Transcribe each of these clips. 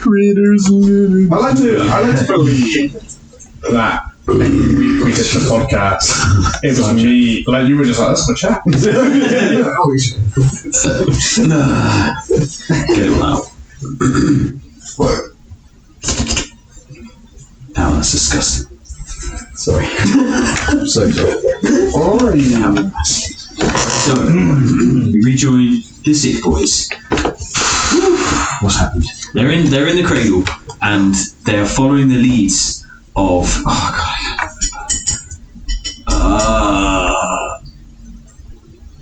Critters living. I like to believe that we did the podcast. It was me. Like you were just like, let's have a chat. Get it all out. What? Oh, that's disgusting. Sorry. I'm so sorry. So, we rejoin the Sik Bois. What's happened? They're in the cradle, and they are following the leads of. Oh god.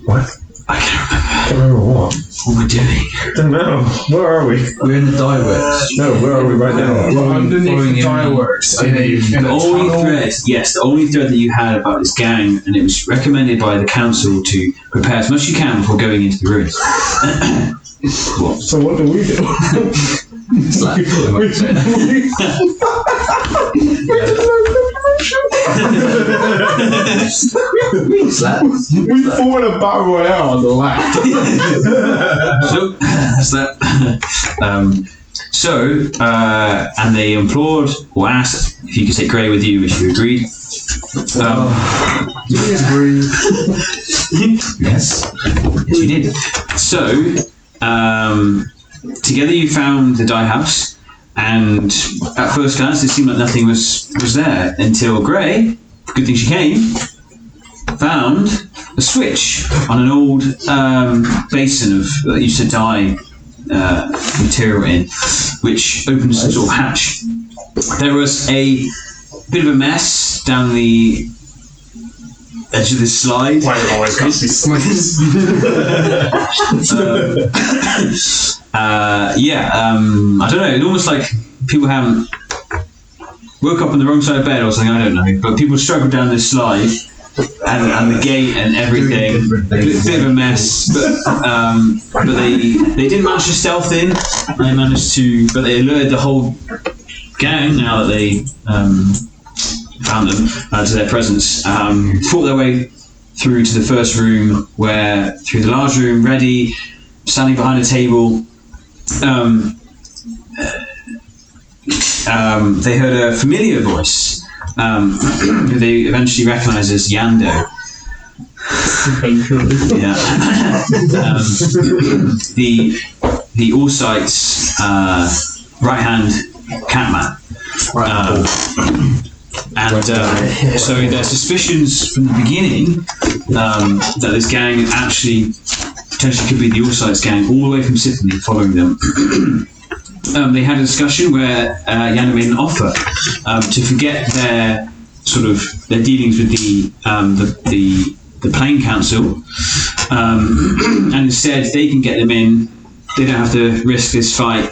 What? I can't remember. I don't remember what. What we're doing. I don't know. Where are we? We're in the dye works. No, where are we right now? Well, underneath the fireworks in a The only tunnel. thread, yes, the only thread that you had about this gang, and it was recommended by the council to prepare as much as you can before going into the ruins. What? So what do we do? We fought in a battle royale on the left. So, that's that. And they implored or asked if you could take Grey with you, which you agreed. Yes, you did. So, together you found the dye house, and at first glance it seemed like nothing was there until Grey, good thing she came, found a switch on an old basin of that used to dye material in, which opens a sort of hatch. There was a bit of a mess down the edge of this slide. Why you always got to be slices? I don't know, it's almost like people haven't woke up on the wrong side of bed or something, I don't know, but people struggled down this slide and the gate and everything, a bit of a mess, but they didn't manage to stealth in. They managed to, but they alerted the whole gang now that they found them to their presence. Fought their way through to the first room, where through the large room, Reddy standing behind a table. They heard a familiar voice, who they eventually recognised as Yando. Yeah. The Allsight's right hand catman. So their suspicions from the beginning that this gang actually potentially could be the Allsight's gang, all the way from Sydney, following them. They had a discussion where Yando made an offer to forget their dealings with the Plain Council, and instead they can get them in. They don't have to risk this fight.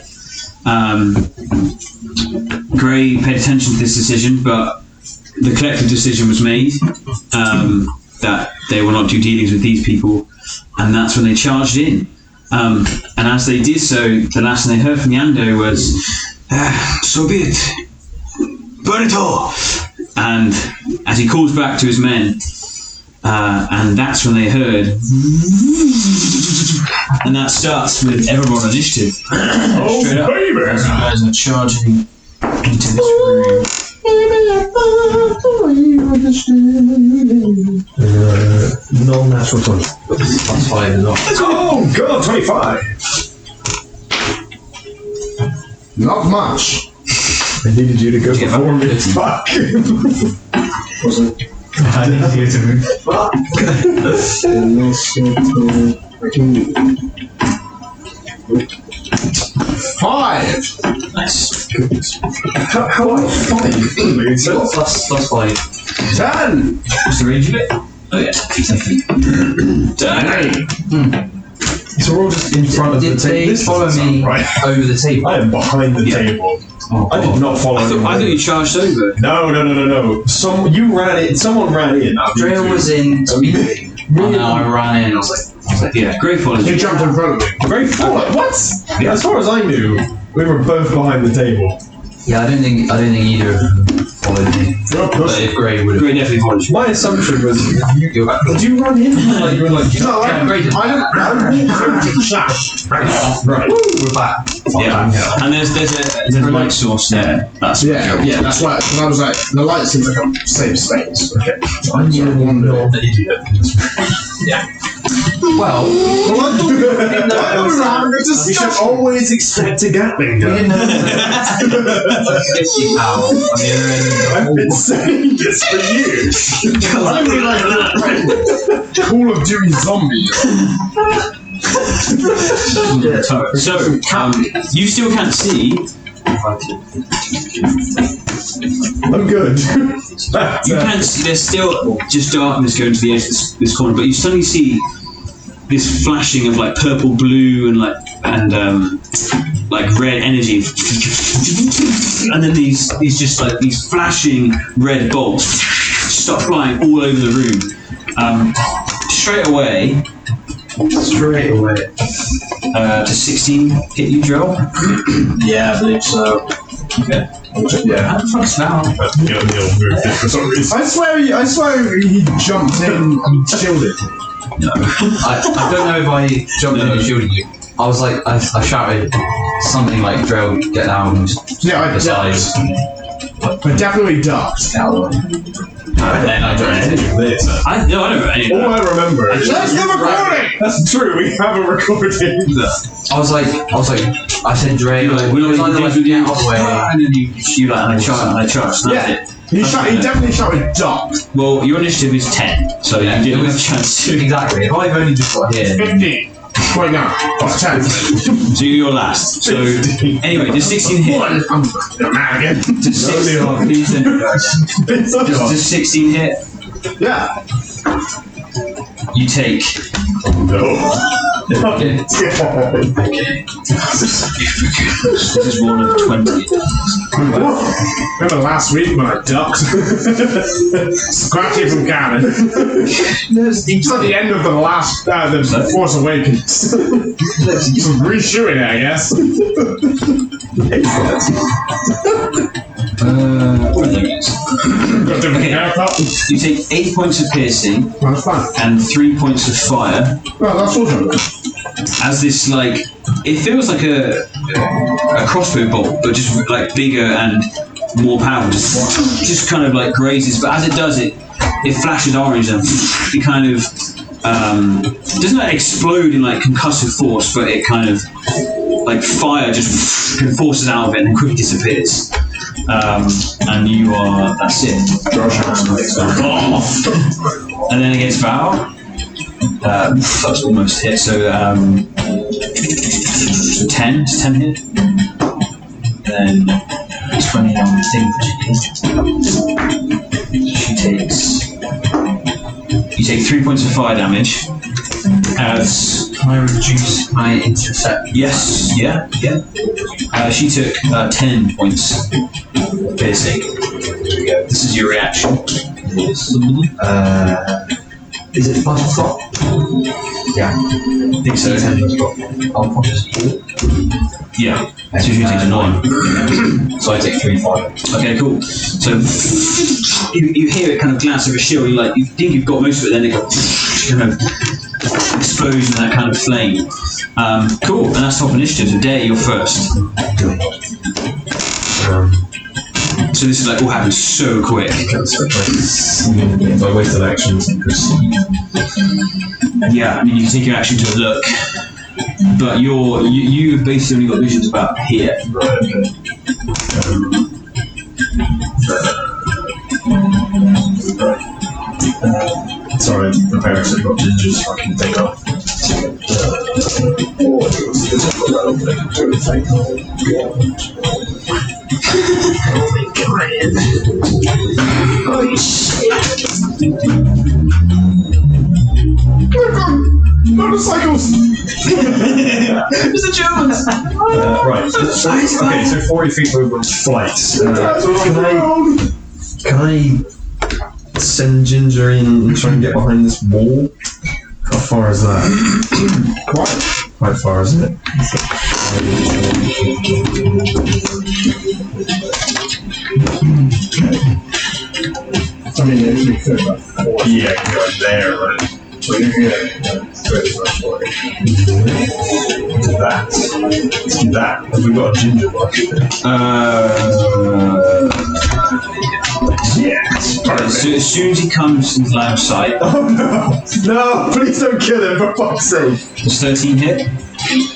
Grey paid attention to this decision, but the collective decision was made that they will not do dealings with these people, and that's when they charged in. And as they did so, the last thing they heard from Yando was, "So be it, burn it all." And as he calls back to his men, and that's when they heard, and that starts with everyone on initiative. Straight up, baby! as you guys are charging into this room. Non-natural 20. That's 5 as well. Oh god, 25! Not much. I needed you to go before me. Fuck. I need you to move. Five! Nice. How five? Plus 5. 10! What's the range of it? Oh yeah, exactly. 10! So we're all just in front of the Did table. they This follow doesn't me sound right. over the table? I am behind the Yeah. table. Oh, I did not follow I thought you charged over. No. You ran in. Someone ran in. Drea was in to meet me, and then I ran in. I was like, Yeah, Grey followed You you. jumped in front of me. Very forward. What? As far as I knew, we were both behind the table. yeah, I don't think either of them followed me. But if Gray would have. Gray definitely followed you. My assumption was Go back. did you run in? Like you were like No, I Gray did. walked to the shack. right. We're back. Yeah. And there's a light source there. That's Yeah, that's why. Because I was like, the light seems like a safe space. Okay. So I sort of wondered. Well, We should always expect a Gatling gun. 50 power on the other end of the I've whole been saying this for years. I mean, like Call of Duty Zombies. So, you still can't see. I'm good. You can't see. There's still just darkness going to the edge of this corner, but you suddenly see this flashing of like purple, blue, and like red energy, and then these just like these flashing red bolts start flying all over the room. Straight away. To 16 hit you, Joel? Yeah, I believe so. Okay. Yeah. How the fuck's now? Neil moved it for some reason. I swear he jumped in and shielded. No. I don't know if I jumped in and shielded you. I was like, I shouted something like, Drell, get down. Yeah, I definitely ducked. Then I don't know anything. I don't know any of All that. I remember is That's the recording! that's true. We have a recording. I was like, I said, Dre, You're like, it was either like, get out of the way. and then you like, and I charged. That's it. He definitely shouted duck. Well, your initiative is 10, so Yeah, you didn't it have a was- chance to. Exactly. If I've only just got here. 15. Right now. That's 10. So you're last. So anyway, does 16 hit? I'm a man again. Does 16 please then go again. Does 16 hit? Yeah. You take. No. This is one of 20. Remember last week when I ducked? Scratchy from Cannon. It's at the end of the last, the Force Awakens. Reshooting it, I guess. There it is. Got different haircut. You take 8 points of piercing That's fine. and 3 points of fire. Well, that's also As this, like, it feels like a crossbow bolt, but just like bigger and more powerful. Just kind of like grazes, but as it does it flashes orange and it kind of doesn't like explode in like concussive force, but it kind of like fire just forces out of it and then quickly disappears. And you are, that's it. And then against Val, that's almost hit, so 10, is 10 hit? Then 20 on the thing. She takes, you take 3 points of fire damage. As Can I reduce my intercept? yes, yeah. She took 10 points piercing. There we go. This is your reaction. Is it plus drop? Yeah. I think so. I'll put this 4. Yeah. So she takes 9. So I take 3 fire. Okay, cool. So you hear it kind of glance over a shield. You think you've got most of it, then it goes kind of explosion, that kind of flame. Cool. And that's top initiative. So Dare, you're first. So this is like all happens so quick. If I wasted actions, Yeah, I mean you can take your action to look, but you've basically only got visions about here. right, okay. Sorry, preparing so I've got gingers so I can take off. Motorcycles! It's the Germans! Right, okay, so 40 feet movement flight. Can I send Ginger in and try and get behind this wall? How far is that? Quite far, isn't it? fit about 4. Yeah, go there, right? So you can get 30 for 40. Do that. Let's do that. Have we got a ginger one? Yes. So as soon as he comes into line of sight, Oh no! No! Please don't kill him, for fuck's sake! does 13 hit?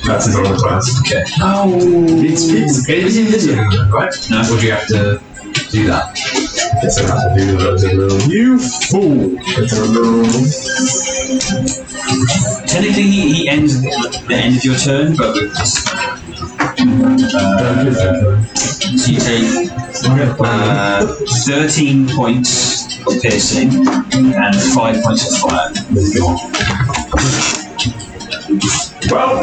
That's his armor class. Okay. Oh, It's it was invisible, right? No. Or do you have to do that? Guess I have to do those in room. You fool! It's a room. Technically, he ends at the end of your turn, but so you take 13 points of piercing and 5 points of fire. Well,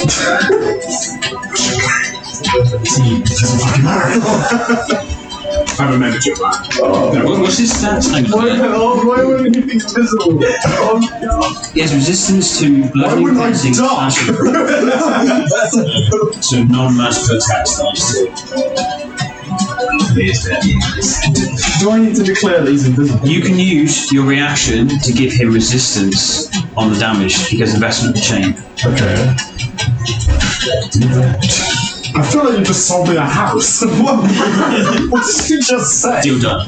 I'm a manager, man. What's his stats? why wouldn't he be invisible? He has resistance to Why bludgeoning, wouldn't I piercing, duck? slashing, so non-magical attacks that I Do I need to declare that he's invisible? You can use your reaction to give him resistance on the damage because investment of the chain. Okay. I feel like you're just solving a house. What did you just say? Deal done.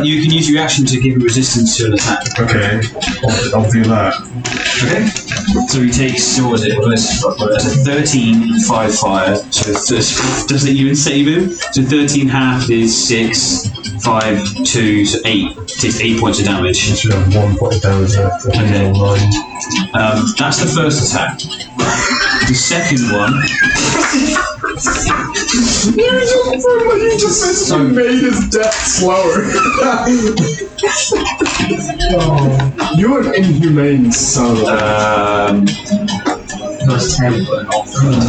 You can use your reaction to give him resistance to an attack. Okay. I'll do that. Okay. So he takes, what was it? That's a 13, 5 fire. So doesn't it even save him? So 13 half is 6, 5, 2, so 8. Takes 8 points of damage. Should have 1 point of damage left. Okay. That's the first attack. The second one. You just basically made his death slower. You're an inhumane son. That's 10, but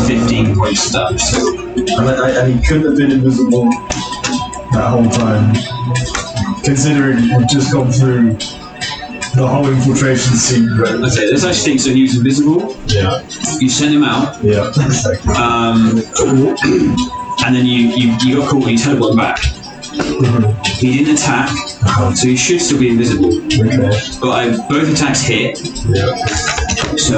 15 points of damage too. And he couldn't have been invisible that whole time, considering we've just gone through the whole infiltration scene. Okay, let's actually think. So he was invisible. Yeah. You sent him out. Yeah. And then you got caught and you teleported back. He didn't attack, so he should still be invisible. Okay. But both attacks hit. Yeah. So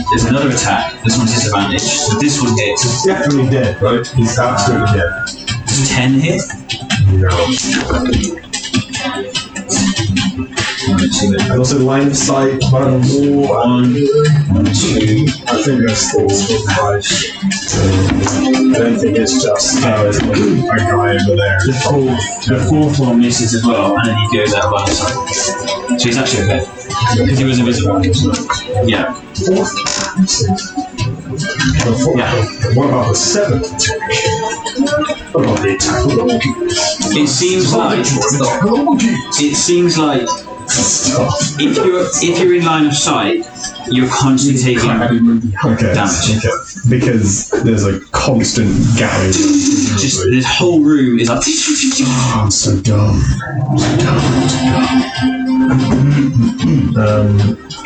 there's another attack. This one's disadvantage. So this one hits. He's definitely dead, right? He's absolutely dead. Does 10 hit? No. And also line of sight, one more. 1, 2. I think that's 4, 5. I don't think it's just a guy over there. The fourth one misses as well, and then he goes out of line of sight. So he's actually okay. Because he was invisible. Yeah. Yeah. What about the 7th attack? What about the attack? It seems like if you're in line of sight, you're constantly taking damage. Okay. Because there's a constant garage. Just this whole room is like. Oh, I'm so dumb.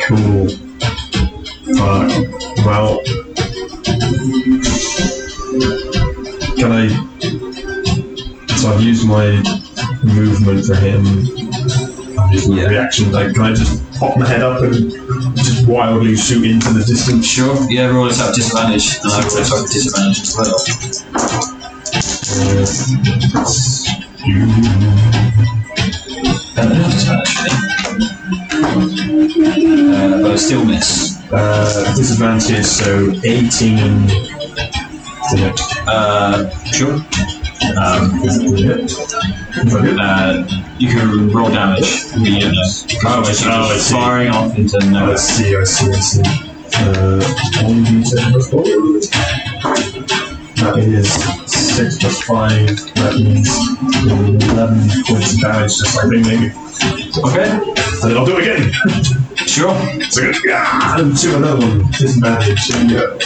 Cool. Well, can I? So I've used my movement for him. I've used my reaction. Like, can I just pop my head up and just wildly shoot into the distance? Sure. Yeah, everyone has disadvantage, and I always have disadvantage as well. But I still miss. Disadvantage, so 18. Sure. Is it hit? You can roll damage. You don't know. I see. Firing off into I nowhere. see. 1d10 plus 4. That is 6 plus 5. That means 11 points of damage, just like maybe. Okay. And then I'll do it again. Sure. So and do another one. Disadvantage. Here we go.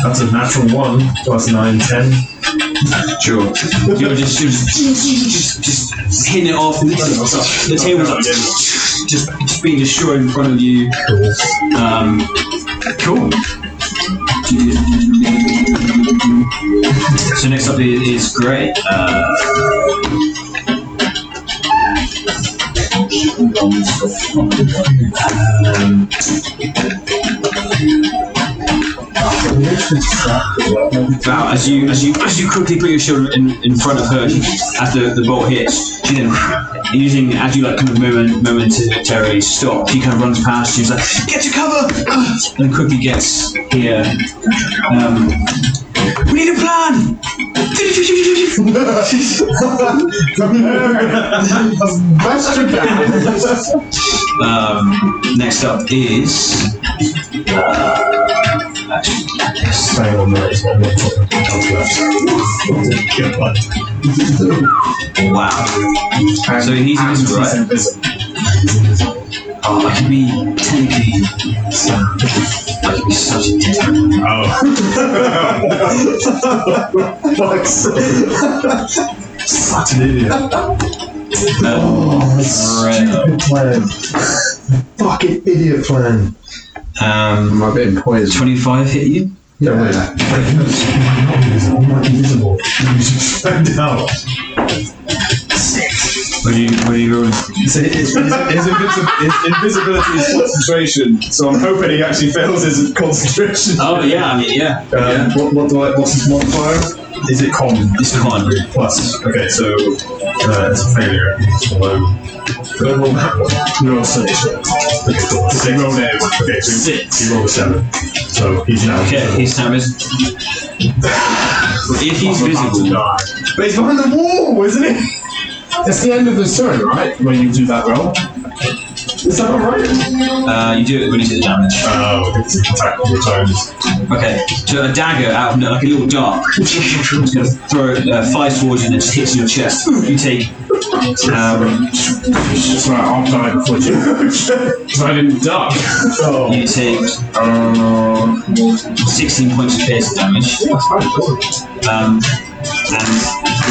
That's a natural 1 plus 9, 10. Sure. You're just hitting it off. The table's like just being destroyed in front of you. Cool. Cool. So next up is Grey. Val, as you quickly put your shield in front of her, as the bolt hits, she then, using as you like kind of momentarily stop, she kind of runs past. She's like, "Get to cover!" and then quickly gets here. We need a plan. Next up is. Hang on, mate. It's not left. Wow. So he's invisible, right? Oh, I could be technically. I could be such a dick. Oh. Such an idiot. Stupid plan. Fucking idiot plan. Am I being poisoned? 25 hit you? Yeah, wait. I'm not invisible. You should find out. What are you rolling? His invisibility is concentration, so I'm hoping he actually fails his concentration. Oh, yeah, I mean, yeah. What's his modifier? Is it con? It's con. Plus. Okay, so it's a failure. It's below. Did I roll that one? You rolled 6. Okay, cool. So you rolled 8. Okay, so 6. You rolled a 7. So he's now. Okay, he's now visible. If he's visible. But he's behind the wall, isn't he? It's the end of the turn, right? When you do that roll. Is that alright? You do it when you hit the damage. Oh, it's attack 4 times. Okay, so a dagger out of like a little dart. Just gonna throw it, flies towards you and then just hits your chest. You take. That's right, I'll die before you. Because I didn't duck. Oh. You take 16 points of piercing damage. And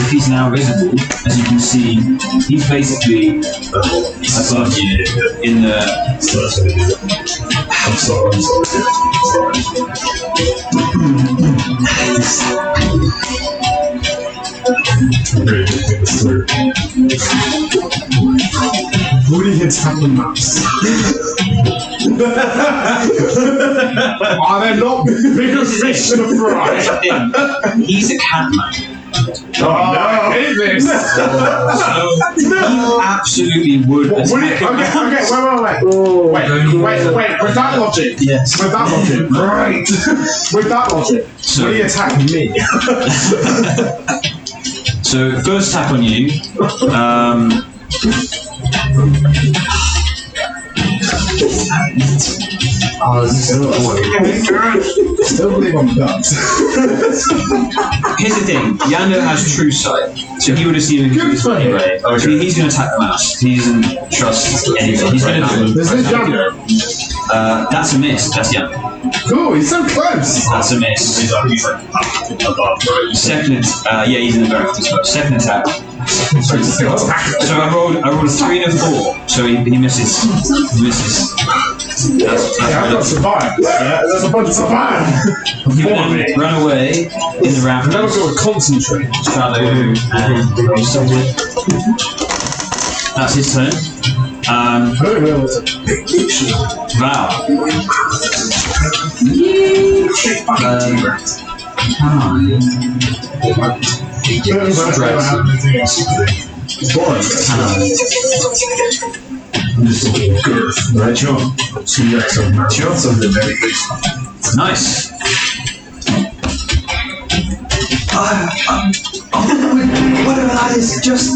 if he's now visible, as you can see, he's basically above you in the. I'm sorry. I'm really thinking this through. What do you attack the maps? Are there not bigger fish to fry? He's a cat man. Oh, no. I hate this. He absolutely would Okay, attack. wait. With that logic. Yes. With that logic. Right. With that logic. So, Will he attack me? So first attack on you. Still believe I'm ducks. Here's the thing, Yando has true sight, so he would have seen him confused anyway. So he's going to attack the mouse. He doesn't trust anything. He's going to do it. Is this Yando? That's a miss. That's Yando. Cool, he's so close. That's a miss. He's like above, right? Second, yeah, he's in the back as well. Second attack. So I rolled a 3 and a 4. So he misses. He misses. That's I've got survive. Yeah, there's a bunch of survive. He would then run away in the raft. Never got to concentrate. Shadow and that's his turn. Val. It's boring. I'm just looking good. Right, sure. See you next time. Sure. Something very good. Nice. Whatever that is, just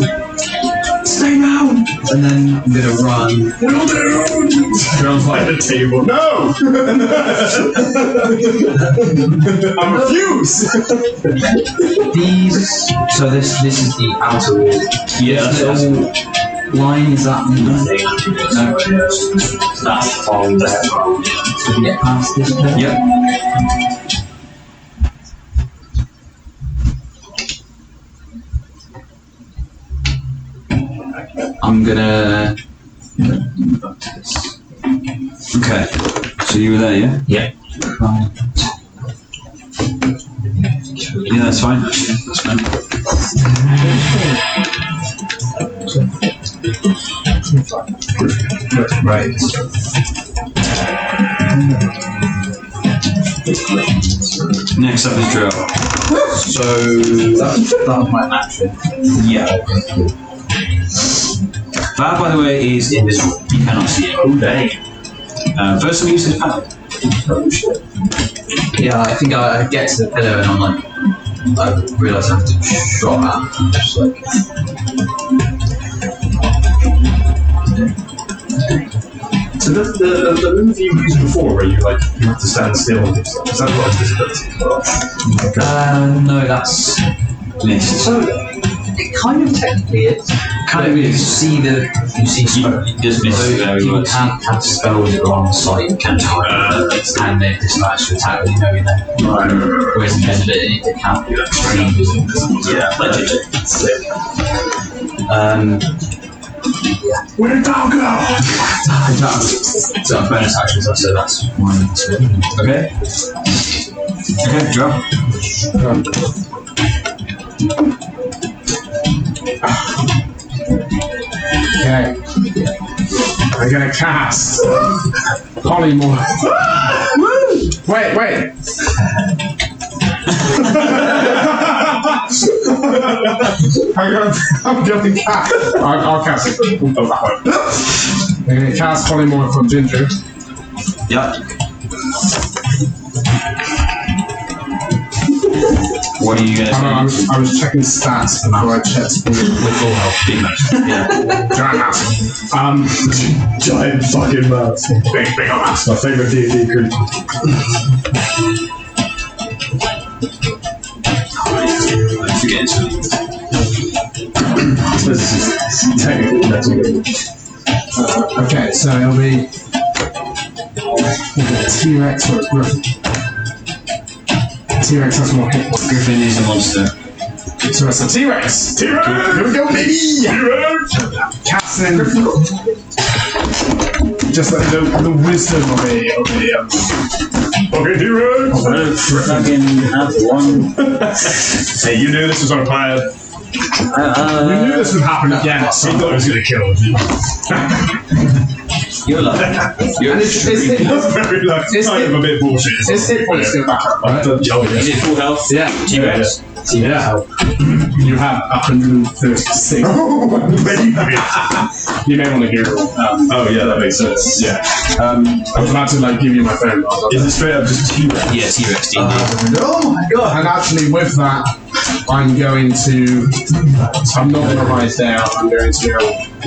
stay down. And then I'm gonna run. Drums like the table. No! I refuse! These. So this is the outer wall. Yeah, This that's little line is that nothing. No. That's far there. So we get past this bit. Yep. I'm gonna. Okay. So you were there, yeah? Yeah. Yeah, that's fine. Actually, that's fine. Right. Next up is drill. So That was my action. yeah. That, by the way, is invisible. You cannot see it. Oh, dang. First time we use this panel. Oh, shit. Yeah, I think I get to the pillar and I'm like, I realise I have to shot at. I'm just like, So the move you used before, where you have to stand still and stuff, is that not invisibility as well? no, that's. Missed. So it kind of technically is. Kind of You is. see smoke. You just missed So it very people much. can't have spells that are on site, can't and they're dispatched to attack when you know you're there. Whereas invisibility, they can't do that. Yeah, legit. Where'd it all go? So bonus actions, so that's 1, 2. Okay. Okay, drop. Okay. I'm gonna cast polymorph. Wait. I'm gonna cast. I'll cast it. We'll go that way. I'm gonna cast polymorph on Ginger. Yep. What are you gonna say? I was checking stats before I checked with full health. Big match. Yeah. Giant mouse. Giant fucking mouse. Big old mouse. My favourite D&D creature. I forget it's really. This is technically that's good. Okay, so it'll be a T-Rex or a Griffin. T-Rex has more hit points. Griffin is a monster. So it's a T-Rex! T-Rex! Here we go, baby! T-Rex! Casting just like the wisdom of a okay, T-Rex! Fucking have one. Hey, you knew this was our plan. We knew this would happen again. He thought it was going to kill him. You're lucky. And it's Very lucky. It's Kind of a bit bullshit. his hit points go back up, right? Oh, Is yeah. it full health? Yeah. T-Rex. Yeah. You have 136. You may want to hear. Oh, yeah, that makes sense. Yeah. I was about to give you my phone. Is it straight up just T-Rex? Yeah, T-Rex. D&D. Oh my god! And actually, with that, I'm going to. I'm not going to write down. I'm going to go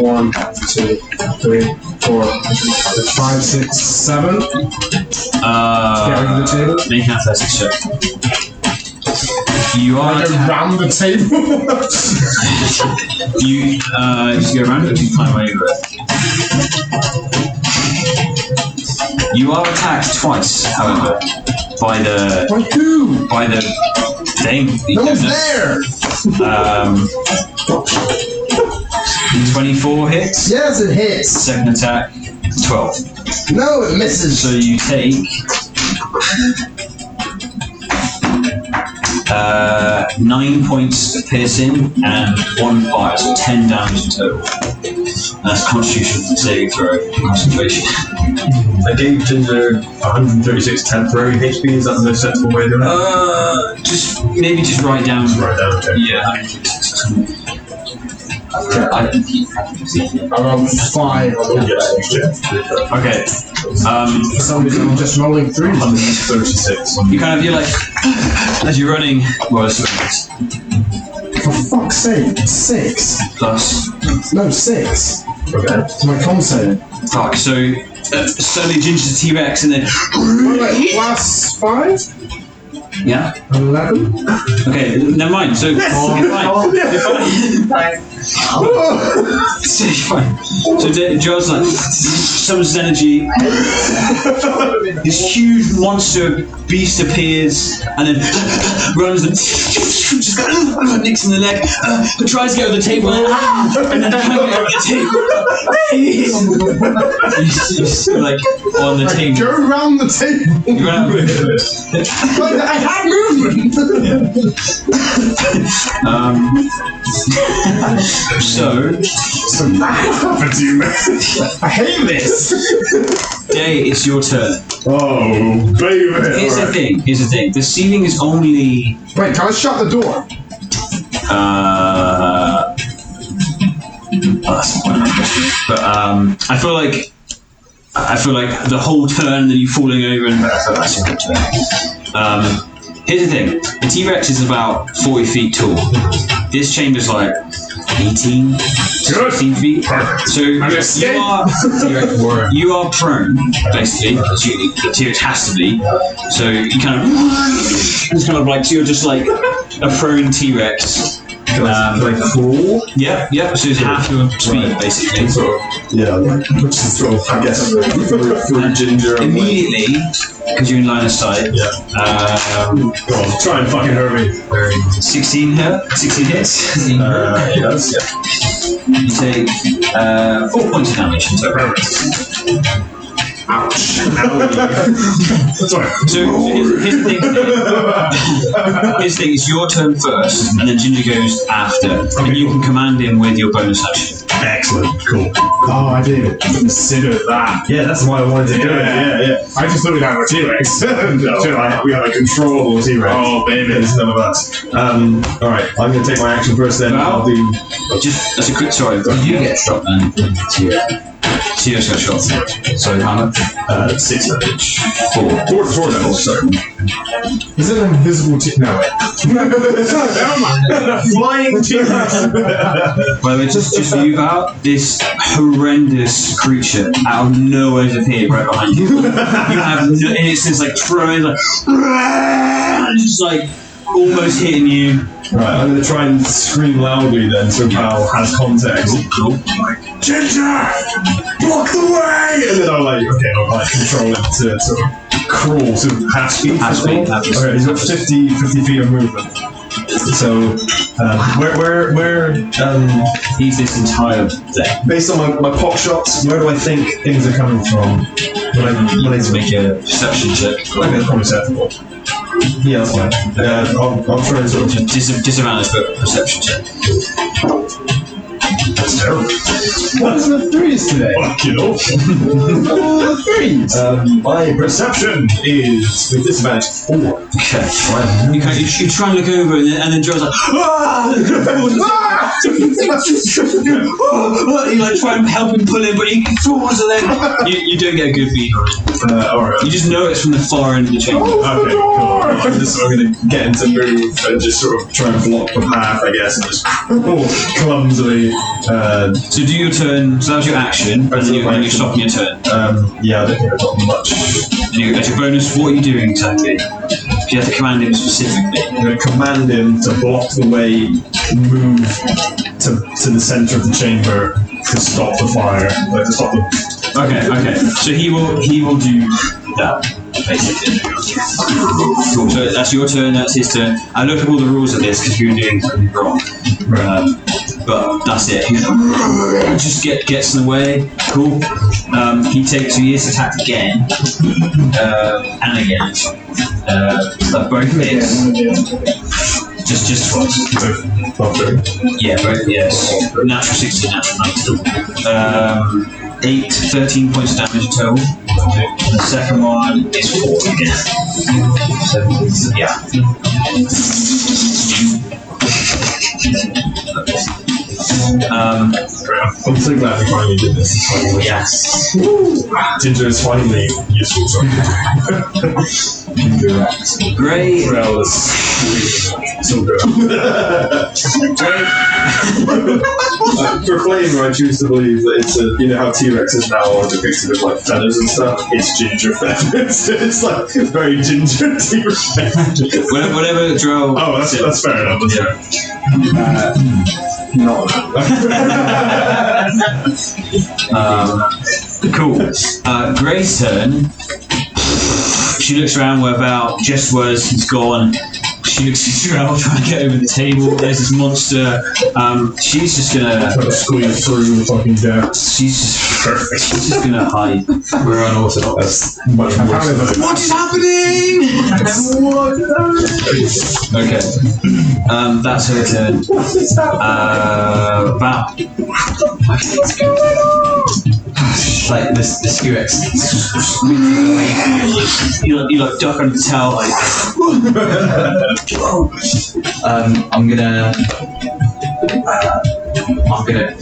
1, 2, 3, 4, 5, 6, 7. Get rid of the table. Make an athletics check. You are I go round the table. you just go around it or do you climb over it? You are attacked twice, however, by the By who? thing. No one's there. 24 hits. Yes, it hits. Second attack, 12. No, it misses. So you take 9 points of piercing and 1 fire, so 10 damage in total. That's Constitution saving throw, concentration. I gave Ginger 136 temporary HP. Is that the most sensible way of doing it? Just write down. Right down, okay. Yeah. I don't keep I rolled 5. Okay. For some reason, I'm just rolling 3. 136. You're like, as you're running, well, it's For fuck's sake, 6. plus. No, 6. Okay. It's my con save. Fuck, so suddenly Ginger's a T-Rex and then. Wait, plus 5? Yeah? 11? Okay, never mind. So, you're fine. You're fine. So you're fine. So Joel's summons his energy. This huge monster beast appears and then runs and just nicks in the leg, but tries to get over the table and then can't get over the table. He's on the table. Go round the table. You run out of it. I had movement. So, What happened to you, man? I hate this. Day, it's your turn. Oh, baby. Here's the thing. The ceiling is only. Wait, can I shut the door? That's the point. But I feel like the whole turn, then you falling over, and that's your turn. Here's the thing: the T-Rex is about 40 feet tall. This chamber's like 18, 16 feet. Perfect. So you are prone, basically. The T-Rex has to be. So you kind of, it's kind of like, so you're just like a prone T-Rex. Like crawl? Yep. So it's half your speed, basically. Yeah, which is sort of, I guess, through ginger. Immediately, because you're in line of sight. Yeah. Go on, try and fucking hurt me. 16 hits. Yes. You take 4 points of damage in total. Ouch. Sorry. So here's the thing. Here's the thing. It's your turn first, and then Ginger goes after, and you can command him with your bonus action. Excellent. Cool. Oh, I didn't even consider that. Yeah, that's why I wanted to do it. Yeah. I just thought we'd have a T-Rex. We have a controllable T-Rex. Oh, baby. There's none of that. Alright, I'm going to take my action first then. Well, I'll do... Just as a quick, sorry, You get shot then. Tio's got shot. So how much? 6 damage. 4 damage, sorry. Is it an invisible T? No, wait. Never mind. Flying T-Rex! By the way, just for you out, this horrendous creature out of nowhere's appeared right behind you. You have no, and it's just like throwing like, and just like almost hitting you. Right, I'm going to try and scream loudly then so Val has context. Cool. Like, Ginger! Block the way! And then I'll I'll control it to sort of crawl to half speed. Half speed. Okay, he's got 50 feet of movement. So, where He's this entire thing. based on my pop shots, where do I think things are coming from? When I Make a perception check. Okay, that's probably acceptable. Yeah, that's fine. I'll try and sort of... Disadvantage, but perception check. That's terrible. What is the threes today? Fuck you know. Oh, the threes. My perception is, with disadvantage, 4. Okay. You try and look over, and then Joe's like, you like try and help him pull in, but he falls, and then you don't get a good beat on it. Alright. You just know it's from the far end of the chamber. Okay, cool. I'm just sort of going to get him to move and just sort of try and block the path, I guess, and just clumsily. So do your turn. So that was your action, and then you stop your turn. Yeah, I don't think I've got much. And as your bonus, what are you doing exactly? You have to command him specifically. I'm going to command him to block the way, move to the centre of the chamber to stop the fire, like to stop the... Okay. So he will do that, basically. Cool. So that's your turn. That's his turn. I looked at all the rules of this because we were doing something wrong. But that's it. He just gets in the way. Cool. He takes his attack again, and again. Both hits. Just twice. Both. Yeah, both. Yes. Natural 16, natural 19. 13 points of damage total. The second one is 4 again. So, yeah. I'm so glad we finally did this. Yes. Ginger is finally useful. Great. Well, so good. For Flavor, I choose to believe that it's you know how T-Rexes now are depicted with like feathers and stuff? It's ginger feathers. It's like very ginger T-Rex. Whatever Drow. Oh, that's fair enough. No. Cool. Gray's turn. She looks around where Val just was. He's gone. She looks around trying to get over the table. There's this monster. She's just gonna squeeze through the fucking gap. She's just gonna hide. We're unorthodox. That's much worse. What is happening? Okay. That's her turn. Val. Like the Skewex. You like duck under the towel like. I'm gonna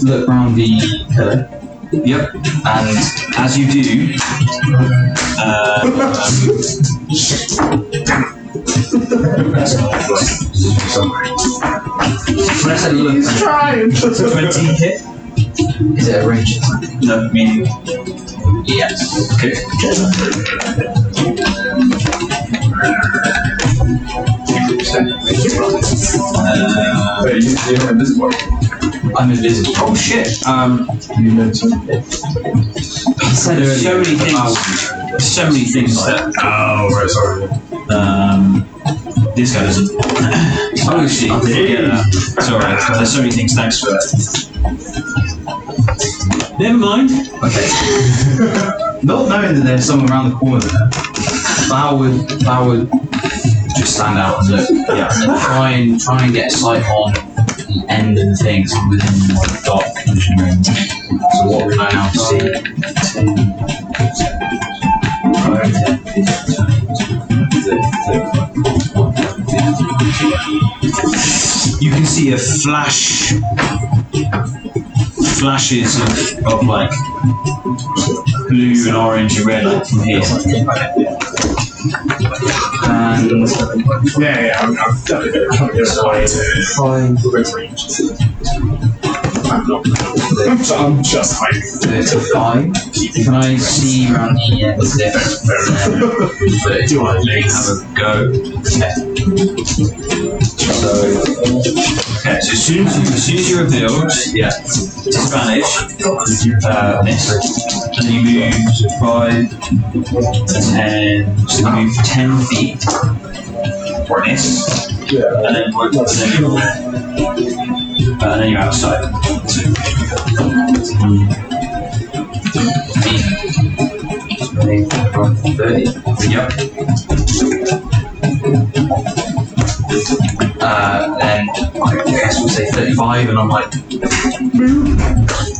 look around the pillar. Yep. And as you do, when I said look, He's trying. 20 hit. Is it a range? No, meaning. Yes. Okay. You're invisible. I'm invisible. Oh shit. You mentioned it. There's so many things like that. Oh, right, sorry. This guy doesn't. Oh shit. Sorry, there's so many things. Thanks for that. Never mind. Okay. Not knowing that there's someone around the corner there, Val would just stand out and look. Yeah. And try and get a sight on the end of the thing, so within like dark vision range. So what can I now see? You can see a flashes of like blue and orange and red like from here. And Yeah, I'm trying to get I'm just hiding. 35. Can I see around the end of this? Do I have a go? Okay, so as soon as you're revealed, yeah, to Spanish, miss, and you move to 5, 10, so you move 10 feet, miss, and then you're outside. So, 30. Yep. Then I guess we'll say 35, and I'm like,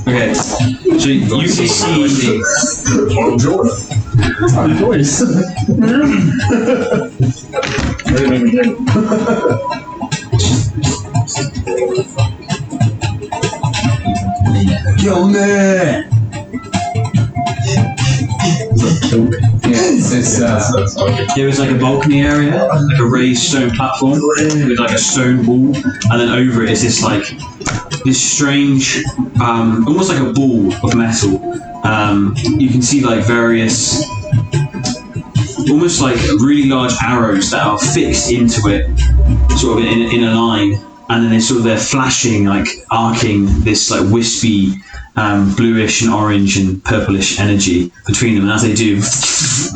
Okay, so you can see. Oh, Jordan. My voice. Kill me! There was like a balcony area, like a raised stone platform with like a stone wall, and then over it is this strange, almost like a ball of metal. You can see like various, almost like really large arrows that are fixed into it, sort of in a line, and then they're flashing, like arcing this like wispy, bluish and orange and purplish energy between them, and as they do,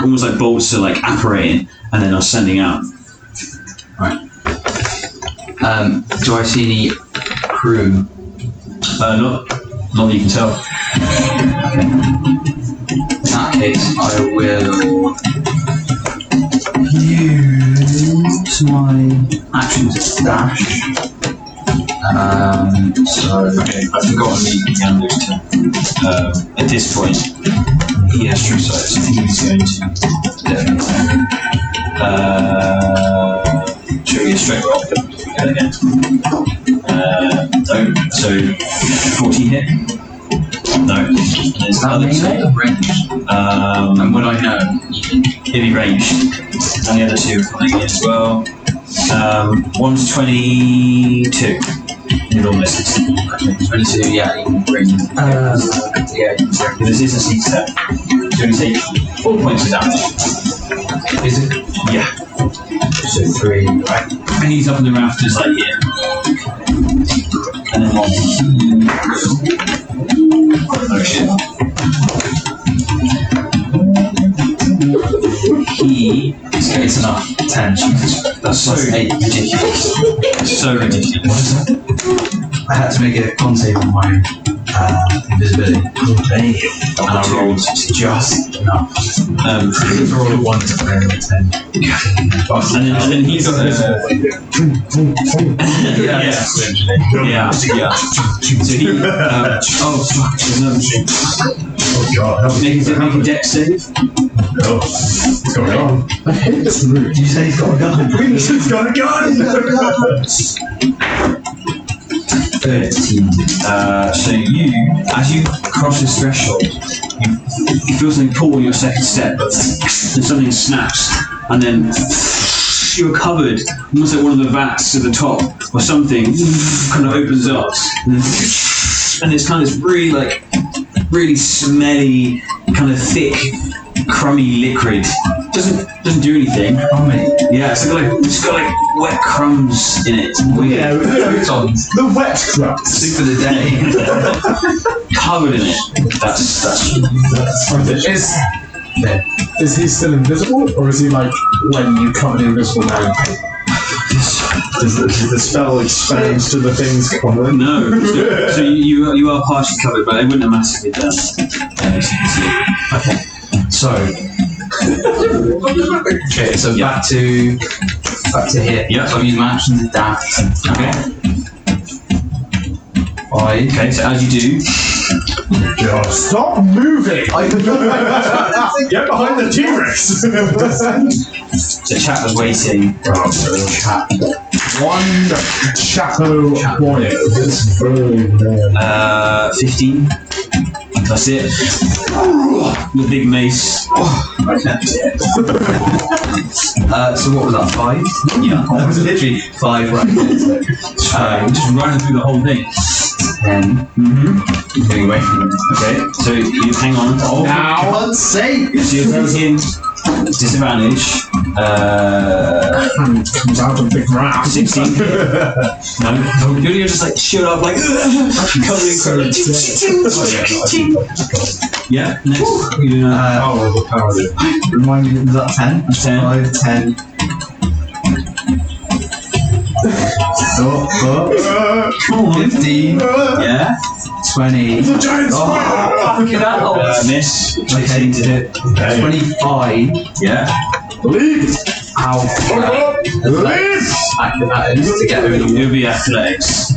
almost like bolts are like apparating and then are sending out. right. Do I see any crew? Not that you can tell. In that case, I will use my action to dash. Okay, I've forgotten the Yando's turn. At this point, he has true sight, so I think he's going to definitely. Should we get straight roll? Again. No. So 14 hit. No. There's another melee or ranged? And would I know? It'd be ranged. And the other two are coming in as well. One's 22. Middle misses. 22, yeah, you can bring. Yeah, you can bring. This is a sneak step. So you take 4 points of damage. Is it? Yeah. So 3, right? And he's up in the rafters like here. And then one. Oh shit. He It's enough. 10, Jesus That's so ridiculous. So ridiculous. I had to make a con save on my invisibility. And I rolled just enough. I rolled a 1 to 10. And then he got yeah. So he oh fuck, there's another thing. Oh god, Make a dex save. oh, what's going on? I hate this route. Did you say he's got a gun? He's got a gun! 13. So you, as you cross this threshold, you feel something pull on your second step, and something snaps, and then you're covered, almost like one of the vats at the top, or something kind of opens up, and it's kind of this really smelly, kind of thick, crummy liquid. Doesn't do anything. Oh, mate. Yeah, it's got like wet crumbs in it. Weird. Croutons. The wet crumbs. Soup for the day. Covered in it. That's Is he still invisible, or is he like when you cover the invisible now? Does the spell expands to the things common? no. So you are partially covered, but they wouldn't have massively done. Okay. So. Okay, so back to here. Yeah. So I'm using my action to dash. Okay. 5. Okay. So as you do, God, Stop moving! get behind the T-Rex! the chat was waiting. One chapeau warrior. 15. That's it. The big mace. So what was that? 5? Yeah. That was literally 5 right there. Just running through the whole thing. 10. Getting away from it. Okay. So you hang on. Oh, For God's sake! so you're taking disadvantage. And comes out of the grass. 16. No. You're just like shoot up like covered in credit. Yeah. Next. You do Power. Remind me, was that 10? That's 10. 5, 10. Come on. 15. Yeah. 20. The giant Fucking hell. Miss. Okay. Did it. 25. Yeah. Leave! How Leave! acrobatics to get over the It would be athletics.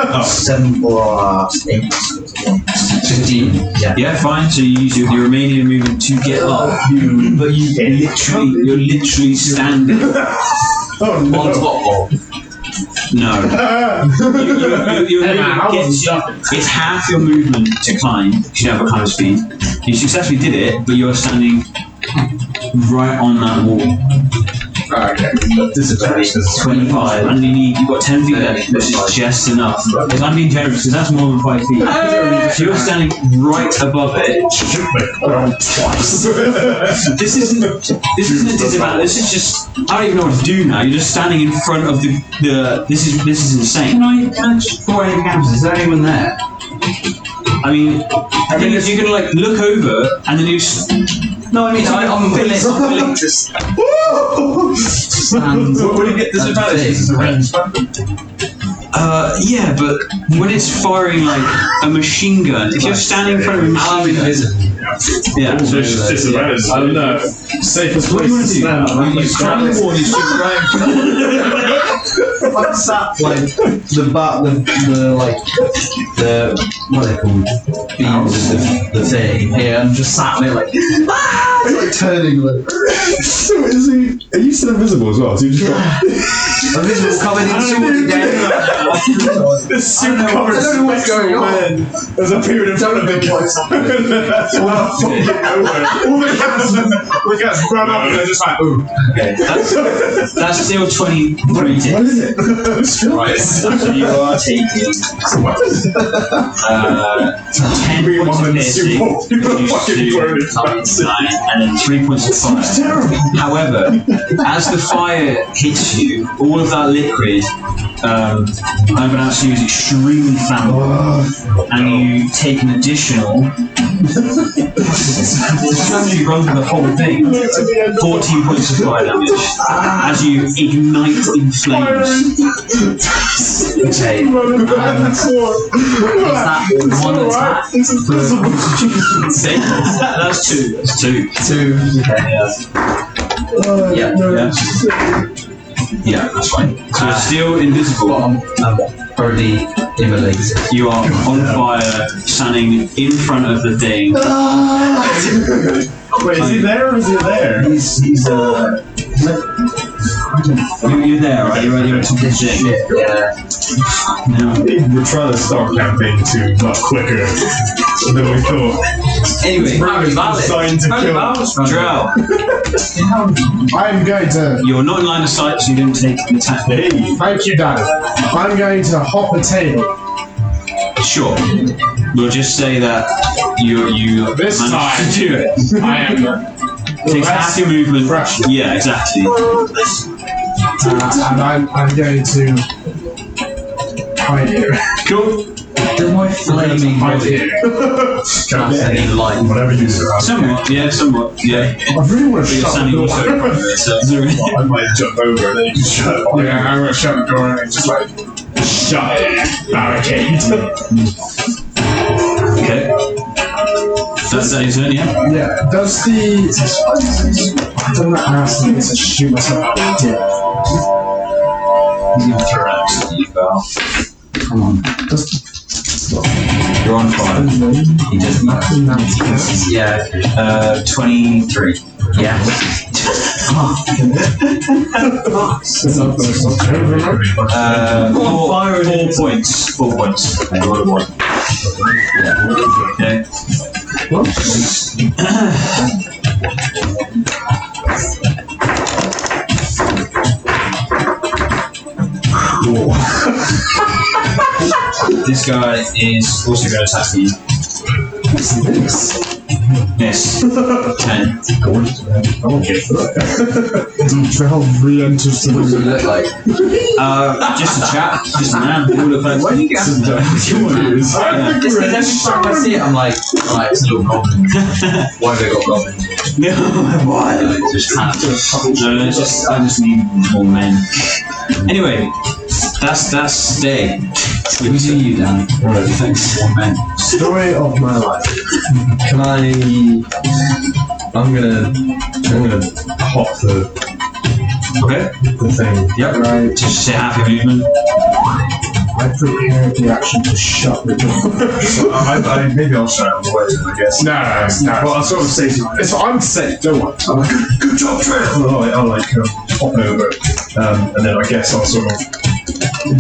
wall. 7 plus 8. 15. Yeah. Yeah, fine. So you use your remaining movement to get up. But you're literally standing. Oh no! On top wall. No. Your movement it's half your movement to climb, because you have a climb speed. You successfully did it, but you're standing right on that wall. Okay. Disadvantage. 25, and you've got 10 feet left, which is just enough. Because I'm being generous, because that's more than 5 feet. So you're standing right above it. Twice. This isn't a disadvantage. This is just, I don't even know what to do now. You're just standing in front of the this is insane. Can I just pour any cameras? Is there anyone there? I mean, you can like look over and then you. No, I mean I'm willing to stand. What do you get disadvantage? Yeah, but when it's firing like a machine gun, if you're standing in front of a machine gun, yeah, So it's just disadvantage. I don't know. Safest what do place you to want to stand. do? You stand the wall, you shoot right in front of I'm sat like the what are they called? Beams of the thing. Yeah, I'm just sat there like it's like turning like. So is he? Are you still invisible as well? So you just got I'm just coming in shortly down. this super I don't know what's going on. There's a period of time of the all the cats guys run up and they're just like, ooh. Okay, that's still 23 What ticks. is it? Right. So you are taking 10 points of piercing, reduced to 9, and then 3 points of fire. However, as the fire hits you, all of that liquid, I'm going to use extremely flammable, and you take an additional. You run through the whole thing. 14 points of fire damage as you ignite in flames. Okay. Is that one attack? That's two. That's two. Yeah. Yeah, that's fine. So you're still invisible. I'm already immolated. You are on fire, standing in front of the thing. Wait, is he there or is he there? You're there, right? You're at top of the thing. Yeah. Now, We're trying to start campaign 2 much quicker than we thought. anyway, Designed to kill. Drow, I'm going to. you're not in line of sight, so you don't take an attack. Hey, Thank you, Dad. I'm going to hop a table. Sure. We'll just say that you This managed time. to do it. I am. Takes half your movement. Fresh. Yeah, exactly. And I'm going to hide here. Cool. Does my flaming Hide body here. cast any light? whatever you surround. Somewhat, yeah. I really want to You're shut the standing door. also. So, I might jump over and then you can shut it. Yeah, I'm going to shut the door and just like shut it. Barricade. okay. That's that, isn't it? Yeah. Yeah. Does the. I don't know how to shoot myself out of the He's gonna throw an axe at you, Val. Come on. You're on fire. He doesn't matter. Yeah. 23. Yeah. Four points. 4 points. Okay. This guy is also going to attack you. Yes. 10. Trell re-enters the What does it room. look like? Just a chap. Just a man. They all look like, why do you get Just every time I see it, I'm like, right, it's a little goblin. Why have they got goblin? No, why? Just kind of. No, it's just, I just need more men. Anyway, that's day. We do you, Dan. Right, thanks. More men. Story of my life. Can I'm gonna hop the Okay. thing. Yep. Right. Just say half your movement. I prepared the action to shut the door. Maybe I'll shut out the way, I guess. No. Well, I'll sort of say to you, I'm safe, don't worry. I'm like, good job, Trent. I'll hop over, and then I guess I'll sort of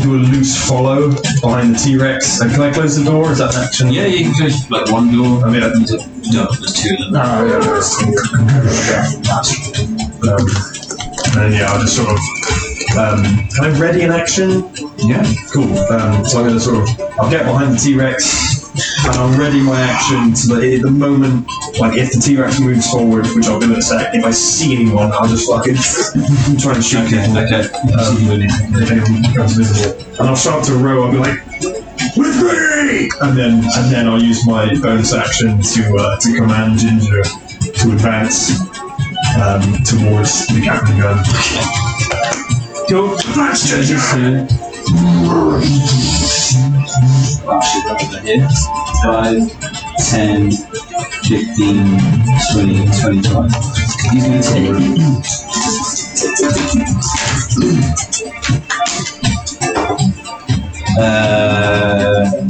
do a loose follow behind the T-Rex. And can I close the door? Is that an action? Yeah, you can close like one door. I mean, No, there's two of them. and then I'll just sort of. Can I ready an action? Yeah. Cool. So I'm going to I'll get behind the T-Rex and I'll ready my action so that at the moment, like if the T-Rex moves forward, which I'll do in a sec, if I see anyone, I'll just fucking try and shoot people. Okay. If anyone becomes visible. And I'll start to row, I'll be like, with me! And then I'll use my bonus action to command Ginger to advance towards the Captain gun. Cool. That's Ginger! Here. 5, 10, 15, 20, 25. He's going to take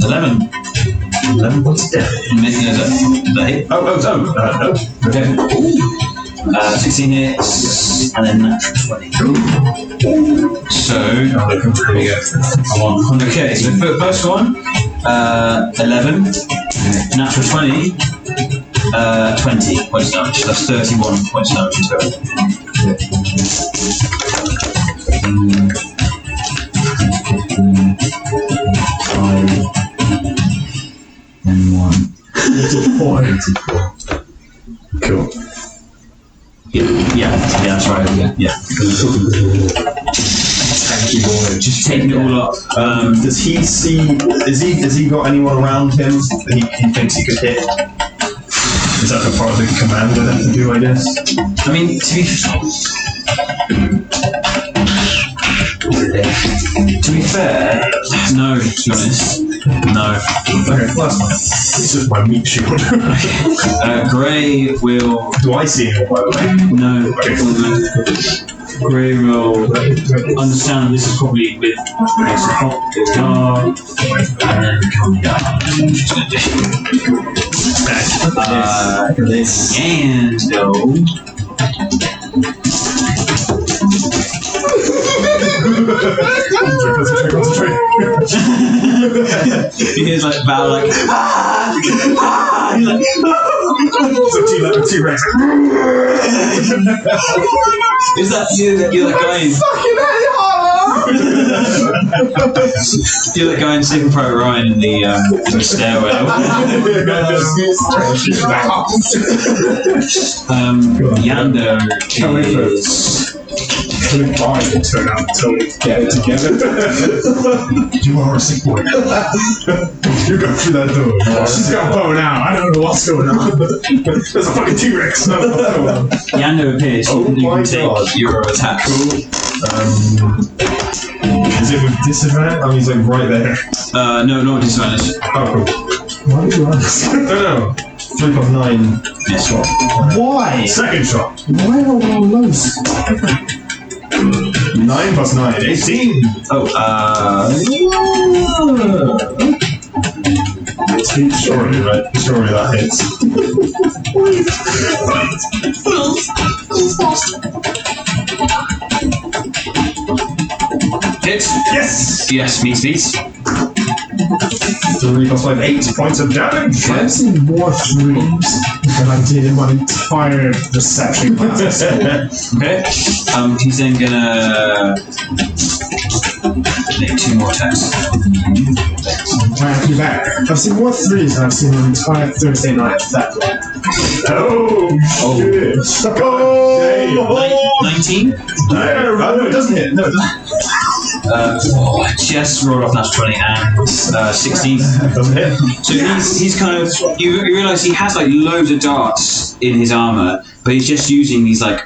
11. 11 points of damage. Making it a hit. No. Okay. 16 hits, and then natural 20. So, There we go. I'm on. Okay, so for the first one, 11, natural 20, 20 points damage. That's 31 points damage in total. 5 and 1. 84. Cool. Yeah, that's right. Yeah. Thank you, boy. Just taking it all up. Does he see? Has he got anyone around him that he thinks he could hit? Is that a part of the command for them to do? I guess. I mean, to be fair, no. To be honest, no. Okay, well, that's fine. It's just my meat shield. Grey will. Do I see him, by the way? No. Okay. Grey will understand this is probably with Grace of Hot, and then come down. She's going to do this and go. Concentrate. He hears like Val like he's like It's a T-Rex. is that you're that guy you're that guy in Super Pro Ryan in the stairwell. Yando is Couldn't buy it turn out until we get it together. You are a sick boy. You go through that door. She's got a bow now. I don't know what's going on. There's a fucking T-Rex. Yando appears. Oh you my can God. take your attack. Is it with disadvantage? I mean, he's like right there. No, not disadvantage. Oh, cool. Why did you ask? No. 3 plus 9 Yes. shot. Why? Second shot. Why are all those? 9 plus 9, 18. Surely, right? Surely that hits. Hit. Yes! Yes, meets. 3 plus 5, 8 points of damage. I've seen more dreams than I did in my entire reception class. Okay. He's then gonna make 2 more attacks. Right, back. I've seen more threes than I've seen an entire Thursday night. That way. Oh, shit. Oh, 19. No, it doesn't hit. No, it doesn't. Just rolled off natural 20 and 16. Doesn't hit. So he's kind of you realise he has like loads of darts in his armour, but he's just using these like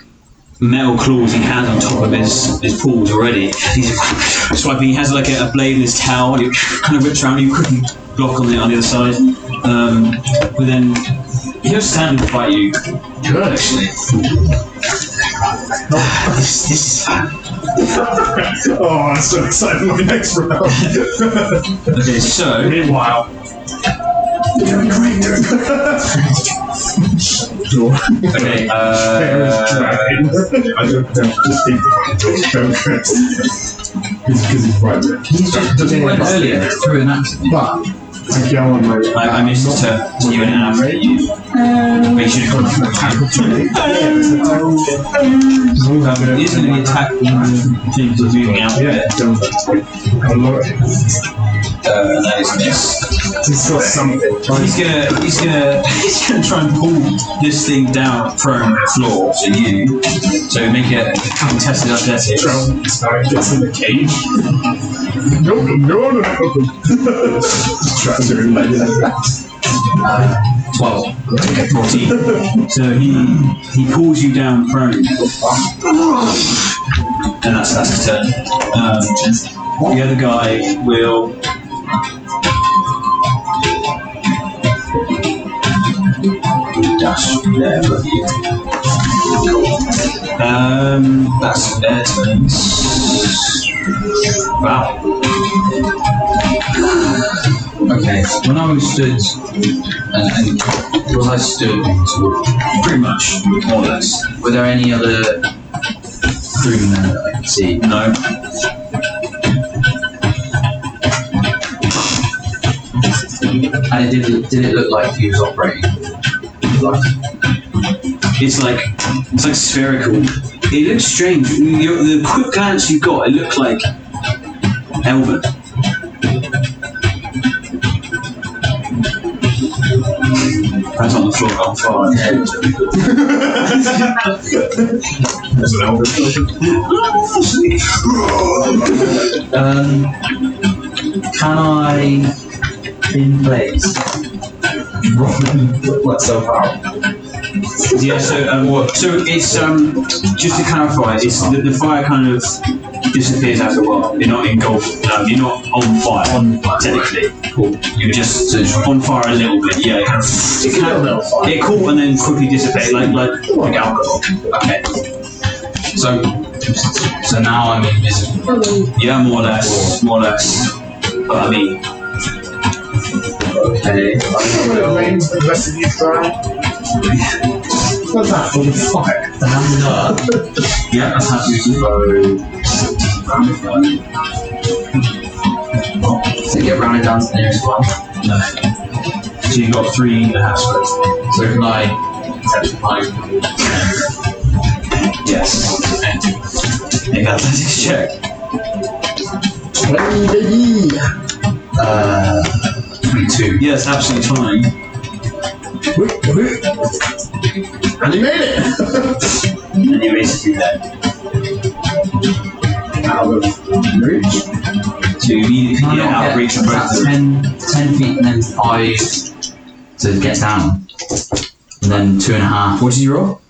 metal claws he has on top of his paws already. He's swiping. He has like a blade in his towel. He kind of whips around. You quickly block on the other side, but then he'll stand and fight you. Good, actually. This is fun. Oh, I'm so excited for my next round. Okay, so Meanwhile, doing great. okay, I don't just think because he's right there. He's just went earlier through an accident. But I go on my. I missed to you and after you. Make sure you come from attack. He's going to be attacked things are moving out of it. That is miss. He's got something. He's gonna try and pull this thing down from the floor to you. So make a contested athletics. Gets in the cage. No. 12, 14. So he pulls you down prone, and that's his turn. The other guy will. Dash there for you. That's their turns. Wow. Okay, when I was stood, and was I stood Pretty much, more or less. were there any other crewmen there that I could see? No. And did it look like he was operating? It's like spherical. It looks strange. The quick glance you got, it looked like Elven. That's on the floor on fire. That's an Elven. Can I, in place, roll myself out? Yeah, so it's just to clarify, it's the fire kind of disappears after a while. You're not engulfed. You're not on fire. Technically, cool. You're just on fire a little bit. Yeah, it caught and then quickly dissipated, like alcohol. Okay. So now I'm invisible. Yeah, more or less. But I mean, Okay. Remains the rest of you try. What's that for the fire? The hand up. yeah, that's how you So you get rounded down to the nearest one. No. So you got 3.5 squares. So can I touch the pipe? Yes. Make that athletics check. 22. Yes, absolutely fine. And he made it! And you're basically dead. Out of reach. So you immediately Can I get not out of reach of both of them. 10 feet and then 5 to get down. And then 2.5. What did you roll?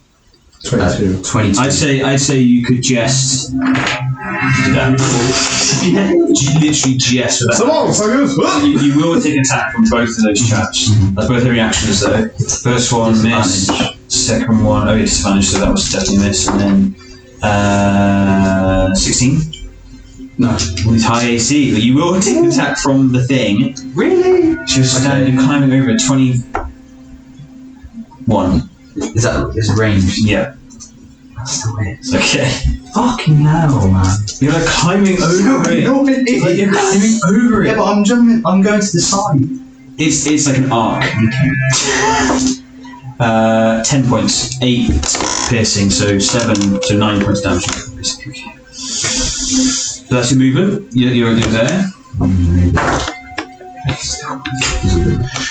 22. 22. I'd say you could just do that. Literally just with Come that. on, suckers! You will take an attack from both of those chaps. That's both their reactions though. First one miss. Second one, oh, it's disadvantage, so that was definitely a miss. And then 16. No. With high AC, but you will take an attack from the thing. Really? She was standing, climbing over at 21. Is that range? Yeah. That's the way it's Okay. fucking hell, man. You're like climbing over it. No, it is. Like you're climbing over it. Yeah, but I'm jumping. I'm going to the side. It's like an arc. 10 points, 8 piercing, so 9 points damage. Basically. So that's your movement. You're there.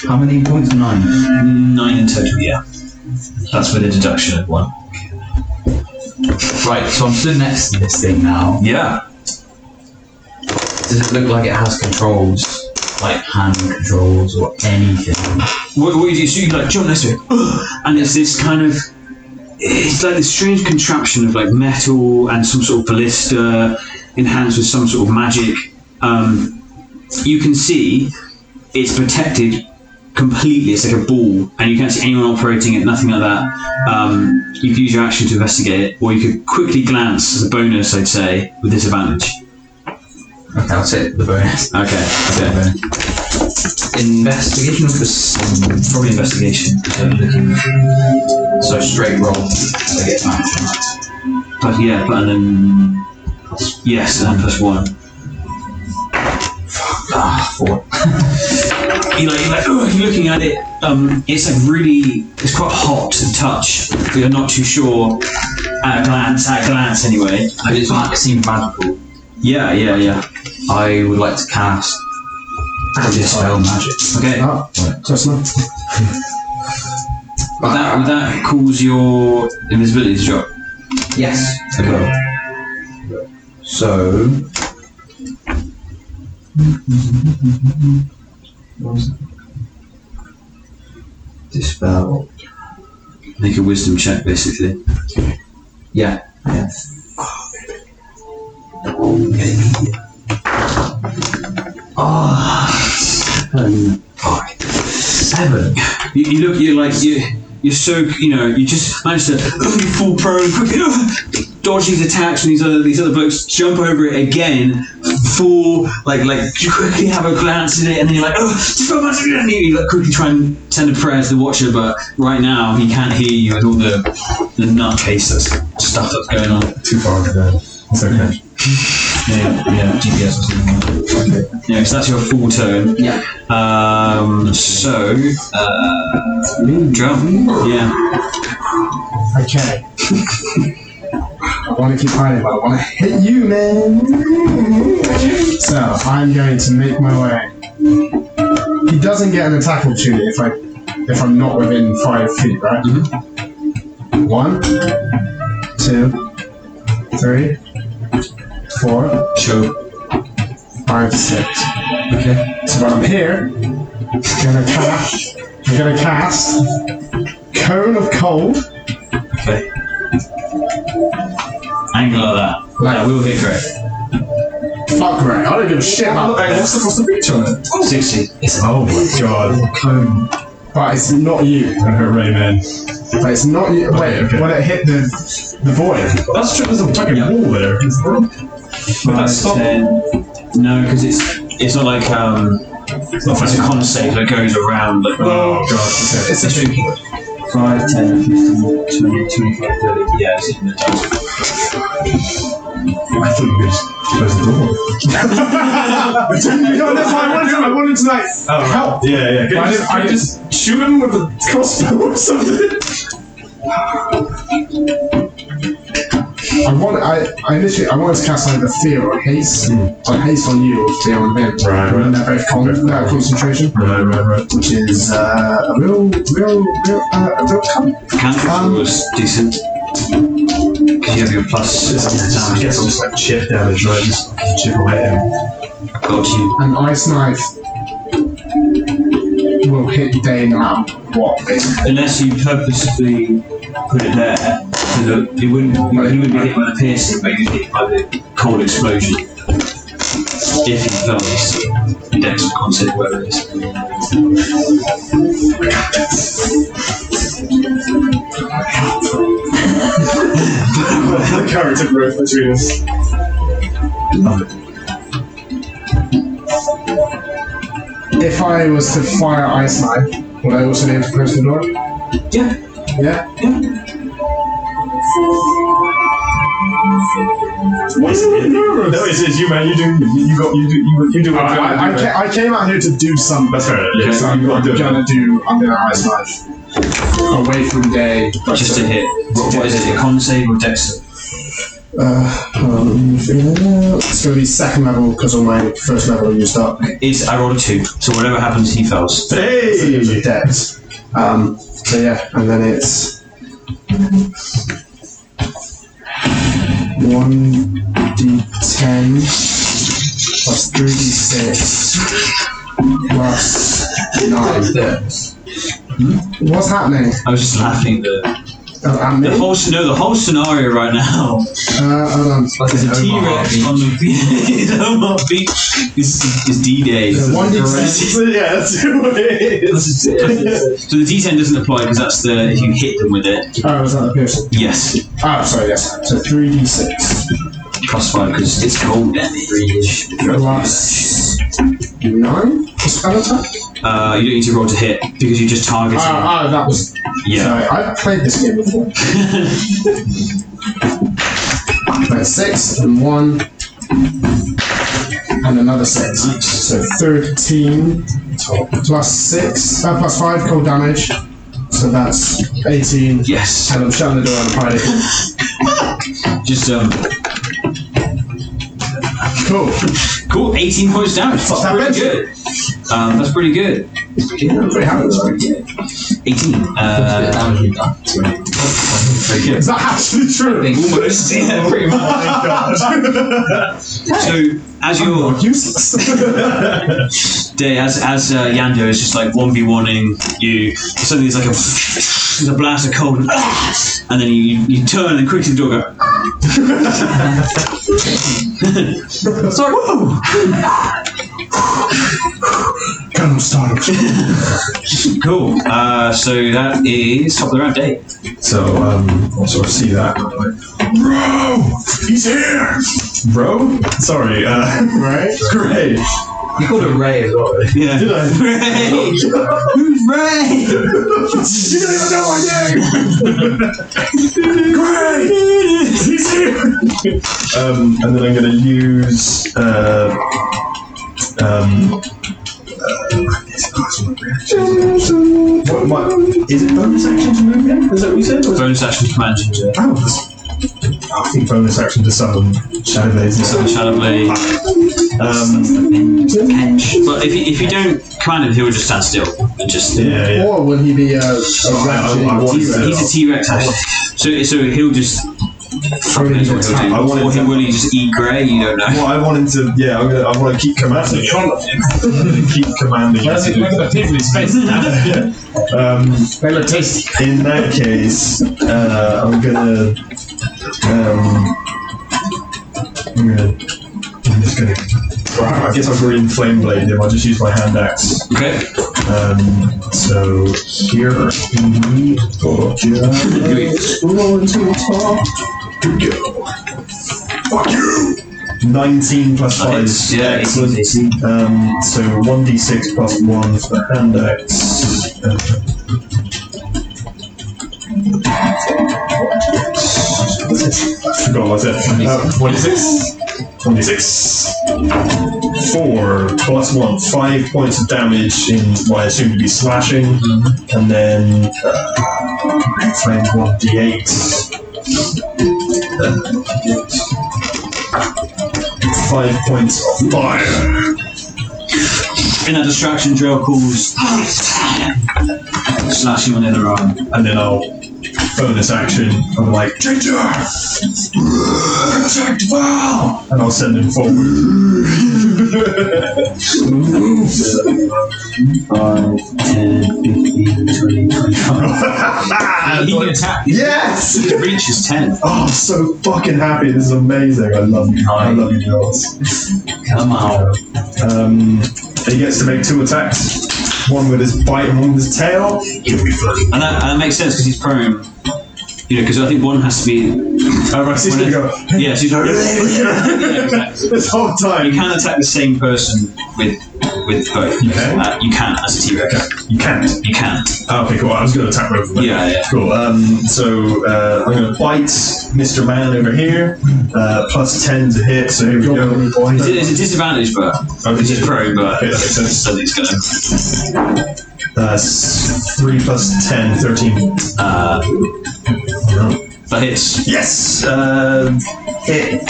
How many points? 9. 9 in total. Yeah. That's with a deduction of 1. Right, so I'm stood next to this thing now. Yeah. Does it look like it has controls? Like hand controls or anything? What you do? So you like jump next to it, and it's this kind of. It's like this strange contraption of like metal and some sort of ballista enhanced with some sort of magic. You can see it's protected completely. It's like a ball, and you can't see anyone operating it. Nothing like that. You can use your action to investigate it, or you could quickly glance as a bonus. I'd say with disadvantage. Okay, I'll take the bonus. Okay. Investigation or Probably investigation. so straight roll. So I get match. But yeah, and then yes, and then +1. 4. You're looking at it. It's like really, it's quite hot to touch, but you're not too sure at a glance anyway. But it seems magical. Yeah. I would like to cast Dispel Magic. Okay. Ah, right, just now. Would that cause your invisibility to drop? Yes. Okay. So. Dispel. Make a wisdom check, basically. Yeah. Yes. Seven. You're so, you just managed to fall prone quickly, dodge these attacks, and these other blokes jump over it again, fall, you quickly have a glance at it, and then you're like, just go back to it, and you quickly try and send a prayer to the Watcher, but right now he can't hear you with all the nutcase stuff that's going on. Too far to go. It's okay. Yeah, GPS or something like that. Okay. Yeah, so that's your full turn. Yeah. Drum. Yeah. Okay. I want to keep hiding, but I want to hit you, man. So I'm going to make my way. He doesn't get an attack opportunity if I'm not within 5 feet, right? Mm-hmm. 1, 2, 3, 4, Sure. 5, 6. Okay. So when I'm here, I'm gonna cast Cone of Cold. Okay. Angle like that. Like- We'll hit correct. Fuck right, I don't give a shit about that. What's the reach on it? 60. Oh my god. Cone. But it's not you. Hooray, man. But it's not you. Wait, okay. when it hit the void. That's true, there's a fucking Yeah. wall there. Five, Stop. 10. No, because it's not like it's a con save that goes around. Like, Oh god. It's a big void. 5, 10, 15, 20, 25, 30. Yeah, it's in the total. I thought you could just close the door. No, that's what I wanted to. I wanted to like help. Yeah. But I just shoot him with a crossbow or something. I wanted to cast like the fear or haste, like haste on you or fear on him. Right. And they're both concentration, Right. which is a real con. Cantrip was decent. Because you have your plus I guess I'm just like chip damage, right? Just chip away at him. got you. An ice knife will hit Day no matter what, basically. Unless you purposefully put it there, so that it wouldn't be hit by the piercing, but you'd hit by the cold explosion. If you fell this dex of concept, whatever it is. The character growth between us. If I was to fire ice knife, would I also be able to close the door? Yeah. Yeah. What's it? No, it's you, man. You do. I came out here to do something. That's fair. Yeah, so I'm gonna ice knife away from Day. Just to hit. What is it? A con save or dex? Hold on, let me figure that out. It's gonna be second level because all my first level are used up. I rolled a 2, so whatever happens, he fails. So there's a dex. So yeah, and then it's 1d10 plus 3d6 plus 9. What's happening? I was just laughing at At me? the whole scenario right now. Hold on. There's a T-Rex on the beach. Omar Beach is D-Day. 1d10. Yeah, that's what it is. So the D10 doesn't apply because that's if you hit them with it. Oh, is that the piercing? Yes. Oh, sorry, yes. So 3d6 Plus 5 because it's cold damage. plus 9 for spell attack? You don't need to roll to hit because you just target. Oh, that was. Yeah. Sorry, I've played this game before. Right, 6 and 1 and another 6. Nice. So 13 plus 6 plus 5 cold damage. So that's 18. Yes. And I'm shutting the door on the party. Just Cool. 18 points damage. That's That pretty bench. good. That's pretty good. I'm pretty happy with that. 18. Very good. Is that actually true? Almost. Yeah, pretty much. Oh my god. So as you're Useless. Day, as Yando is just like 1v1ing you, suddenly there's like a blast of cold, and then you turn and quickly the door go. Sorry. Whoa! Come on, start. Cool. So that is top of the round, Day. So, I'll sort of see that. And I'm like, bro, he's here! Bro? Sorry, Right? great. You called it Ray as well. Yeah. Did I? Ray! Who's Ray? You don't even know my name! Great! He's here! And then I'm going to use... is it bonus action to move him? Is that what you said? Bonus action command changer. Oh, I think bonus action to summon Shadow Blaze. So Shadow Blade. But if you don't command him, he'll just stand still and just. Yeah. Or will he be a I ratchet want- T-Rex? He's a T-Rex actually. So he'll just. I wanted to- Will he just eat grey? You don't know. Well, I want him to. Yeah, I want to keep commanding him. Keep commanding him. Look at the people in his face. They look tasty. In that case, I'm just gonna. I guess I'll green flame blade him. I'll just use my hand axe. Okay. So here we go. Just scroll into the top. Here we go. Fuck you. 19 plus 5. Yeah, Excellent. So 1d6 plus 1 for the hand axe. I forgot what I said. 26. 26. 4 plus 1. 5 points of damage in what I assume to be slashing. And then flame 1d8. 5 points of fire. In that distraction, Drill calls. Slash him on the other arm. And then I'll bonus action. I'm like, Ginger! Protect Val! And I'll send him forward. 5, 10, 15, 20, 25. He can attack. Yes! His reach is 10. Oh, I'm so fucking happy. This is amazing. I love you. I love you, girls. Come on. He gets to make 2 attacks. One with his bite and one with his tail. He'll be funny. And that makes sense because he's prone. You know, because I think one has to be. Oh, right, so he's going to go. Yeah, so he's like. Yeah, exactly. This whole time. You can attack the same person with both. You can? You can as a T-Rex. You can't. You can't. Oh, okay, cool. I was going to attack both of them. Yeah. Cool. So I'm going to bite Mr. Man over here. Plus 10 to hit. So here we go. It's a disadvantage, but because he's prone, but Okay, that makes sense. so he's gonna. 3 plus 10, 13. That hits. Yes! Hit.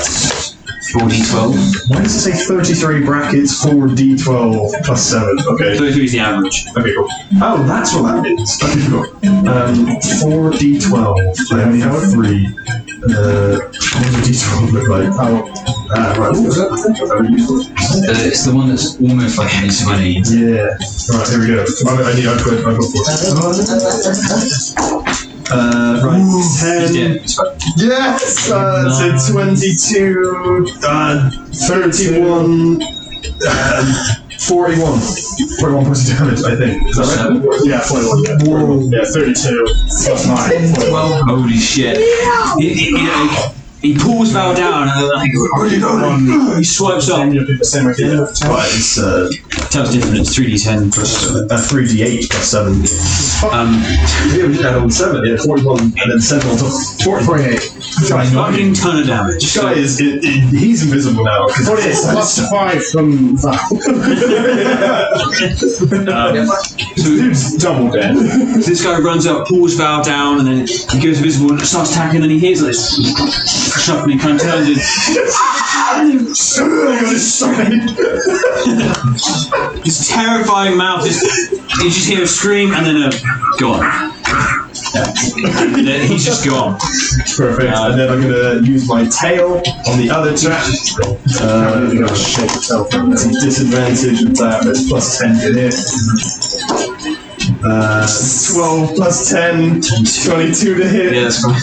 4d12. Why does it say 33 brackets 4d12 plus 7? Okay. 33 is the average. Okay, cool. Oh, that's what that means. Okay, cool. 4d12. I only have 3. What does a d12 look like? Oh, right. What was that? Very useful. It's the one that's almost like an instrument. Yeah. Right, here we go. I've got 4. Right. 10. He's dead. Yes! So 22, 31, 41. 41 points of damage, I think. Is that right? Yeah, 41. Yeah, 41. Yeah, 32 plus 9. 12. Holy shit. He pulls Val down and then he swipes up. But it's Tells different, it's 3d10 plus 3d8 plus 7. Yeah, we did add on 7. Yeah, 41 and then 7 on top. 48. fucking ton of damage. This guy is, he's invisible now. 48 plus 5 from that. Dude's double dead. This guy runs up, pulls Val down, and then he goes invisible and starts attacking, and then he hears like this shuffling, kind of turns and this terrifying mouth, you just hear a scream and then a gone. He's just gone. Perfect. And then I'm going to use my tail on the other chap. Disadvantage of that. That's plus 10 to hit. 12 plus 10, 22 to hit. Yeah, that's fine.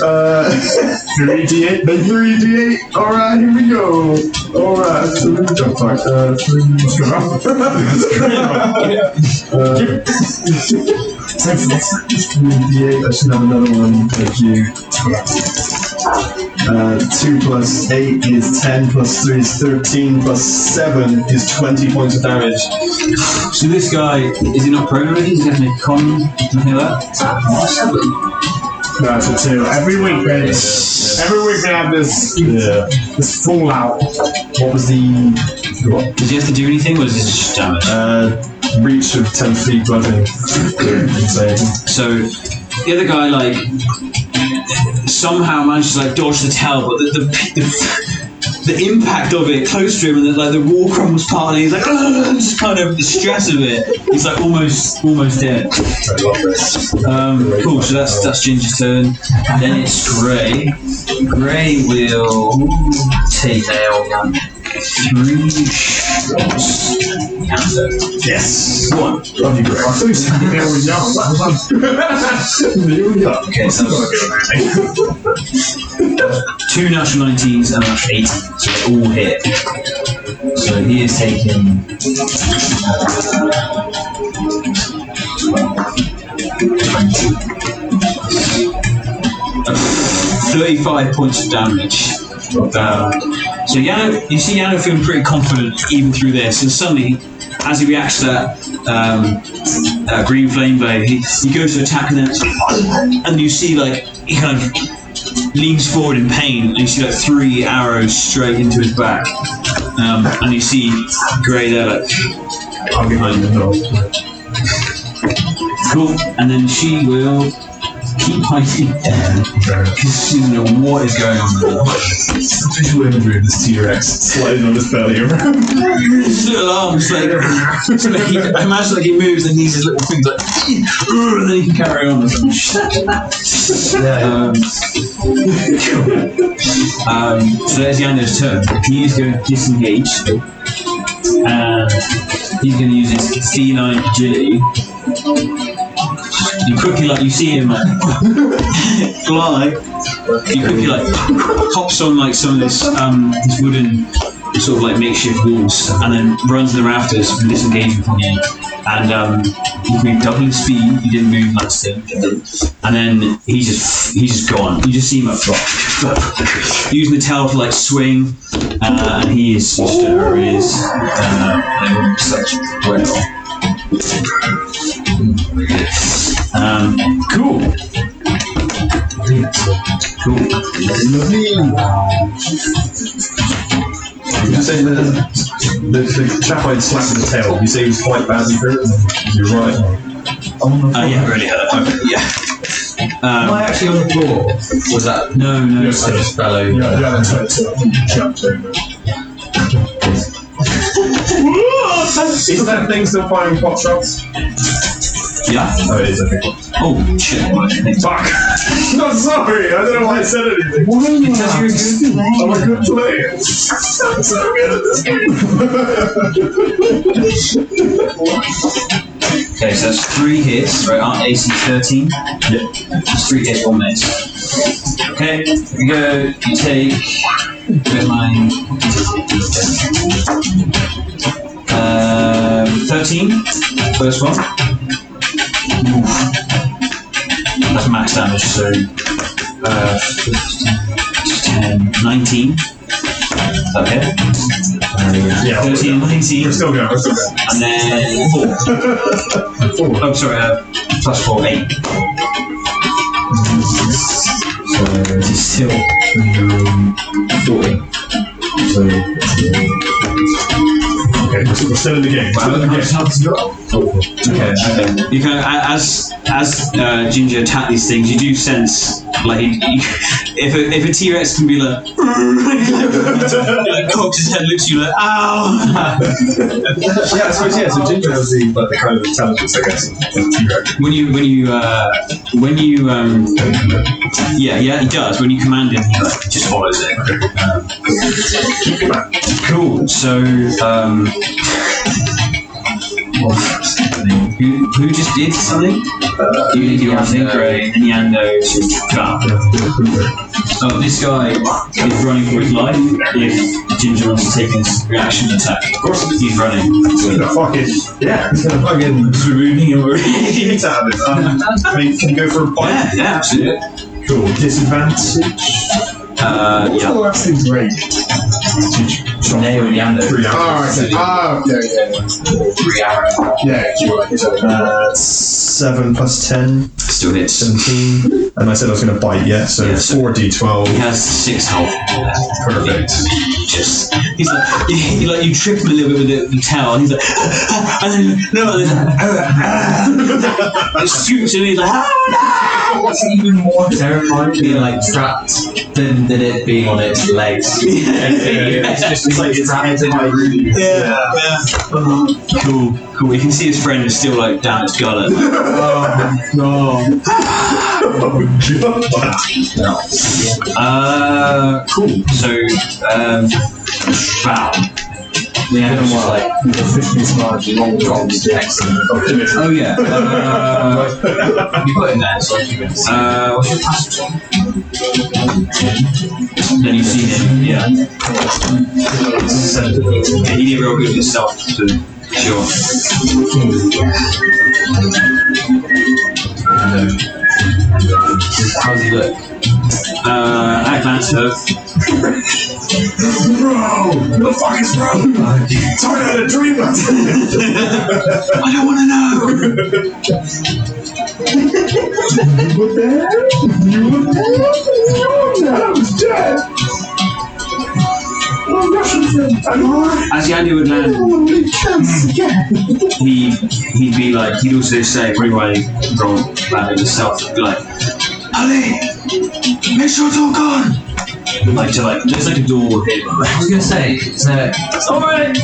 3d8, then 3d8. Alright, here we go. Alright, so let me jump back. 3d8, I should have another one. Thank you. 2 plus 8 is 10, plus 3 is 13, plus 7 is 20 points of damage. So this guy, is he not prone already? Does he have to make a con? Anything like that? No, it's a 2. Every week we have this this fallout. What was the... What? Does he have to do anything, or is this just damage? Reach of 10 feet bludgeoning. So the other guy like somehow manages to like dodge the tail, but the impact of it close to him, and the wall crumbles part, and he's like just kind of the stress of it. He's like almost dead. Cool. So that's Ginger's turn. Then it's Grey. Grey will take 3 shots. Yes. 1. Love you, Greg. I thought you said there was young. Okay, so 2 natural 19s and a natural 18, so they all hit. So he is taking 35 points of damage. So Yano, you see Yano feeling pretty confident even through this, and suddenly, as he reacts to that green flame blade, he goes to attack, and you see like he kind of leans forward in pain, and you see like 3 arrows straight into his back, and you see Grey there like I'm behind the door. cool, and then she will keep hiding there because she doesn't know what is going on there. Visual imagery of this T-Rex sliding on his belly around. His little arms like I imagine like he moves and he's his little things like and then he can carry on with some shit. So there's Yando's turn. He's going to disengage and he's going to use his feline agility. You quickly you see him fly. He quickly hops on some of this wooden sort of makeshift walls, and then runs the rafters and disengaging from you. And he's moved double his speed. He didn't move last time, and then he's just gone. You just see him using the tail to swing, and he is just such well. Cool. You say the chap I'd slapped in the tail, you say he was quite badly hurt? You're right. Yeah, really hurt. Okay, yeah. Am I actually on the floor? Was that? No. I just fell over. Yeah, that's right. So jumped over. Is that thing still firing pot shots? Yeah. Oh, it is, okay. Oh, shit. Fuck! No, sorry, I don't know why I said anything. Because you're a good player. I'm a good player. I'm so good at this game. Okay, so that's 3 hits, right? Aren't AC 13? Yep. That's 3 hits, 1 miss. Okay, here we go. You take. Where's mine? 13. First one. Oof. That's max damage, so 10, 19. Okay. Yeah, 13 and 19. We're still going. And then 4. Oh, sorry, plus 4, 8. So it's still 40. Okay, we're still in the game. Okay. You can, as Ginger attack these things, you do sense if a T-Rex can be like cocks his head, looks at you like ow. Yeah, I suppose so Ginger has the kind of intelligence, I guess, of T-Rex. When you he does. When you command him, he just follows it. Cool. So who just did something? You did your thing, Grey, and Yando just got. Oh, this guy is running for his life. If Ginger wants to take his reaction attack, of course he's running. He's gonna fucking swooning him or hit out of it. I mean, can you go for a bite? Yeah, absolutely. Cool. Disadvantage. What's the Yeah. last thing's range? Nail and Yando. 3 Oh, hours. okay. Yeah. 3 hours. Yeah, you're right. 7 plus 10, Still hits. 17. And I said I was going to bite, yeah, so Yeah, so- 4d12. He has 6 health. Perfect. He's like, you trip him a little bit with the towel, and he's like, and then no, and then it scoops him, and he's like, oh What's even more terrifying being like trapped than it being on its legs? It's just like trapped in my room. yeah. Cool. You can see his friend is still like down its gullet. Cool. So, Val. Yeah, it was like The 50s large long drops. excellent. Oh yeah. You put in there, so you can see. What's your passage? Then you see him. Yeah. Yeah, he did real good with himself, so sure. How's he look? I glance her. Bro! The fuck is wrong? Tell me how to dream that. I don't want to know. You were there? I was dead. Oh, Russian film. As Yandy would land, he'd be like, he'd also say, pretty well, roll back with himself, he'd be like, Ali, make sure it's all gone. Like to like, there's like a door here. I was gonna say, it's a. Alright!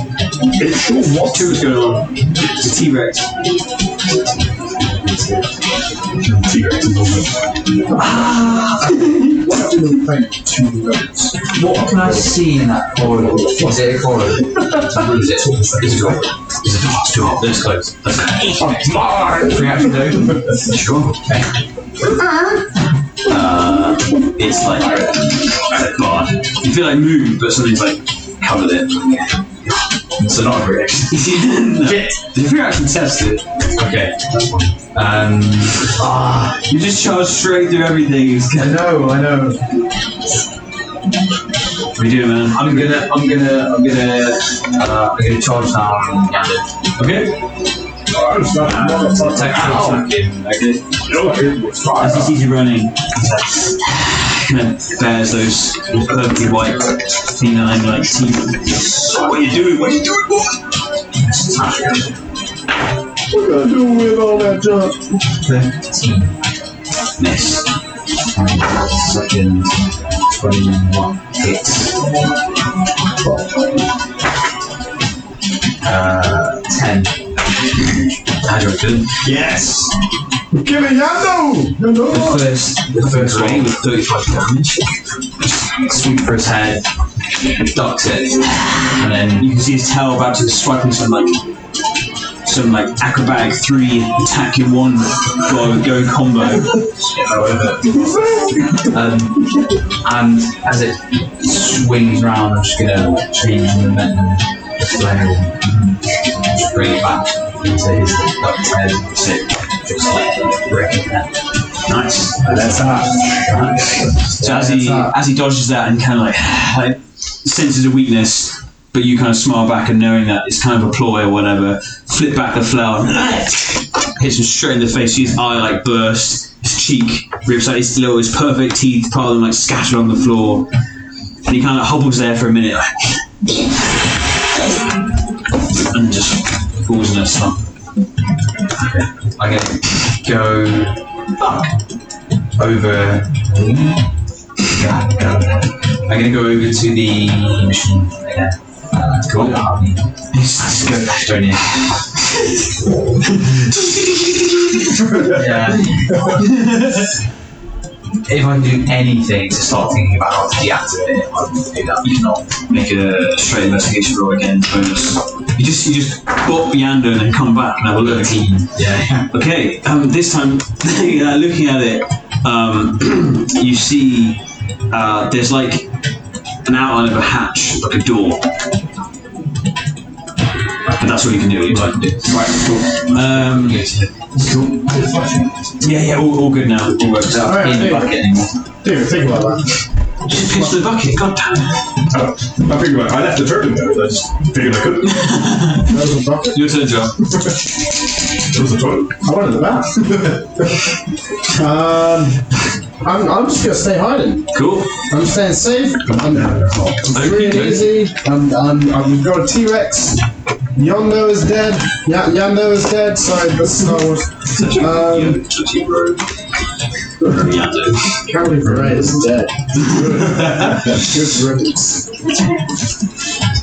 What two is going on? It's a T-Rex. T-Rex is What can I see in that corridor? Is it a corridor? Is it? It's a door. It's a door. Let's close. Let's go. Reaction though? Sure. Okay. It's like a bar. You feel like moved, but something's like covered it. So not a reaction. No. If you're actually tested, Okay. you just charge straight through everything. I know. What are you doing, man? I'm gonna charge down Yandon. Okay. Attack him. Okay. As he sees you running, kind of bears those perfectly white feline like teeth. What are you doing? What are you doing, boy? What are you doing with all that junk? 13. Miss. Second 21 hits. 10. How do I do? Yes! Give me Yando! The first Great one, with 35 damage. sweep for his head, ducks it, and then You can see his tail about to swipe into some acrobatic 3 attack in one go combo. and as it swings round, I'm just gonna change the momentum of the flare and just bring it back into his duck's head. Just like breaking that. Nice. That's Nice. So as he dodges that and kind of like senses a weakness, but you kind of smile back and knowing that it's kind of a ploy or whatever, flip back the flower, hits him straight in the face. His eye like burst, his cheek rips out his perfect teeth, part of them like scattered on the floor. And he kind of hobbles there for a minute, and just falls in a slump. I'm gonna go over. I'm gonna go over to the machine again. Cool. Just go back to Yeah. If I can do anything to start thinking about how to deactivate it, I would do that. You cannot make a straight investigation roll again. Bonus. You just bop Yando and then come back and have a look. Yeah. Okay, this time, looking at it, you see there's like an outline of a hatch, like a door. And that's what you can do. You can do. Right, cool. Yeah, all good now. All works out. Alright, In the hey. bucket anymore. Dude, think about that. Just piss in the bucket, god damn it. Oh, I figured I left the turtle there, I just figured I couldn't. There was a bucket. Your turn, Joe. There was a toilet. I wanted the bath. I'm just gonna stay hiding. Cool. I'm staying safe. I'm free and Okay. easy. I've got a T-Rex. Yondo is dead. Yando is dead. Sorry, that's Star Wars. Can't believe Ray is dead. Good riddance.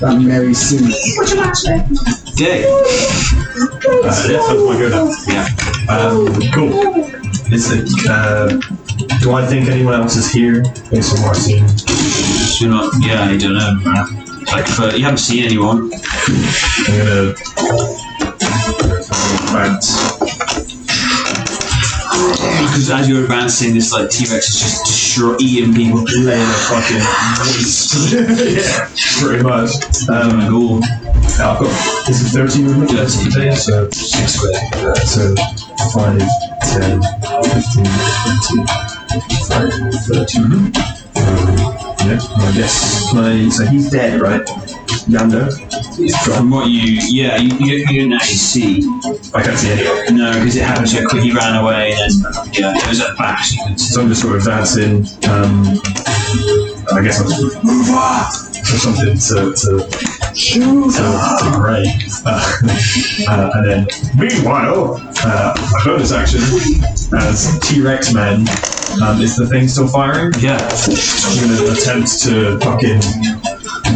That Mary Sue. Okay. Yes, that's my go now. Yeah. Cool. Is it, do I think anyone else is here based on what I've seen? You're not, yeah, I don't know. Like, you haven't seen anyone. I'm gonna advance. Because as you're advancing, this like T-Rex is just eating people. Laying a fucking waste. Yeah, pretty much. Cool. I've got, this is 13 movement? 13. Today, so 6 square. So 5, 10, 15, 20, 30. Yeah, I guess so he's dead, right? Yando? From what you didn't actually see. I can't see anyone. No, because it happened so quick. He ran away, and then it was at the back. So you could see. So I'm just sort of advancing. I guess I'll just move on or something to Gray. And then, meanwhile, a bonus action as T-Rex Man. Is the thing still firing? Yeah. I'm going to attempt to fucking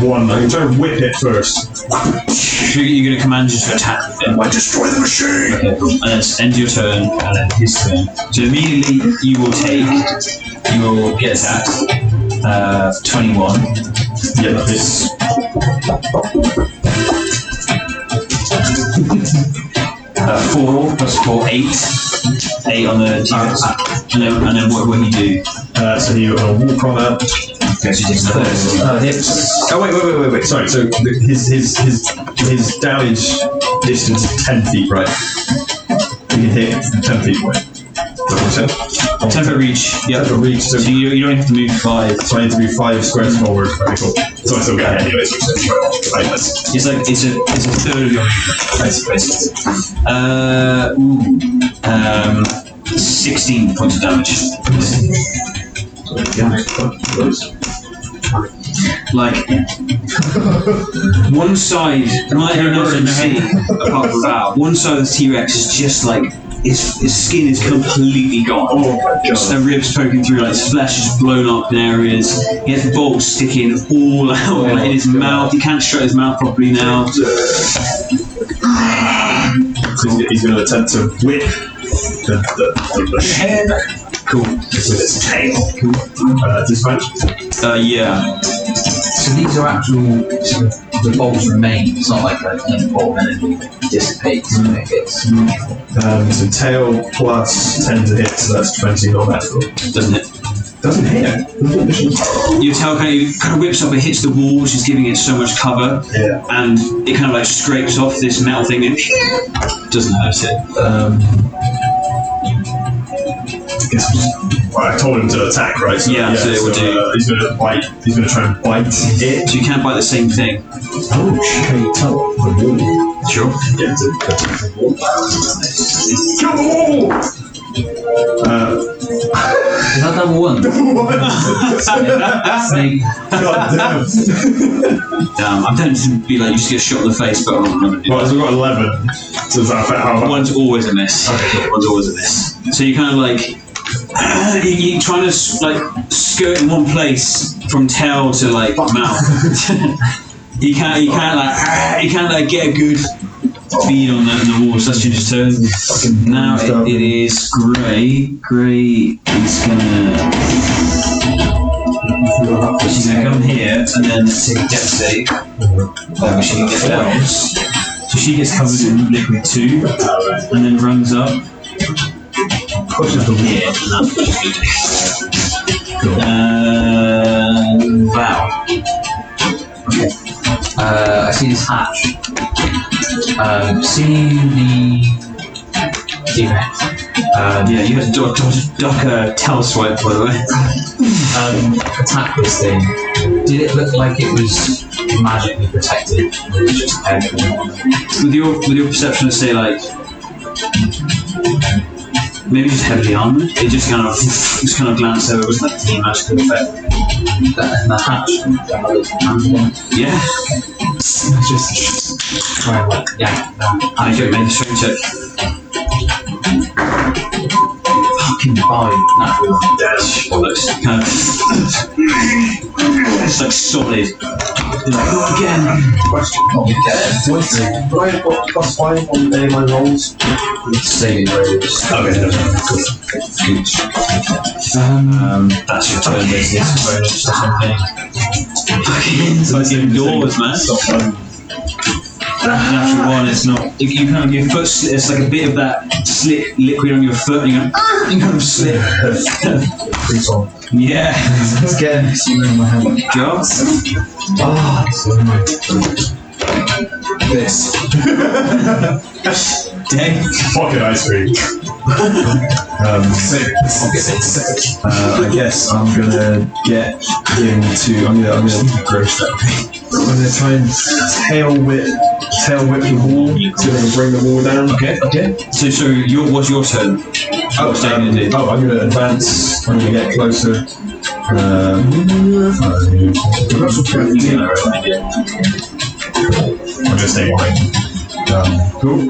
one. I'm going to try and whip it first. So you're going to command you to attack with it. I destroy the machine! Okay, cool. And then end your turn, and then his turn. So immediately you will get attacked. 21. Yeah, that is. 4 plus 4, 8. 8 on the T-Rex. And then what will he do? So he will walk on up. Okay, so he takes the first. Hips. Oh wait. Sorry. So his damage distance is 10 feet, right? He can hit from 10 feet away. Does that make sense? 10 foot reach. Yeah. 10 foot reach. So So you don't have to move 5. I need to move 5 squares forward. Okay, cool. So I still got it anyways. It's a third of your movement. 16 points of damage. Like one side, and I don't know if you see apart from that, one side of the T-Rex is just like his skin is completely gone. Oh my god. Just the ribs poking through, like his flesh is blown up in areas. He has bolts sticking all out like in his mouth. He can't shut his mouth properly now. So he's going to attempt to whip the head. Cool. With its tail. Cool. Dispatch. Yeah. So these are actual, the bolts remain. It's not like an import and then it dissipates when it hits. So tail plus 10 to hit, so that's 20 non-natural. Doesn't it? Doesn't hit. Your tail kind of whips up, it hits the wall, which is giving it so much cover, Yeah. and it kind of like scrapes off this metal thing and doesn't hurt it. I guess well, I told him to attack, right? So, Yeah, so it would do. He's going to bite. He's going to try and bite it. So you can't bite the same thing. Oh shit! Tell the wall. Sure. Yeah, to the wall. Kill the wall! Is that number 1? Snake. God damn. I'm tempted to be like, you just get shot in the face, but I'm not going to do Well, that. so we've got 11. So does that affect how much? One's always a miss. Okay, cool. One's always a miss. So you kind of like, you're trying to like skirt in one place from tail to like mouth. you can't like get a good bead on the wall. So that's your turn. Now it is Gray. Gray is gonna. She's gonna come here and then take a death save. Like she can get down. So she gets covered in liquid 2 and then runs up. Pushes the here and that's what she's gonna do. Wow. Okay. I see this hatch. Seeing the T-Rex, Yeah, you had to duck a tail swipe, by the way. Attack this thing. Did it look like it was magically protected? Or was it just heavy? With your perception of, say, like, maybe just heavily armored, it just kind of glanced over, it wasn't like any magical effect. And the hatch, Yeah. just try and like, yeah. I should make a strength check. Fucking 5, natural. Bollocks. Kind of, it's like solid. You're like, go again. Question. Not again. Do I have +5 on any of my rolls? Saving throws. Okay, no. That's your turn business bonus or something. It's like indoors, man. Natural one, it's not. If you kind of your foot, it's like a bit of that slick liquid on your foot, and you go, you kind of slip. Yeah. It's getting in my hand. Job. So annoying. This. Dang. Pocket ice cream. I guess I'm gonna get him to. I'm gonna gross that. I'm gonna try and tail whip the wall, so I'm gonna bring the wall down. Okay. So what's your turn? What's that gonna do? I'm gonna advance. I'm gonna get closer. I'm just staying behind. Cool.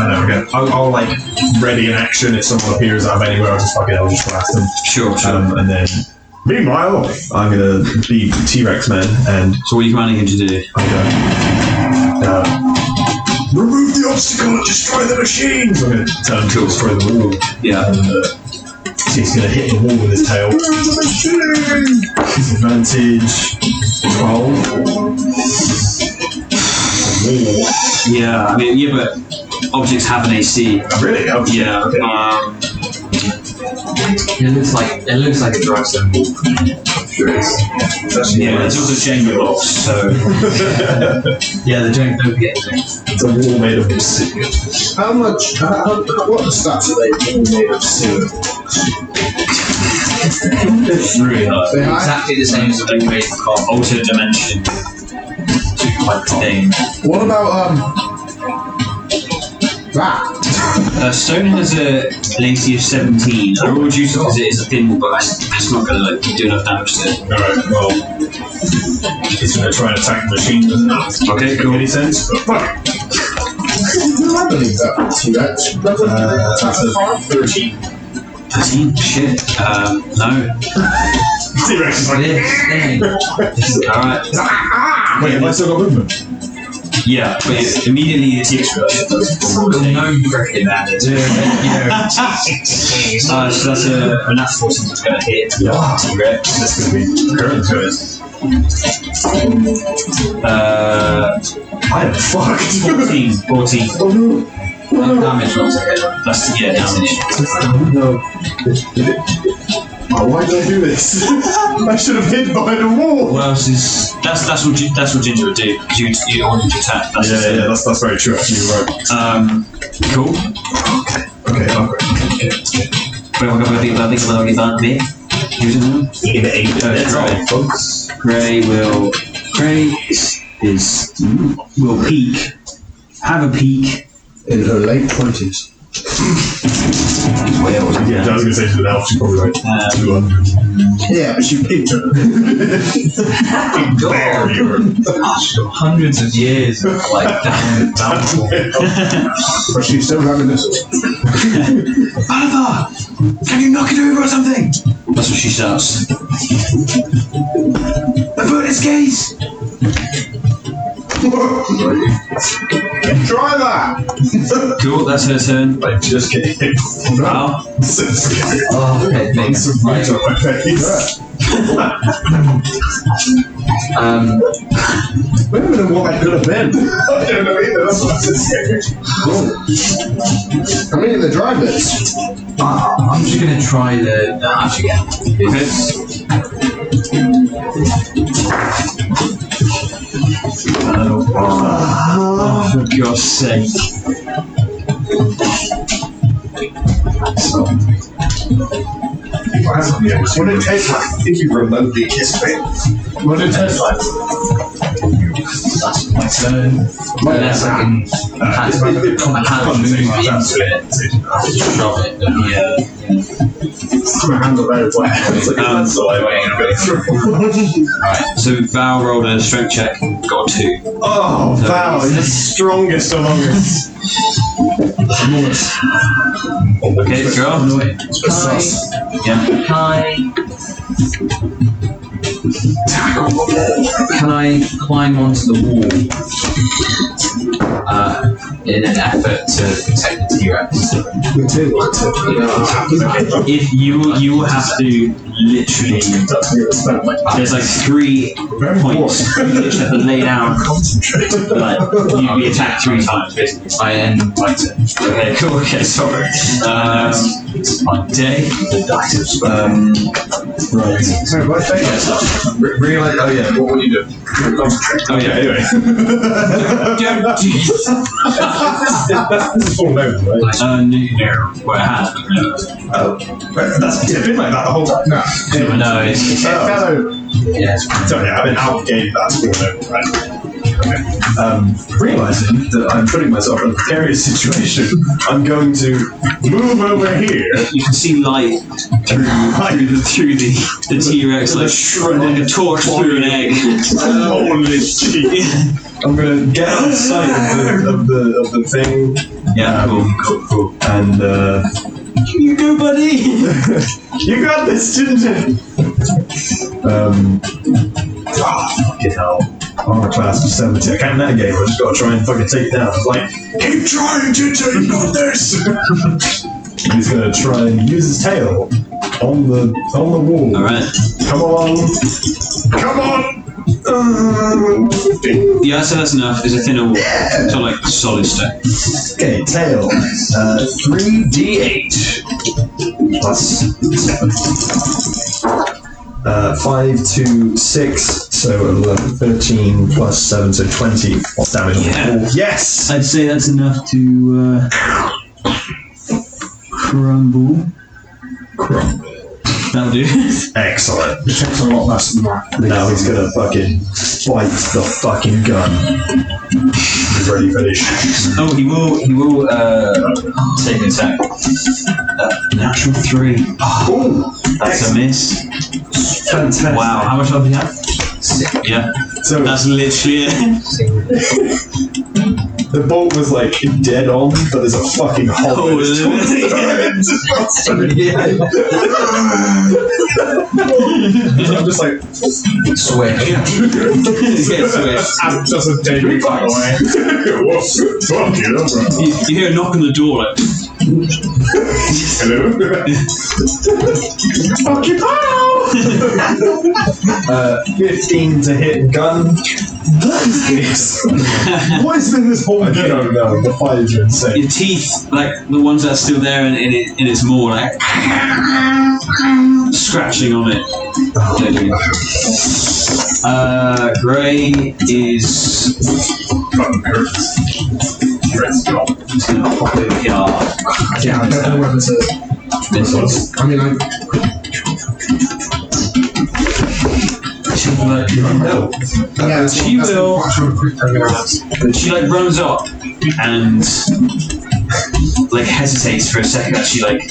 Okay. I'll like ready an action if someone appears out of anywhere. I'll just blast them. Sure. And then, meanwhile, I'm gonna be T-Rex man, and So what are you planning him to do? I'm gonna remove the obstacle and destroy the machine. So I'm gonna tell him to destroy the wall. Yeah. And he's gonna hit the wall with his tail. Disadvantage 12. Yeah. I mean, yeah, but objects have an AC. Oh, really? Oh, Yeah. Okay. It looks like a drug symbol. Sure it is. Yeah, it's also chamber box, so Yeah, the drink, don't forget the drink. It's a wall made of obsidian. How much? What stats are they all made of sewer? it's really hard. They high? Exactly the same as the blue made from Altered dimension type thing. What about that? Stone has a AC of 17. I will reduce it because it is a thin wall, but that's not going to like do enough damage to it. Alright, well, he's gonna try and attack the machine, doesn't it? Okay, Make cool. any sense? Fuck! I believe that. T-Rex. That's a 13. 13? Shit. No. T-Rex is like, This thing. Alright. wait, have I still got movement? Yeah, but immediately the T-Rex reaction does. No cricket at it. So that's a natural since it's going to hit. Yeah. T-Rex. That's gonna be current to it. I'm fucked. 14. Oh no. No damage not to hit. That's damage. No. Oh, why did I do this? I should have hid behind a wall. What else is that's what Ginger would do. You wanted to attack. That's Yeah, that's very true. Actually, you're right. Cool. Okay. Will peek. Have a peek. In her late 20s. Yeah, I was gonna say to the elf, she's probably like 200. Yeah, but she picked her. There you were. Hundreds of years of like downfall. But she's still having this. Oliver, can you knock it over or something? That's what she shouts. Avert his gaze. Try that! Cool, that's her turn. Like, just kidding. Wow. Oh, okay, maybe. Some fruit on my face. We don't know what that could have been. I don't know either, that's what I said. Cool. I mean, the drivers. I'm just gonna try the hatch again. Okay. Oh, for God's sake. What did it taste like? I think you remotely kissed me. What did it taste like? That's my turn. Unless I can hand move into it, shove it. Yeah. My hands are very wet. That's all I want to go through. Alright, so Val rolled a strength check, got a 2. Oh, Val, you're the strongest among us. Okay, go on. Can I climb onto the wall in an effort to protect the T-Rex? If you will have to literally, there's like 3 points. You literally have to lay down, like you'd be attacked 3 times basically. I end my turn. Okay, cool. Okay, sorry. Day. Right. So, what day is that? Realize, oh yeah, what will you do? Concentrate. Oh yeah. Anyway. This is full note, right? No. Well, it has, but no. Oh, that's been like that the whole time. No, it's Yes. Sorry, I've been out of game. That's full note, right? Okay. Realizing that I'm putting myself in a precarious situation, I'm going to move over here. you can see light through the T-Rex, like a torch through an egg. Holy shit! I'm gonna get outside of the thing. Yeah, cool. And You go, buddy. you got this, didn't you? Fucking hell. Armor class of 70. I can't metagame, I just gotta try and fucking take it down. It's like, keep trying, Ginger, you got this! He's gonna try and use his tail on the wall. Alright. Come on! 15. Yeah, I'd say that's enough. It's a thinner wall. So like solid stone. Okay, tail. 3d8 plus 7. 5 to 6, so 11, 13 plus 7, so 20 damage on the wall. Yes! I'd say that's enough to crumble. That'll do. Excellent. It takes a lot less than that. Now he's gonna fucking bite the fucking gun. He's ready for this. Oh, he will take an attack. Natural 3. Oh, That's a miss. fantastic. Wow, how much health do you have? 6. Yeah, So that's literally it. the bolt was like dead on, but there's a fucking hole in his I'm just like, Switch. I'm just a daily by the way. fuck you, bro. You hear a knock on the door, like, Hello? Fuck you, pal! 15 to hit gun. What is this? What has been this whole game? I don't know. The fires are insane. your teeth, like the ones that are still there, and it's more like scratching on it. Gray is Fucking hurts. just gonna pop over here. Yeah, I don't know whether to. This one. I mean, She'll be like, no. yeah, She will. She like runs up and like hesitates for a second. As she like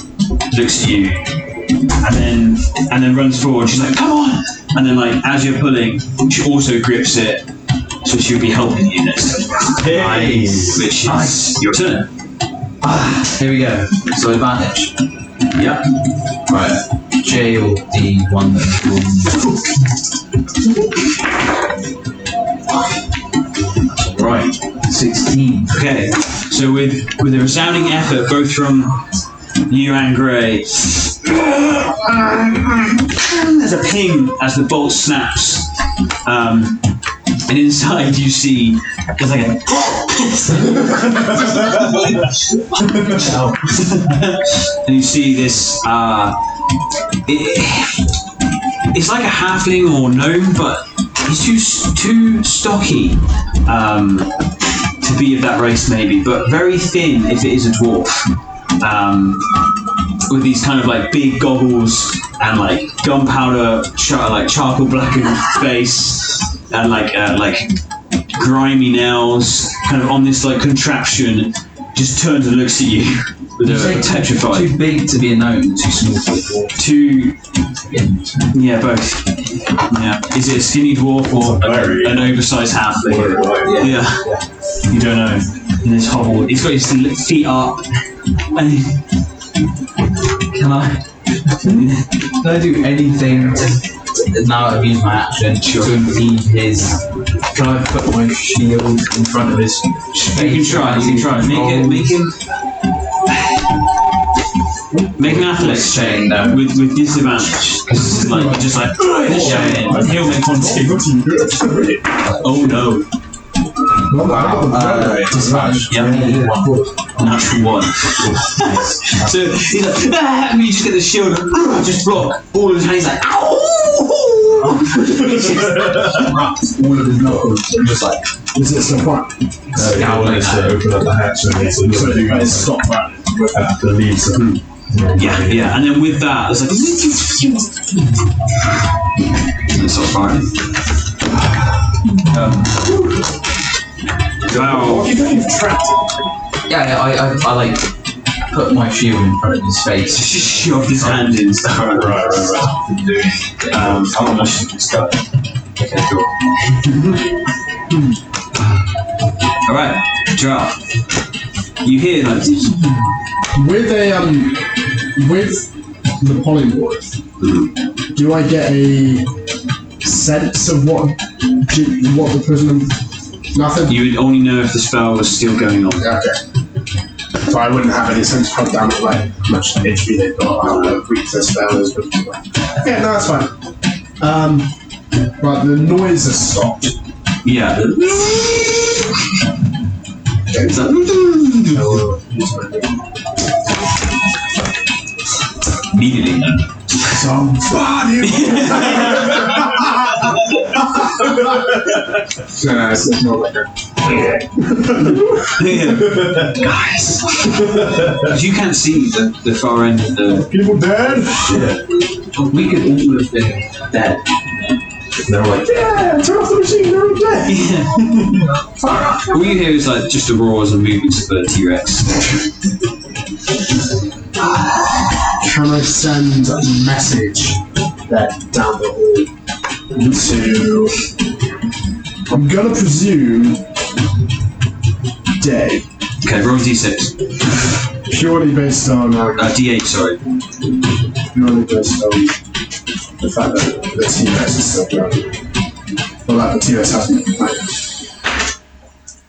looks at you, and then runs forward. She's like, "Come on!" And then like as you're pulling, she also grips it, so she'll be helping you next time. Hey. Which is your turn. Here we go. So advantage. Yeah. Right. J or D one that Right. 16. Okay. So with a resounding effort, both from you and Gray, there's a ping as the bolt snaps. And inside you see there's like a and you see this it's like a halfling or gnome, but he's too stocky to be of that race, maybe, but very thin if it is a dwarf. With these kind of like big goggles and like gunpowder, charcoal blackened face, and like grimy nails, kind of on this like contraption, just turns and looks at you with a petrified. Too big to be a gnome, too small for a dwarf. Yeah, both. Yeah. Is it a skinny dwarf or an oversized halfling? Yeah. You don't know. In this hovel, he's got his feet up, and Can I do anything now that I've used my action to impede his? Can I put my shield in front of his face? You can try. Make an athletics check with disadvantage. Because it's like, just like, he'll make one too. Oh no. Disadvantage. Natural one. So he's like, and you just get the shield and just block all of his hands, like, all of his knuckles, and just like, is it so far? Scowling to open up the hatch and it's So you guys stop that with the leaves. yeah, and then with that, it's like, it's sort of firing. Wow. What are you doing? You've trapped it. Yeah, I like put my shield in front of his face. Just shoved his hand in. Right. How much is this guy? Okay, cool. Alright, Giraffe. You hear like With the polymorph, do I get a sense of what the prisoner? Nothing. you would only know if the spell was still going on. Okay. So I wouldn't have any sense of down to like how much HP they've got, how weak their spell is. But yeah, no, that's fine. Right, the noise has stopped. Yeah. It's like, immediately. Somebody. No, it's more like a. Guys. Because you can't see the far end of the. People dead? We could all have been dead. They're like, Yeah, turn off the machine, they're all dead. Yeah. All you hear is like just the roars and movements of the T-Rex. Can I send a message down the hall to, I'm gonna presume, Day. Okay, roll D6. Purely based on D8, sorry. purely based on the fact that the T-Rex is still going. Well, like the T-Rex hasn't been playing.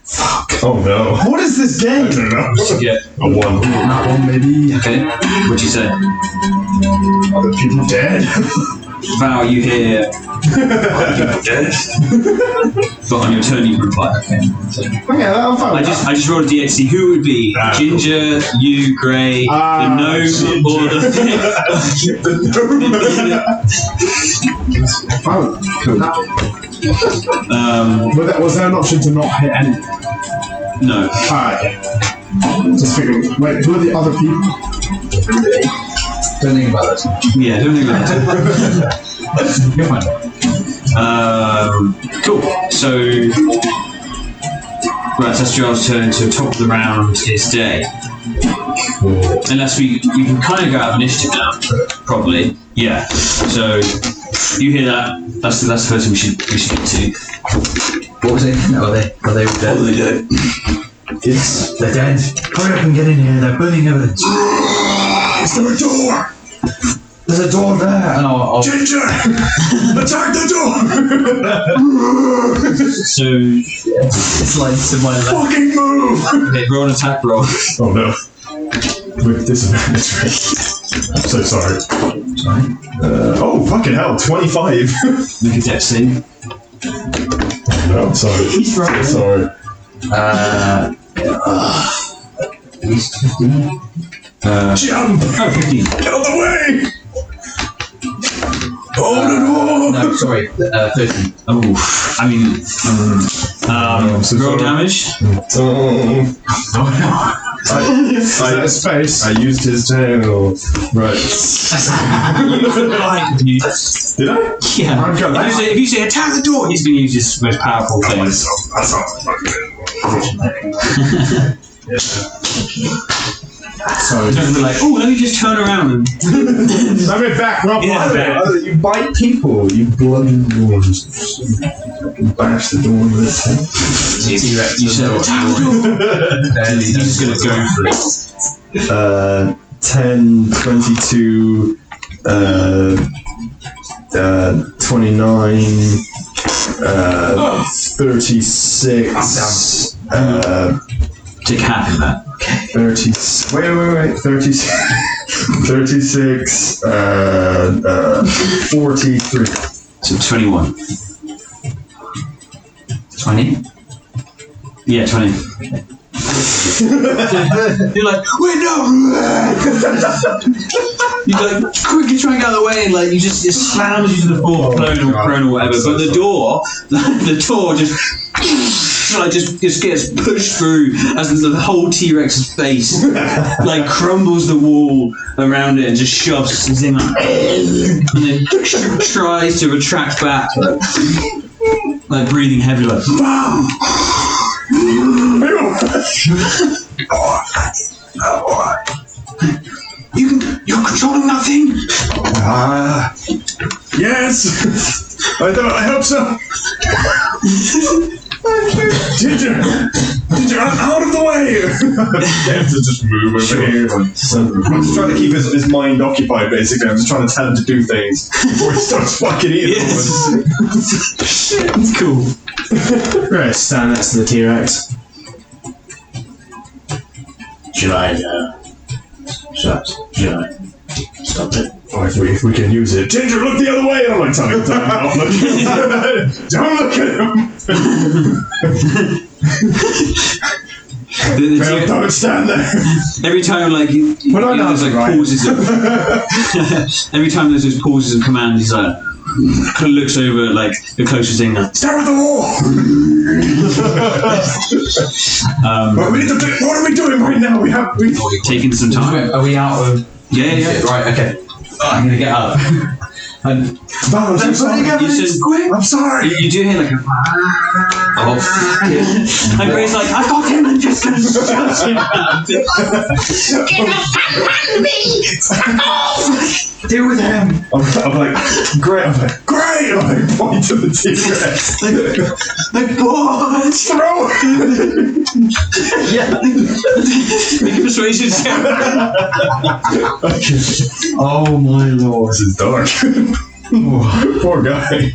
Fuck. oh no. What is this game? I don't know. What'd you get? A 1. That one maybe. Okay. What'd you say? Are the people dead? Val, you hear. Dead? But on your turn, you can reply. Okay. So, Okay, I'm fine. I just rolled a D8 to see who it would be. Ginger, you, Grey, the gnome, or the Was there an option to not hit anything? no. Alright. Just figuring. Wait, who are the other people? Don't think about this. Yeah, don't think about that. You're fine. Cool. So, right, that's Giles' turn. So, top of the round is Day. Unless we can kind of go out of initiative now, probably. Yeah. So, you hear that? That's the first thing we should get to. What was it? Are they dead? What are they doing? Yes, they're dead. Hurry up and get in here. They're burning evidence. Is there a door? There's a door there. And I'll Ginger! Attack the door! So, it's like to my left. Fucking move! okay, roll an attack roll. Oh no. With disadvantage. I'm so sorry. Oh, fucking hell, 25. Make a dex save. No, I'm sorry. He's right. Sorry. At least 15. Jump! Oh, 15. Get out of the way! No, sorry. 13. Oh, I mean, roll damage. I space. I used his tail. Right. Did I? Yeah. If you say attack the door, he's going to use his most powerful thing. That's not So He's not going to be like, oh, let me just turn around and. let me back, Rob. Yeah. You bite people, you bloody doors. Bash the door with a tail. You said attack the door. He's just going to go for it. 10, 22, 29, 36, Take half of that. 30, wait, 36, 43. So 21. 20? Yeah, 20. You're like, wait, no! You like quickly try and get out of the way, and like you just it slams you to the floor, prone or whatever. But the door just gets pushed through as the whole T-Rex's face like crumbles the wall around it and just shoves his thing up, and then tries to retract back, like breathing heavily, like. You're controlling that thing? Yes! I hope so. Ginger, out of the way! Have to just move over here. I'm just trying to keep his mind occupied, basically. I'm just trying to tell him to do things before he starts fucking eating. Yes. It's cool. Right, stand next to the T-Rex. Should I stop it? Oh, if we can use it. Ginger, look the other way! And I'm like, don't look at him! Don't stand there! Every time, like, there's like pauses of, every time there's those pauses of command, he's like, kind of looks over at like the closest thing. Like, Start with the wall! What are we doing right now? We've taking some time. Are we out of... Yeah. Right, okay. I'm going to get up. And I'm sorry. I'm sorry. You do hear like a. Oh. And Gray's like, I've got him. I'm just going to shut him out. Deal with him. I'm like, great. I'm like, great. And I point to the T-Rex. Like, what? Throw it. Yeah. Make a persuasion check. Oh my lord. This is dark. Poor guy.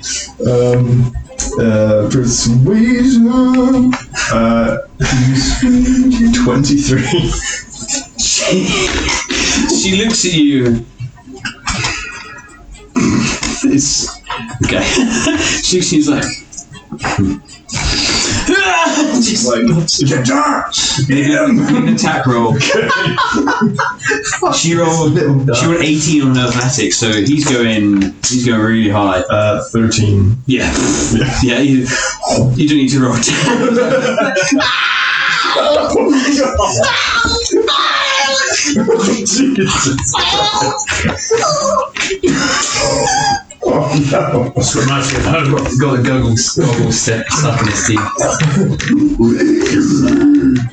Persuasion. 23. She looks at you. It's okay. She's like. Just Like, Ginger! make an attack roll. She rolled 18 on her athletics, so he's going really high. 13. Yeah. You don't need to roll. Oh no. That's reminds me of home. got the goggle stick stuck in his teeth.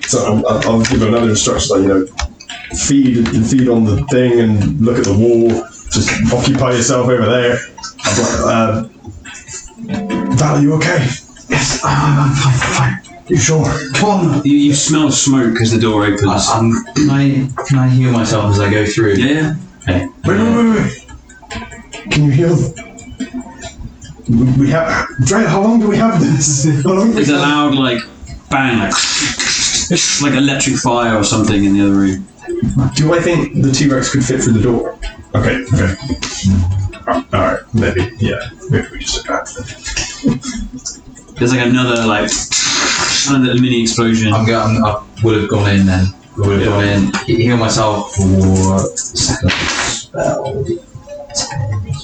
So I'll give him another instruction, like, feed on the thing and look at the wall. Just occupy yourself over there. Val, you okay? Yes, I'm fine. You sure? Come on. You smell smoke as the door opens. Can I heal myself as I go through? Yeah. Okay. Wait. Can you heal? We have. Dre, how long do we have this? How long do we There's a have? loud like bang, like electric fire or something in the other room. Do I think the T-Rex could fit through the door? Okay. Alright, maybe. Yeah. Maybe we just attack it. There's like another mini explosion. I would have gone in then. I would have gone in, heal myself for second spell.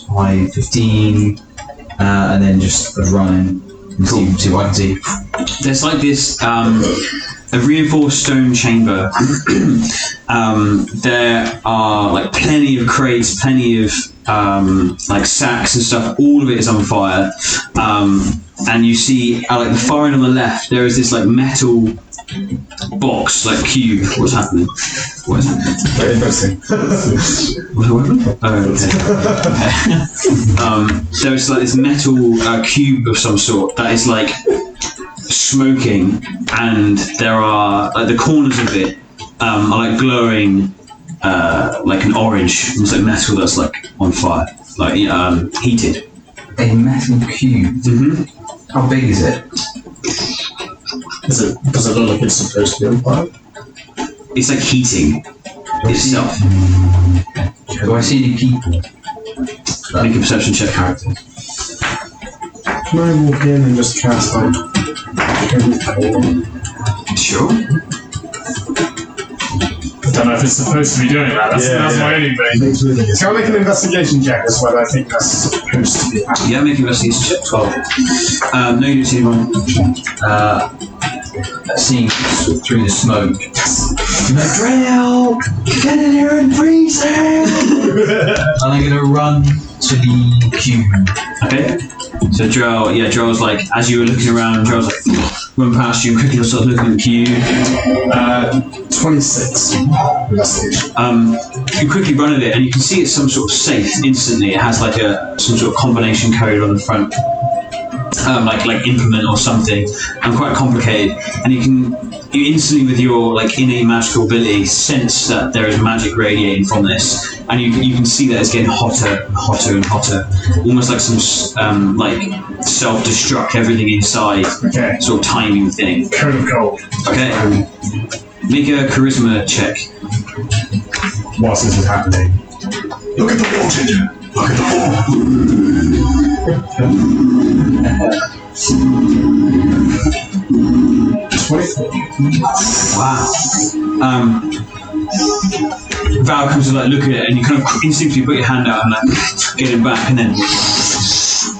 5, 15, and then just running and see what I can see. There's like this a reinforced stone chamber. There are like plenty of crates, plenty of like sacks and stuff. All of it is on fire, and you see like the far end on the left. There is this like metal box, like cube. What's happening? What is happening? Very interesting. What happened? Oh, okay. There's like this metal cube of some sort that is like smoking, and there are like the corners of it are like glowing like an orange. It's like metal that's like on fire, like heated. A metal cube. Mm-hmm. How big is it? Does it look like it's supposed to be on fire? It's like heating itself. Do I see any people? Make a perception check. Characters. Can I walk in and just cast like... Sure. I don't know if it's supposed to be doing that. That's my only thing. Can I make an investigation check as whether I think that's supposed to be happening? Yeah, make an investigation check. 12. No, you didn't see anyone. Seeing through the smoke. Drill! Get in here and freeze him! And I'm gonna run to the cube. Okay. So Drell's like, as you were looking around, Drell's like, run past you and quickly start looking at the cube. 26 investigation. You quickly run at it and you can see it's some sort of safe instantly. It has like some sort of combination code on the front. Like implement or something, and quite complicated. And you instantly, with your like innate magical ability, sense that there is magic radiating from this, and you can see that it's getting hotter and hotter and hotter, almost like some like self-destruct everything inside, sort of timing thing. Code of gold. Okay, make a charisma check. Whilst this is happening. Look at the wall, Ginger. Look at the wall. 24. Wow. Val comes to like look at it, and you kind of instinctively put your hand out and like get it back, and then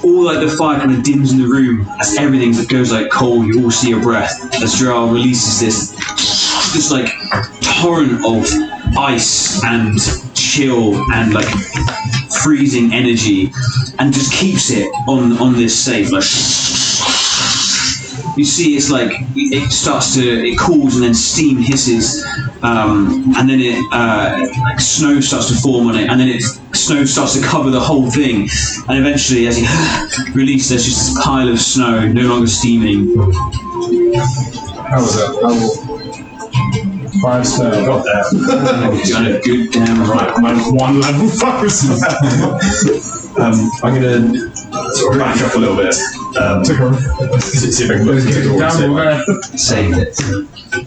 all like the fire kind of dims in the room as everything that goes like cold. You all see your breath as Drow releases this like torrent of ice and chill and like freezing energy, and just keeps it on this safe. Like you see, it's like it cools and then steam hisses, and then it like snow starts to form on it, and then snow starts to cover the whole thing, and eventually, as you release, there's just this pile of snow, no longer steaming. How was that? 5 spell. Got there. Done a good damn right. Minus 1 level 5 spell. I'm going to sort of back up a little bit. See if I can look at the door and Saved it.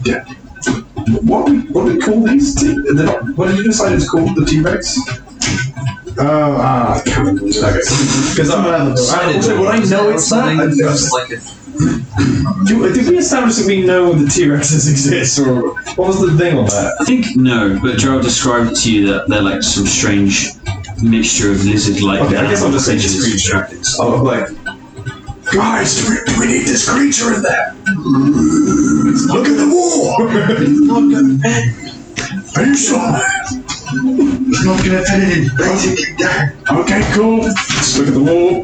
Yeah. What do we call these? What did you decide to call the T-Rex? I can't remember. Okay. Because what I know it's that. Did we establish that we know the T-Rexes exist, or what was the thing on that? I think no, but Gerald described to you that they're like some strange mixture of lizard-like. Okay, I guess I'll just say creatures. this creature. Oh, like, guys, do we need this creature in there? Look at the wall. It's not gonna fit. Are you sure? It's not gonna fit it in basically there. Okay, cool. Just look at the wall.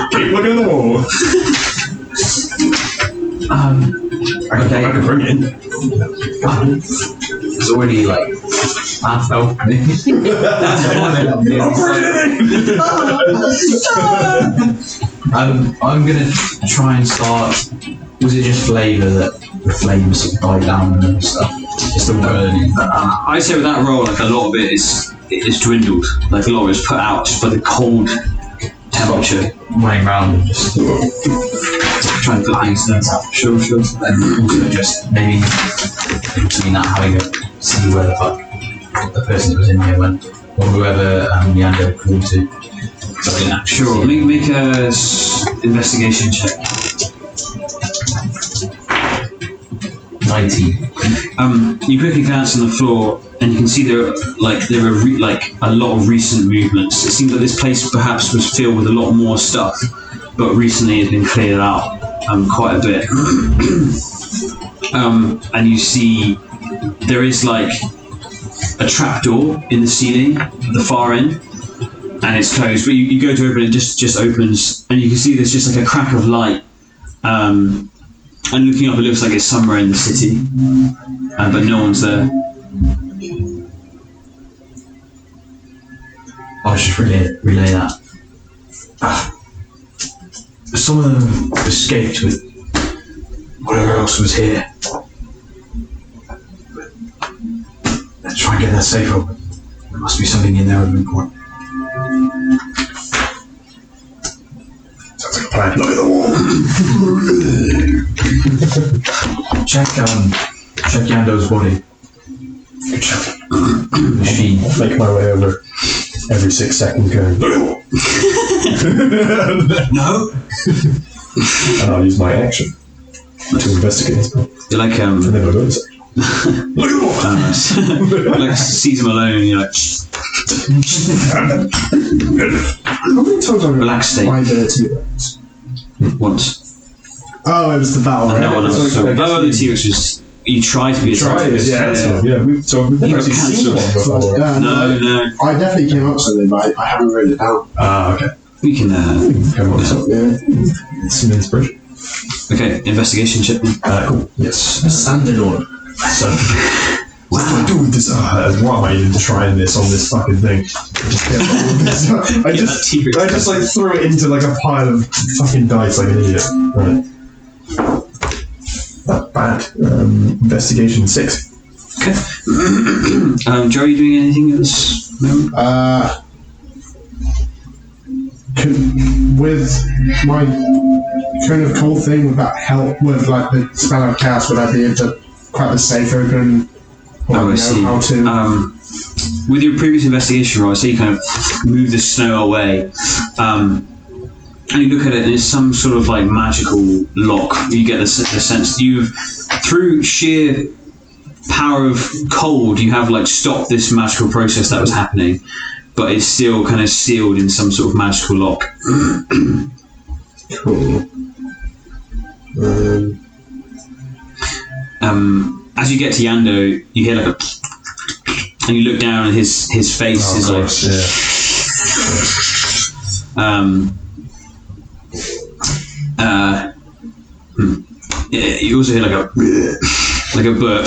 Keep looking at the wall. I can bring it in. It's already like half elf. I'll bring it in. I'm gonna try and start. Was it just flavour that the flames sort of died down and stuff? It's still burning. I'd say with that roll, like a lot of it is dwindled. Like a lot of it is put out just by the cold temperature. Running around and just Trying to put things down. Sure. and also just maybe between that having a see where the fuck the person that was in here went, or whoever Leander called to. Something like that. Sure. Make a investigation check. 19. You quickly glance on the floor, and you can see there are a lot of recent movements. It seems like this place perhaps was filled with a lot more stuff, but recently has been cleared out quite a bit. And you see there is like a trapdoor in the ceiling at the far end, and it's closed. But you go to open it, just opens, and you can see there's just like a crack of light. And looking up, it looks like it's somewhere in the city, but no one's there. I'll just relay that. Some of them escaped with whatever else was here. Let's try and get that safe open. There must be something in there of important. Sounds like a plan. Look at the wall. Check Yando's body. Good job. Machine. Make my way over every 6 seconds going, look at the wall. No. And I'll use my action to investigate this book. You're like And then I'll go inside. Look at the wall. like Caesar Malone, and you're like How many times have I relaxed state. tried the T-Rex? Once. Oh, it was the battle, right? No one else. So- The T-Rex was. You tried to be a T-Rex. Yeah, we've never actually seen one before. Yeah, No. I definitely came up with something, but I haven't written it down. Ah, okay. We can. Come on, so Yeah. some inspiration. Okay, investigation check. Cool. Yes. Standard order. So, what do I do with this? Why am I even trying this on this fucking thing? I just like threw it into like a pile of fucking dice like an idiot. Right. Not bad. Investigation 6. Okay. Joe, are you doing anything at this moment? With my kind of cold thing, would that help with like the spell of cast? Would I be able to crack the safe open? Or I see. how to? With your previous investigation roll, I say you kind of move the snow away, and you look at it, and it's some sort of like magical lock. You get the sense you've, through sheer power of cold, you have like stopped this magical process that was happening, but it's still kind of sealed in some sort of magical lock. Cool. As you get to Yando, you hear like a, and you look down, and his face is like. You also hear like a burp.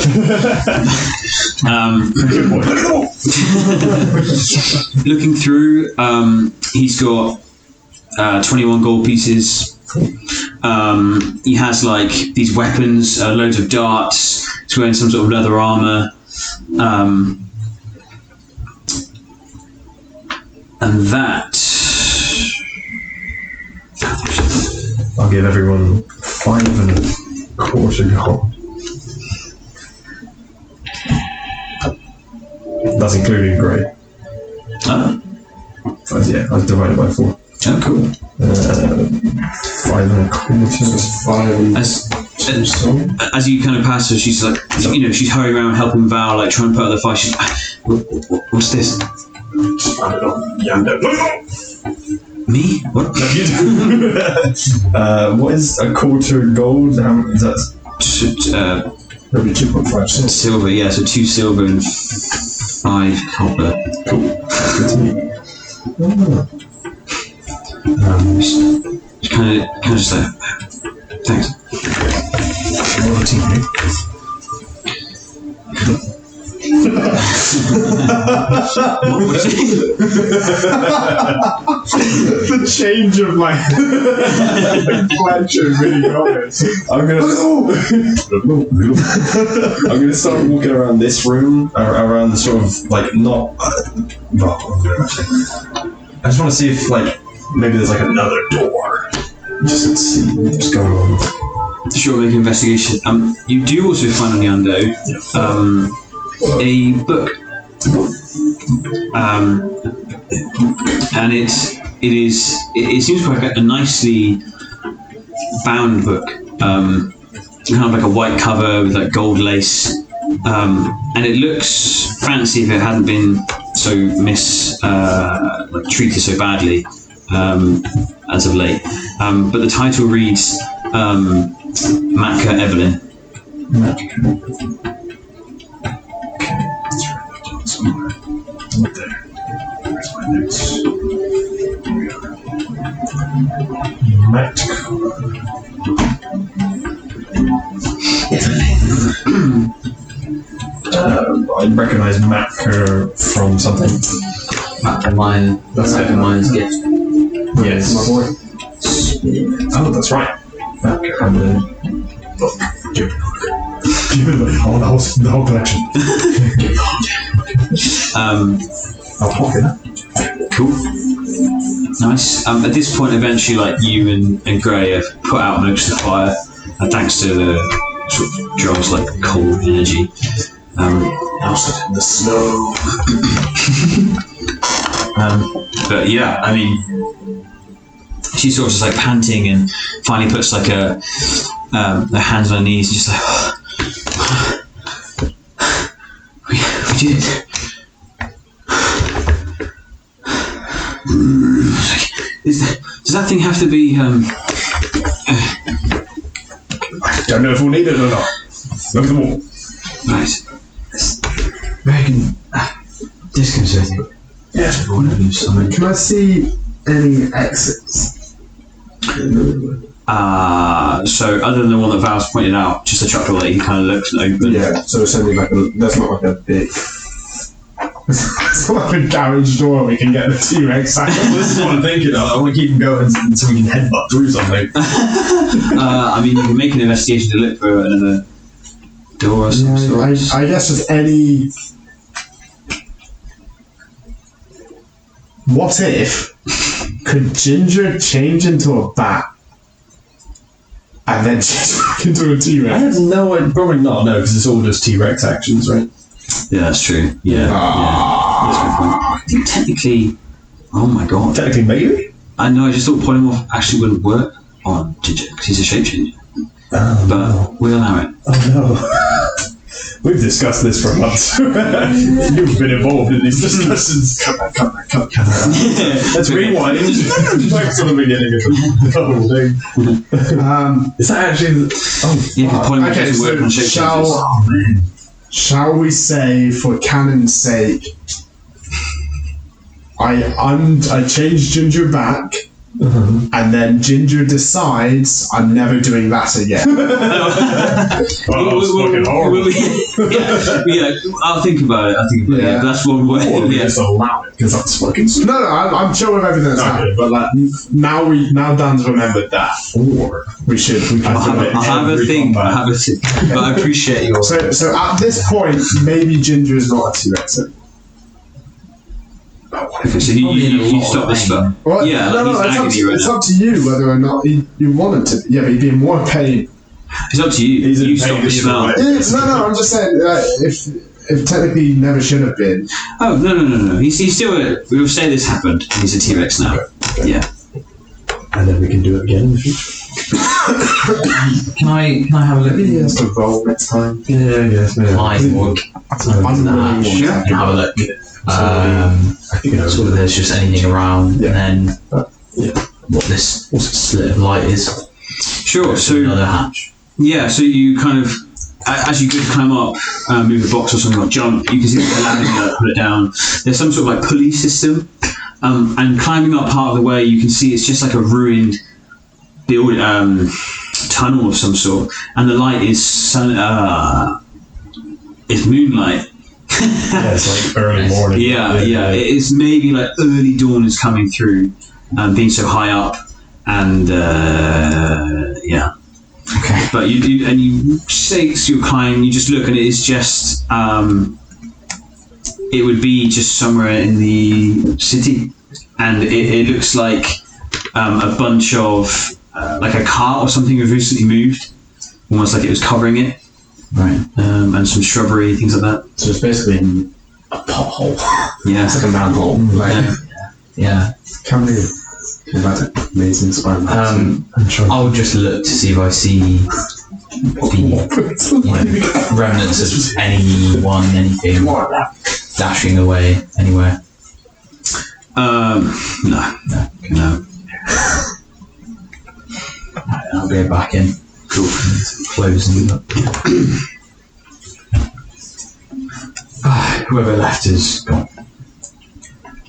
Looking through, he's got 21 gold pieces. He has like these weapons, loads of darts. He's wearing some sort of leather armor. And that. I'll give everyone 5.25 gold. That's including grey. Yeah, I divided by 4. Oh, cool. 5.25. As you kind of pass her, she's like, she's hurrying around helping Val, like trying to put out the fire. She's what's this? Me? What? What is a quarter gold? How much is that? Maybe 2.5 cents. Silver, yeah, so 2 silver and 5 copper. Cool. That's good to me. Kind of just like, thanks. The change of my pleasure really got it. I'm gonna start walking around this room, around the sort of like not. I just want to see if like maybe there's like another door. Just to see what's going on. Sure, make an investigation. You do also find on the Undo a book, and it seems like a nicely bound book. kind of like a white cover with like gold lace, and it looks fancy if it hadn't been so treated so badly as of late. But the title reads Matka Evelyn. Where's my notes? Matka. I recognise Matka from something. Mine. That's like mine's gift. Yes. My boy. Oh, that's right. Matka and the book. Give me the book. I want the whole collection. I'll pop it. Cool. Nice. At this point, eventually, like you and Gray have put out most of the fire, thanks to the sort of Joel's like cold energy. Lost in the snow. But yeah, I mean, she's sort of just like panting and finally puts like her hands on her knees and just like, we did it. Does that thing have to be? I don't know if we'll need it or not. Look at them all. Right. Very disconcerting. Yes. Can I see any exits? So other than the one that Val's pointed out, just a trapdoor that he kind of looks and opens. Yeah, so it's only like that's not like a big. It's not like a garage door we can get the T-Rex out. This is what I'm thinking of. I want to keep him going until we can headbutt through something. I mean, you can make an investigation to look for another door or some sort. I guess just any. What if could Ginger change into a bat and then change back into a I T-Rex? have no idea. Probably not, no, because it's all just T-Rex actions, right? Yeah, that's true. Yeah. That's a good point. I think technically, oh my god. Technically, maybe. I know, I just thought polymorph actually wouldn't work on Ginger because he's a shapechanger. Oh, But we'll allow it. Oh no. We've discussed this for months. You've been involved in these discussions. Cut that. Let's rewind. Back to the beginning of the whole thing. Is that actually Yeah, because polymorph Okay, doesn't work on so shapechangers. shall we say, for canon's sake, I change Ginger back, and then Ginger decides I'm never doing that again. fucking horrible. Yeah, I'll think about it. Yeah, that's one way. Or we Yeah. just allow it, because that's fucking stupid. No, I'm chill with everything that's Okay. happened, but like now Dan's remembered that, or we can I'll have a think. But I appreciate your. So at this point, maybe Ginger is not a T-Rex. Okay, so you stop this stuff. Well, Yeah, no, like he's agony right it's now. up to you whether or not you want him to. Yeah, but he'd be in more pain. It's up to you. He's in You pain stop the either smell. way. No, I'm just saying if technically he never should have been. Oh no! He's still. We will say this happened. He's a T-Rex now. Yeah. And then we can do it again in the future. Can I have a look? Maybe he has to roll next time. Yeah, yes, I walk Unwilling Sure. and have a look. You know, So there's just anything around, Yeah. and then yeah. what this slit of light is. Sure. So Another hatch. yeah. So you kind of, as you go to climb up, move a box or something, or jump, you can see the ladder, put it down. There's some sort of like pulley system, and climbing up part of the way, you can see it's just like a ruined build tunnel of some sort, and the light is it's moonlight. Yeah, it's like early morning. Yeah. It's maybe like early dawn is coming through, being so high up, and yeah. Okay. But you say so you climb, you just look, and it is just it would be just somewhere in the city, and it looks like a bunch of like a cart or something has recently moved, almost like it was covering it. Right. And some shrubbery, things like that. So it's basically a pothole. Yeah. It's like a manhole. Like, Yeah. can we? That's amazing Spider-Man. I'll just look to see if I see remnants of anyone, anything dashing away anywhere. No. I'll be back in. Cool. Closing up. Whoever left is gone.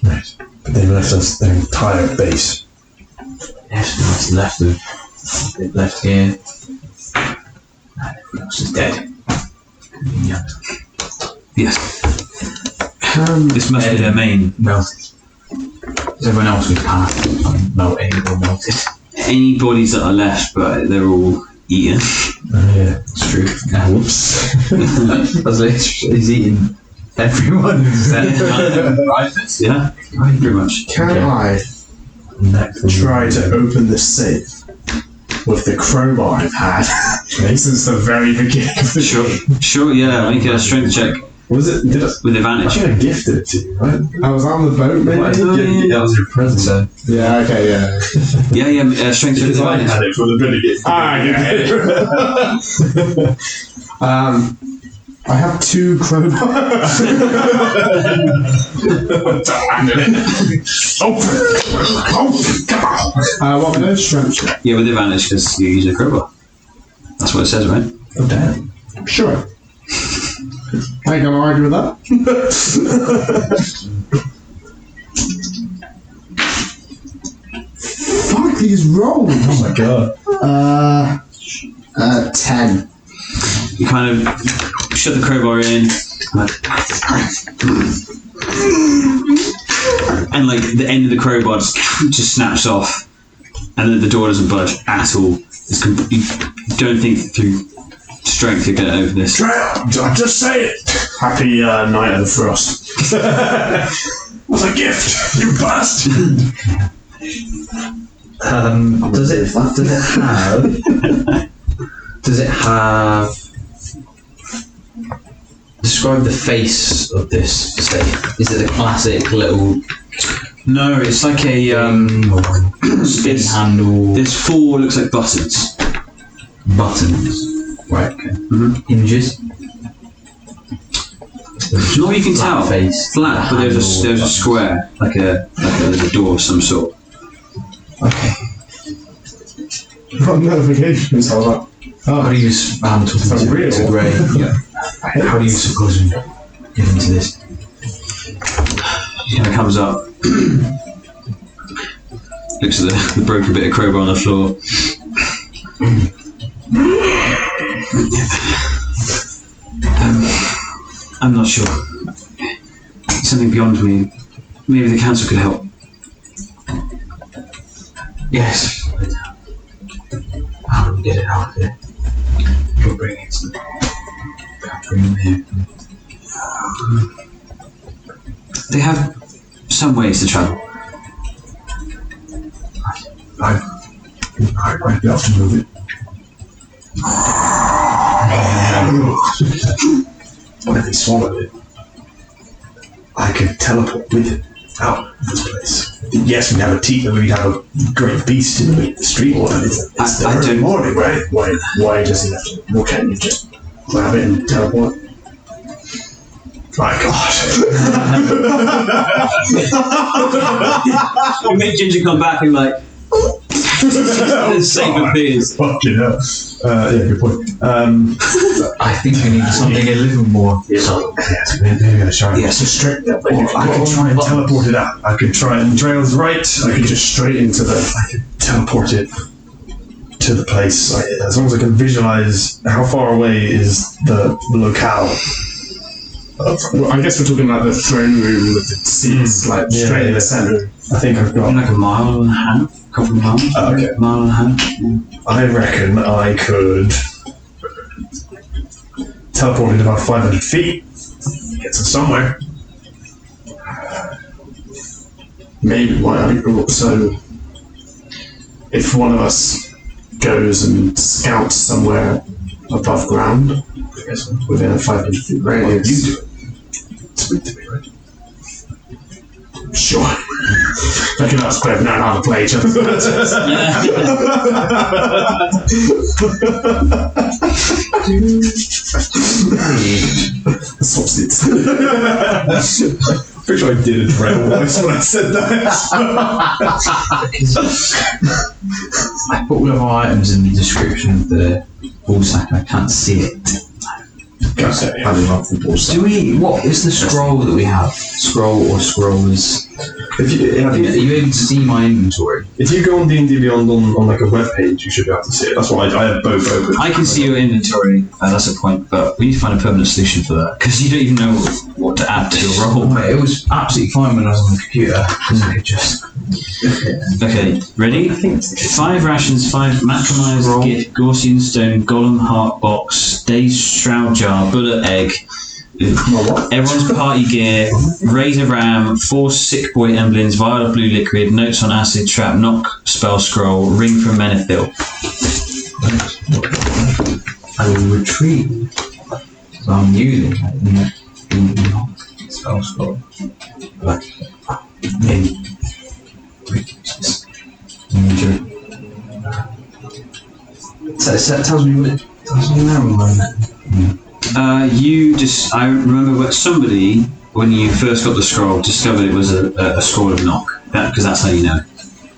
Right. But they've left us their entire base. Yes, that's left here. Everyone else is dead. Yeah. Yes. This must be their main. Melted. Is everyone else with path melting or melted? Any bodies that are left, but they're all eaten. Yeah, It's true. whoops. He's eating everyone. Yeah, pretty much. Can I try to open the safe with the crowbar I've had since the very beginning of the game? Sure, yeah, make a strength check Was it? Did I? with I advantage. think I gifted it to you, right? I was on the boat, maybe? That was your present. So. Yeah, okay, yeah. Yeah, strength with Because I advantage. had it from the beginning. I have 2 crowbars. What can I strength check? Yeah, with advantage because you use a crowbar. That's what it says, right? Oh, damn. Sure. I ain't gonna argue with that. Fuck these rolls. Oh my god. 10. You kind of shut the crowbar in, and like the end of the crowbar just snaps off, and then the door doesn't budge at all. You don't think through strength you're going to open this. I'll just say it. Happy night of the frost. Was a gift, you bastard. Does it have? Describe the face of this safe. Is it the classic little No, it's like a spin handle There's 4 looks like buttons. buttons? Right. Okay. Mhm. Hinges. Not you can Flat tell. face. Flat, but there's a Handle. square, like a door of some sort. Okay. What notifications are that? How do you talking So to real. to Ray? Yeah. How do you suppose we get into this? He kind of comes up, looks at the broken bit of crowbar on the floor. I'm not sure. It's something beyond me. Maybe the council could help. Yes. How do we get it out of here? We'll bring it to bring him here. They have some ways to travel. I might be able to move it. What if he swallowed it? I could teleport with it out of this place. Yes, we'd have we'd have a great beast in the street. It's the I early don't- morning, right? Why does he have to? Why can't you just grab it and teleport? My God. You make Ginger come back and like, safe appears. Fucking hell. Yeah, good point. I think we need something a little more. Yes, maybe I try. Yes. Just straight. I could try and teleport it out. I could try and Trail's right. I could just straight into the. I could teleport it to the place. As long as I can visualize how far away is the locale. Well, I guess we're talking about the throne room with the seats like straight in the centre. I think I've got. Like a mile and a half, couple of miles. Okay. Mile and a half. Yeah. I reckon I could teleport it about 500 feet. Get to somewhere. Maybe so if one of us goes and scouts somewhere above ground, within a 500 feet radius. You do it. Speak to me, right? Sure. Look at us, both know how to play each other's Sausage. Pretty sure I did a dread voice when I said that. I put all of our items in the description of the ball sack and I can't see it. Do we? What is the scroll that we have? Scroll or scrolls? Are you able to see my inventory? If you go on D&D Beyond on like a web page, you should be able to see it. That's why I have both open. I can see your inventory, that's a point, but we need to find a permanent solution for that, because you don't even know what to add to your roll. It was absolutely fine when I was on the computer, because I could just... Okay, ready? 5 rations, 5 macronized gift, Gaussian stone, golem heart box, dazed shroud jar, bullet egg, everyone's party gear, razor ram, 4 Sik Bois emblems, vial of blue liquid, notes on acid trap, knock spell scroll, ring from Menethil. I will retrieve. So I'm using that spell scroll. Like, maybe. So it tells me what it tells me now. I remember somebody, when you first got the scroll, discovered it was a scroll of knock. Because that's how you know.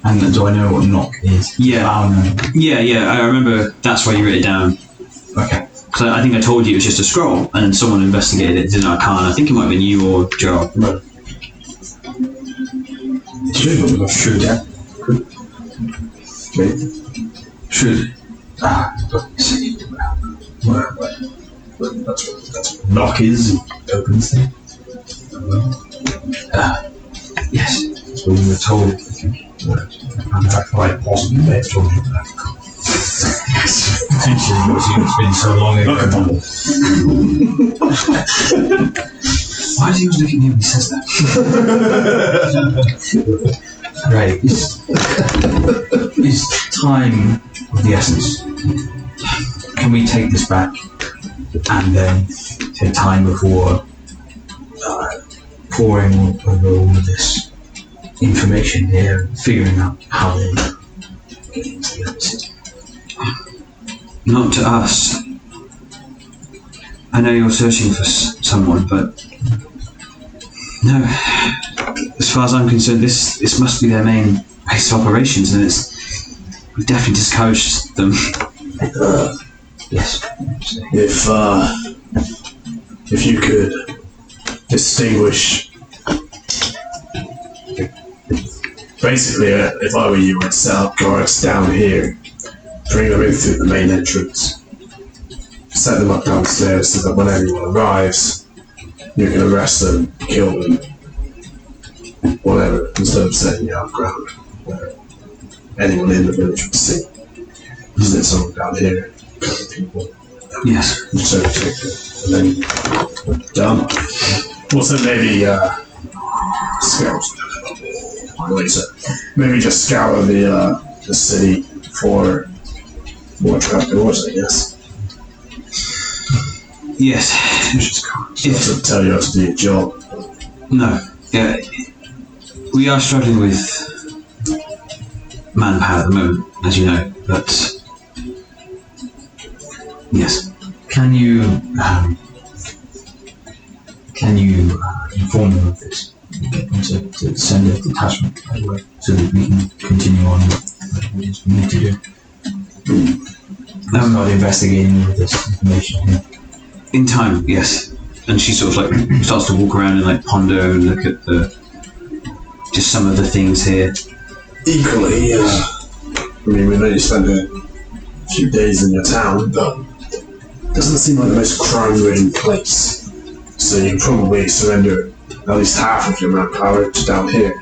And do I know what knock is? Yeah. I remember that's why you wrote it down. Okay. Because I think I told you it was just a scroll, and someone investigated it, didn't Arcana. I think it might have been you or Joe. Right. Should. Yeah. Should. That's what knock is. Opens thing. Yes. So we were told. In fact, I possibly may have told you that. Potentially, it's been so long ago. Look at them. Why does he always look at me when he says that? Right. Is time of the essence? Can we take this back and then take time before pouring over all of this information here and figuring out how they get into the other city? Not to us. I know you're searching for someone, but no. As far as I'm concerned, this must be their main base of operations, and we definitely discouraged them. Yes. If you could distinguish. Basically, if I were you, I'd set up guards down here, bring them in through the main entrance, set them up downstairs so that when anyone arrives, you can arrest them, kill them, whatever, instead of setting you out ground where anyone in the village would see. Set someone down here, couple people. Yes. So take it, and then done. Also, maybe scouts. Maybe just scour the city for more trapdoors, I guess. Yes. Just to tell you how to do your job. No. Yeah. We are struggling with manpower at the moment, as you know, but yes. Can you inform them of this? Get them to send a detachment away so that we can continue on with what we need to do. I'm not investigating all of this information here. In time, yes. And she sort of like starts to walk around and like ponder and look at just some of the things here. Equally, I mean, we've only spent a few days in your town, but it doesn't seem like the most crime-ridden place. So you can probably surrender at least half of your manpower to down here,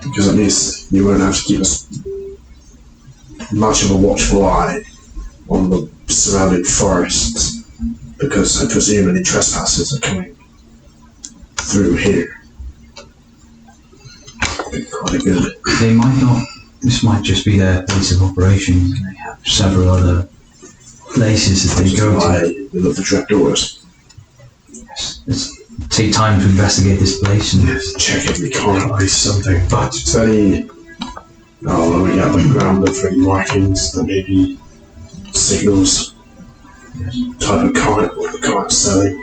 because at least you won't have to keep much of a watchful eye on the surrounding forests, because I presume any trespassers are coming through here. Quite good. They might not. This might just be their base of operations, and they have several other places that they go to. They look for trapdoors. Yes, take time to investigate this place and Yes, check if we can't ice something. But it's any. Oh, we got the ground of any markings that maybe signals type of cart what the cart's selling.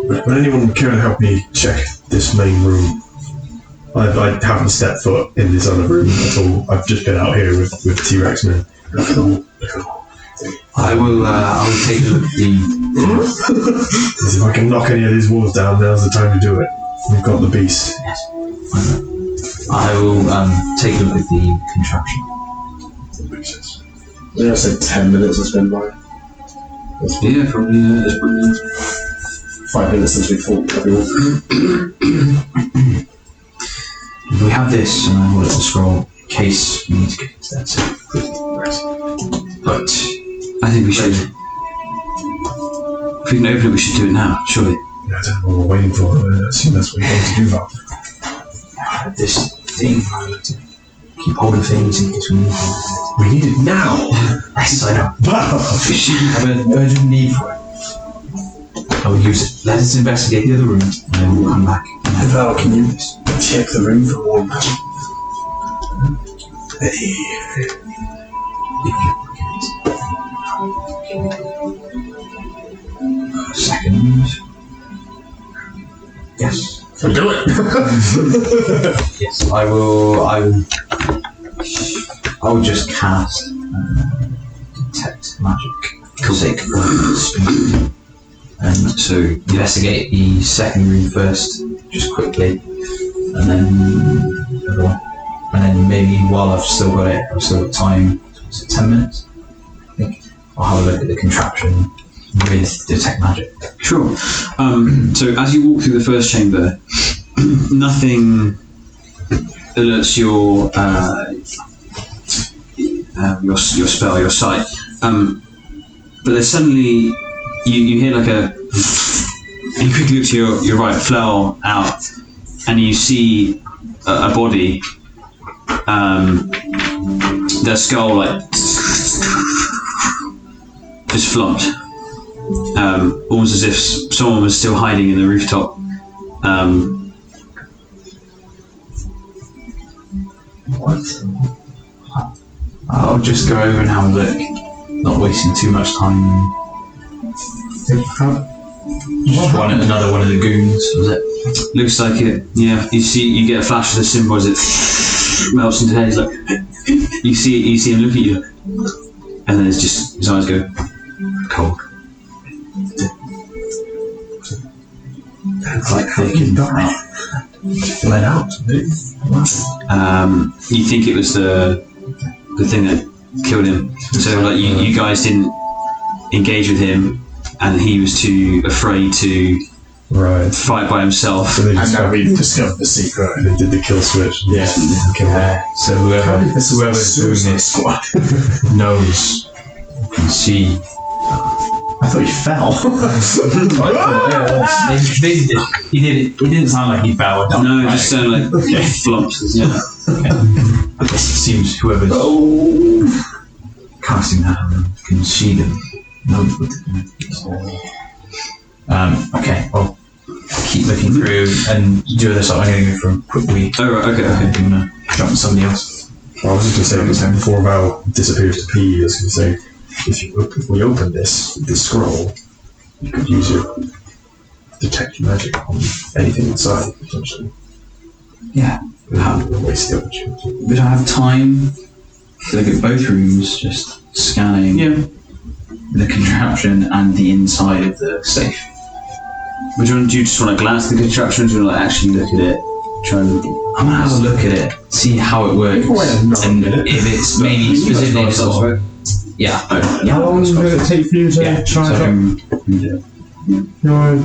Would anyone care to help me check this main room? I haven't stepped foot in this other room at all. I've just been out here with T-Rex men. I will take a look at the. If I can knock any of these walls down, now's the time to do it. We've got the beast. Yes. I will take a look at the contraption. Yeah, I said 10 minutes has been by. Yeah, probably. There's probably 5 minutes since we fought everyone. We have this, and I will let the scroll in case we need to get into that. But I think we should. If we can open it, we should do it now, surely. Yeah, I don't know what we're waiting for. I assume that's what we're going to do now. this thing, I need to keep hold of things in case we need them. We need it now! Yes, I know. Wow! I have an urgent need for it. I will use it. Let us investigate the other room, and then we'll come back. Val, can you check the room for one magic? Second. Yes. So do it! Yes, I will just cast detect magic. Sik Bois. And so investigate the second room first, just quickly, and then the other one. And then maybe while I've still got it, I've still got time. Is it 10 minutes? I think I'll have a look at the contraption with detect magic. Sure. So as you walk through the first chamber, nothing alerts your spell, your sight. But there's suddenly you hear like and you quickly look to your right, flail out, and you see a body. Their skull just flopped. Almost as if someone was still hiding in the rooftop. What? I'll just go over and have a look, not wasting too much time. Just another one of the goons, was it? Looks like it. Yeah. You get a flash of the symbol as it melts into his head. He's like, you see him look at you, and then it's just his eyes go cold. It's like they can die. Let out. You think it was the thing that killed him. So like you guys didn't engage with him, and he was too afraid to fight by himself. So they And just now we've discovered the secret. they did the kill switch. Yeah. So whoever's doing this knows, can see. I thought you fell. He did it. It didn't sound like he fell. No, it just sounded like flops. Yeah. I guess it seems whoever's casting that can see them. Knows what they're doing. Okay, I'll keep looking through and do this. I'm going to go for a quick week. Oh right. Okay. I'm going to jump to somebody else. Well, I was just going to say, before Val disappears to pee, I was going to say, if we open this scroll, you could use your detect magic on anything inside, potentially. Yeah. We'll waste the opportunity. Would I have time to look at both rooms, just scanning the contraption and the inside of the safe? Do you just want to glance at the contraption, or do you want to actually look at it? Try and. I'm gonna have a look at it, see how it works, and if it's maybe specifically sort of. Yeah. How long will it take for you to charge up your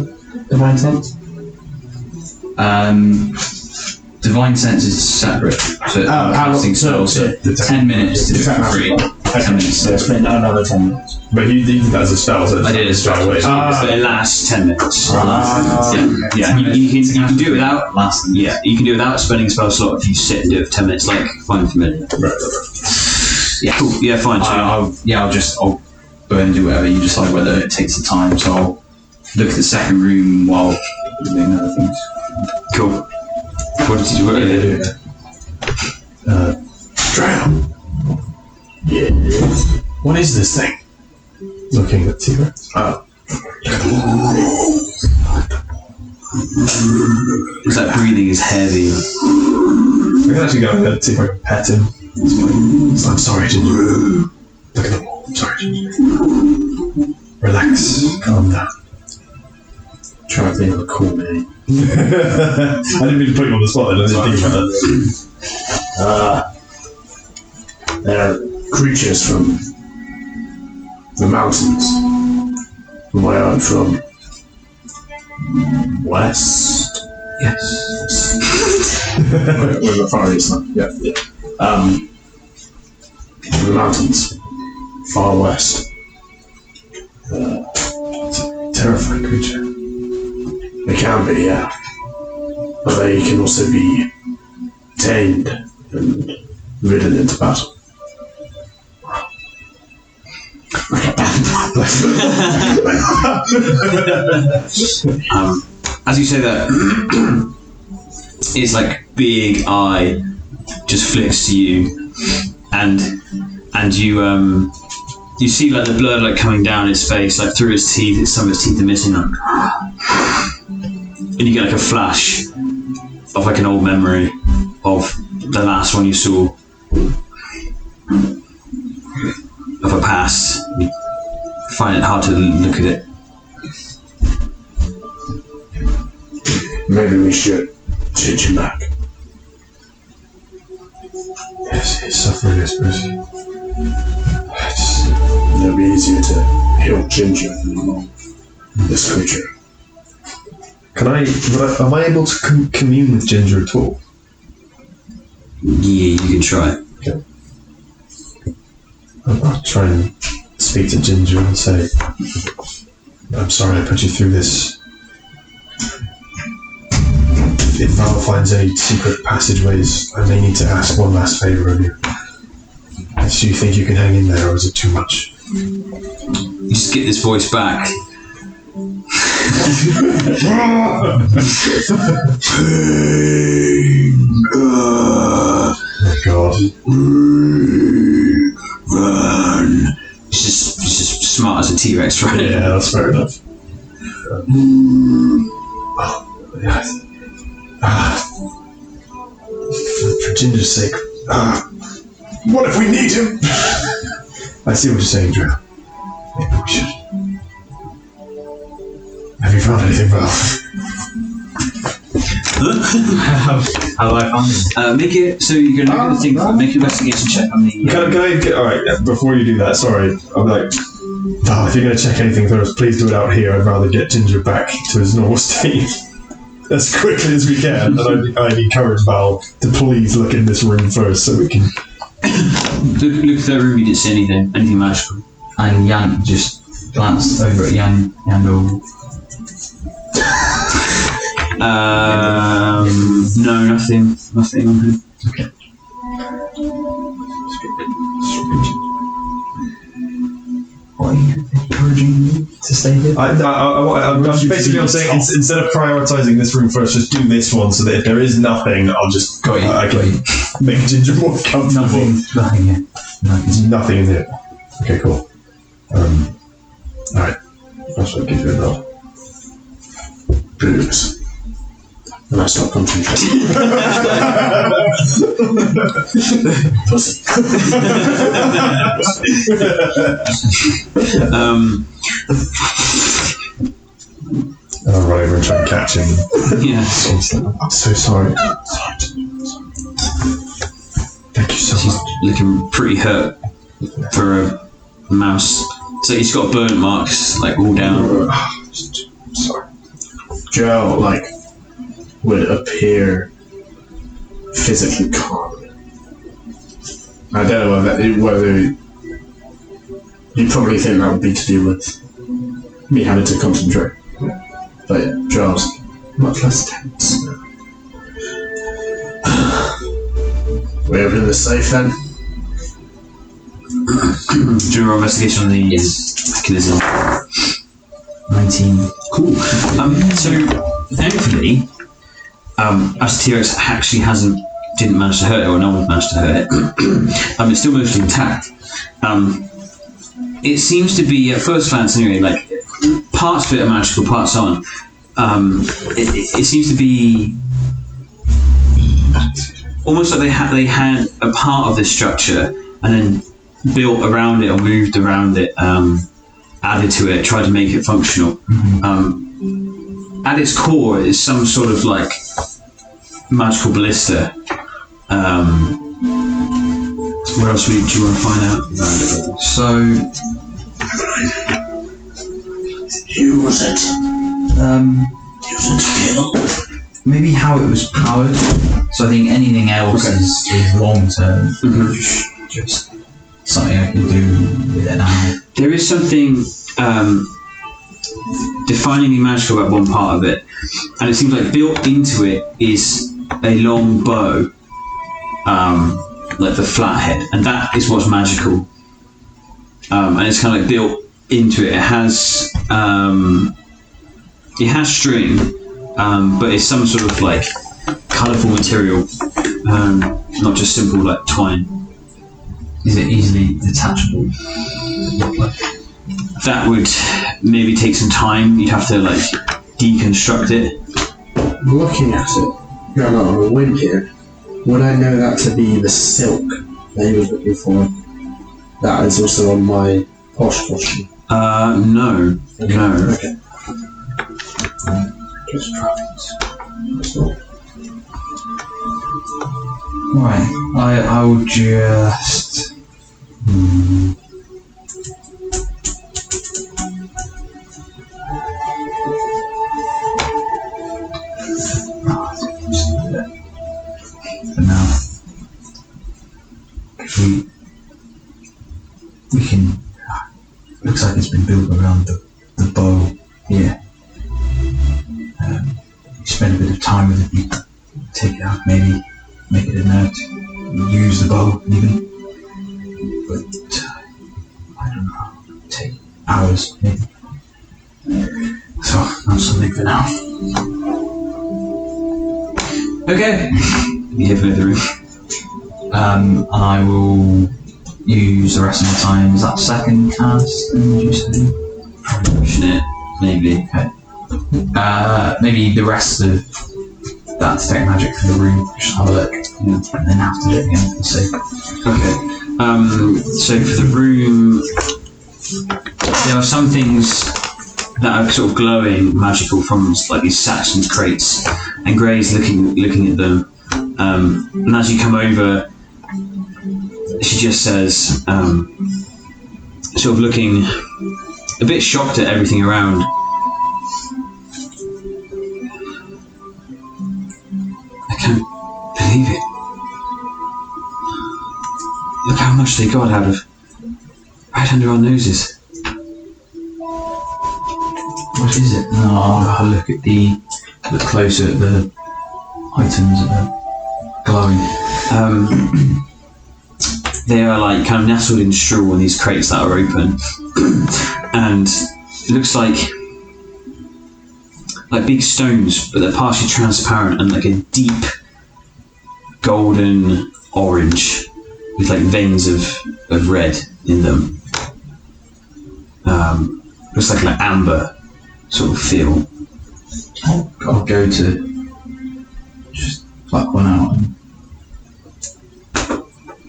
divine sense? Divine sense is separate, so casting spells. 10 minutes to do it for free. 10 minutes. So spend another 10 minutes. But you did that as a spell, so I did it as a spell. Wait. But it lasts 10 minutes. Yeah. You can do it without. Last. Yeah, you can do it without spending a spell slot if you sit and do it for 10 minutes, like Find Familiar. Right. Yeah, cool. Yeah, fine. So I'll go and do whatever. You decide whether it takes the time. So I'll look at the second room while doing other things. Cool. What did you do? Drown. Yeah. What is this thing? Looking at T-Rex. It's like breathing is heavy. I can actually go ahead and see if I can pet him. I'm sorry, Ginger. Look at the wall. I'm sorry, Ginger. Relax. Calm down. Trying to think of a cool name. I didn't mean to put you on the spot. I didn't think about that. They're creatures from the mountains. From where I'm from. West? Yes. Where the far east, yeah. From the mountains. Far west. Terrifying creature. They can be, yeah. But they can also be tamed and ridden into battle. As you say that, his like big eye just flicks to you, and you see like the blood like coming down his face, like through his teeth. Some of his teeth are missing, like, and you get like a flash of like an old memory of the last one you saw of a past. You find it hard to look at it. Maybe we should change him back. Yes, he's suffering, I suppose. It'll be easier to heal Ginger than this creature. Am I able to commune with Ginger at all? Yeah, you can try. Okay. I'll try and speak to Ginger and say, I'm sorry I put you through this. If Val finds any secret passageways, I may need to ask one last favour of you. Do you think you can hang in there, or is it too much? You just get this voice back. Oh God. Run. He's just smart as a T-Rex, right? Yeah, that's fair enough. Yes. For Ginger's sake. What if we need him? I see what you're saying, Drew. Maybe we should. Have you found anything, Val? How do I find him? Make it so you're gonna look at the thing. Make an investigation check on the. Can I get, alright, before you do that, sorry, I'm like, Val, if you're going to check anything first, please do it out here. I'd rather get Ginger back to his normal state as quickly as we can. And I'd encourage Val to please look in this room first so we can... Look at that room, you didn't see anything magical. And Jan just glanced over at Yandel. No, nothing on him. Okay. What are you encouraging me to stay here? I'm basically saying instead of prioritising this room first, just do this one so that if there is nothing, I'll just I can make Ginger more comfortable. Nothing here. There's nothing in here. Okay, cool. Alright. I shall give you a nod. Brilliant. And I start concentrating. And I'll run over and try and catch him. Yeah. I'm so sorry. Thank you so She's much. looking pretty hurt for a mouse. So he's got burn marks like all down. Sorry. Joe, would appear physically calm. I don't know whether you probably think that would be to do with me having to concentrate. But yeah, Joe's much less tense. We open the safe then? Do your investigation on the mechanism. 19. Cool. So thankfully, as T-Rex actually didn't manage to hurt it, or no one managed to hurt it, it's still mostly intact. It seems to be, at first glance anyway, like parts of it are magical, parts aren't. It seems to be almost like they had a part of this structure and then built around it or moved around it, added to it, tried to make it functional. At its core is some sort of like magical ballista. What else do you want to find out about it? So, use it. Use it to kill. Maybe how it was powered. So I think anything else is long term. Just something I can do with it now. There is something definingly magical about one part of it, and it seems like built into it is a long bow, like the flathead, and that is what's magical. And it's kind of like built into it. It has string, but it's some sort of like colourful material, not just simple like twine. Is it easily detachable? That would maybe take some time. You'd have to like deconstruct it. Looking at it, going on a whim here, would I know that to be the silk that he was looking for? That is also on my posh costume. No. No. Okay. Just try this. Right. I will just. For now, we can. Looks like it's been built around the bow here. You spend a bit of time with it. You take it out, maybe make it inert. Use the bow even, but I don't know. Take hours maybe. So that's something for now. Okay. You head for the room. And I will use the rest of my time. Is that second cast? Would you say? Pushing it, maybe. Okay. Maybe the rest of that detect magic for the room. Just have a look, and then have to do it again for the sake. Okay. So for the room, there are some things that are sort of glowing, magical from like these sacks and crates, and Gray's looking at them. And as you come over, she just says, sort of looking a bit shocked at everything around. I can't believe it. Look how much they got out of right under our noses. What is it? No, I'll look closer at the items that are glowing. They are like kind of nestled in straw in these crates that are open, and it looks like big stones, but they're partially transparent and like a deep golden orange with like veins of red in them. Looks like an amber sort of feel. I'll go to just pluck one out. And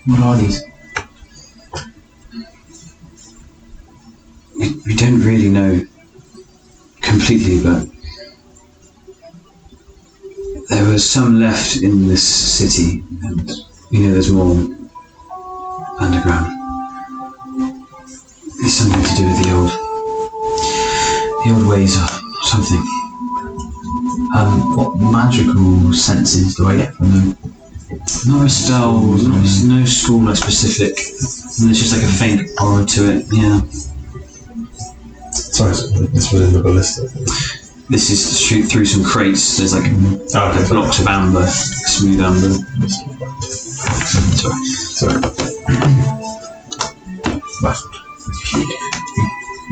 what are these? We don't really know completely, but there was some left in this city, and there's more underground. It's something to do with the old ways or something. What magical senses do I get from them? Not a spell, no school like specific. And there's just like a faint aura to it, yeah. Sorry, it's within the ballista. This is to shoot through some crates. There's like blocks of amber, smooth amber. Sorry.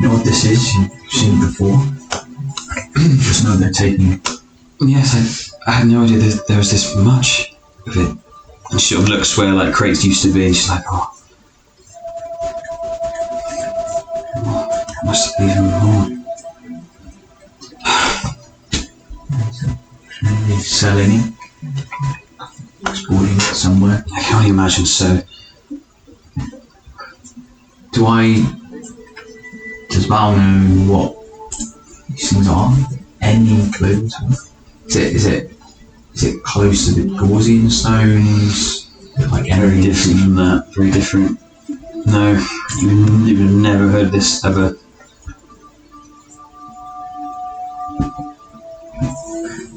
You know what this is? You've seen it before. just know they're taking. Yes, I had no idea there was this much of it. And she sort of looks where like crates used to be, and she's like, oh. Must be even more. Maybe sell any? Exporting somewhere? I can only imagine so. Does Val know what these things are? Any clues? Is it close to the Gaussian stones? Like Very different from that. Very different. No, you've never heard this ever.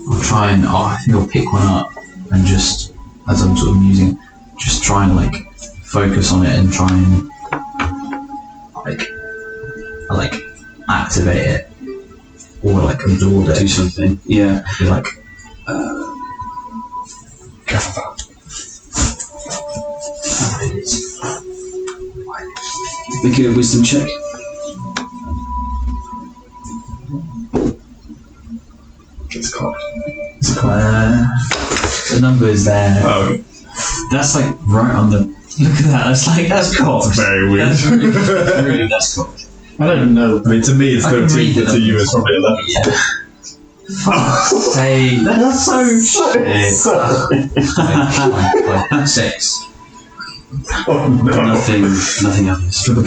I'll try and I think I'll pick one up and just as I'm sort of using, just try and like focus on it and try and like activate it or like absorb it. Do something. Yeah. Be like Make a wisdom check. It's cocked. the number is there. Oh, That's like right on the. Look at that. That's cocked. very weird. That's really that's cocked. I don't even know. I mean, to me it's I can 13, read but the to you it's probably 11. Yeah. Say That's so like 6. Oh no. Nothing happens. For the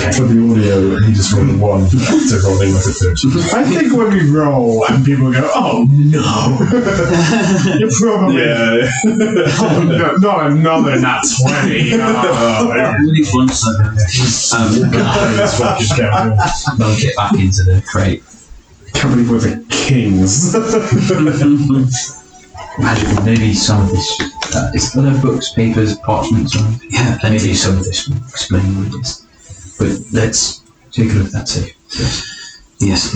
audio, he just rolled a 1 after rolling like a 13. I think when we roll and people go, oh no, you're probably oh, no, not another nat 20. At least once. Dunk it back into the crate. Can't believe we're the kings. Magical. Maybe some of this. Are there books, papers, parchments? Or Yeah, maybe some of this will explain what it is. But let's take a look at that safe. Yes.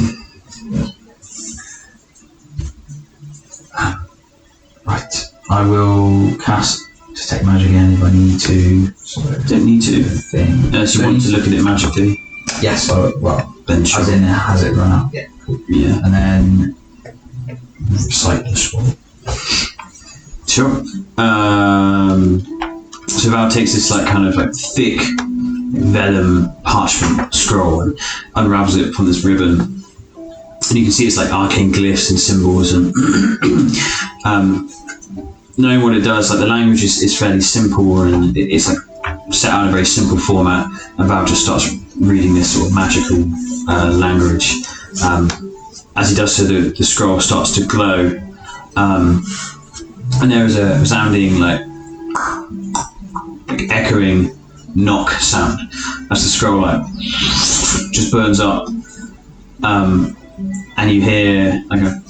Right. I will cast Detect Magic again if I need to. Don't need to. Thing. Unless you want to look at it magically. Yes. Well, Then sure. as in, has it run out yet? Yeah. And then recite the scroll. Sure. So Val takes this like kind of like thick vellum parchment scroll and unravels it from this ribbon, and you can see it's like arcane glyphs and symbols and knowing what it does, like the language is fairly simple and it's like set out in a very simple format, and Val just starts reading this sort of magical language. As he does so, the scroll starts to glow. And there is a resounding, like echoing knock sound as the scroll like just burns up, and you hear like a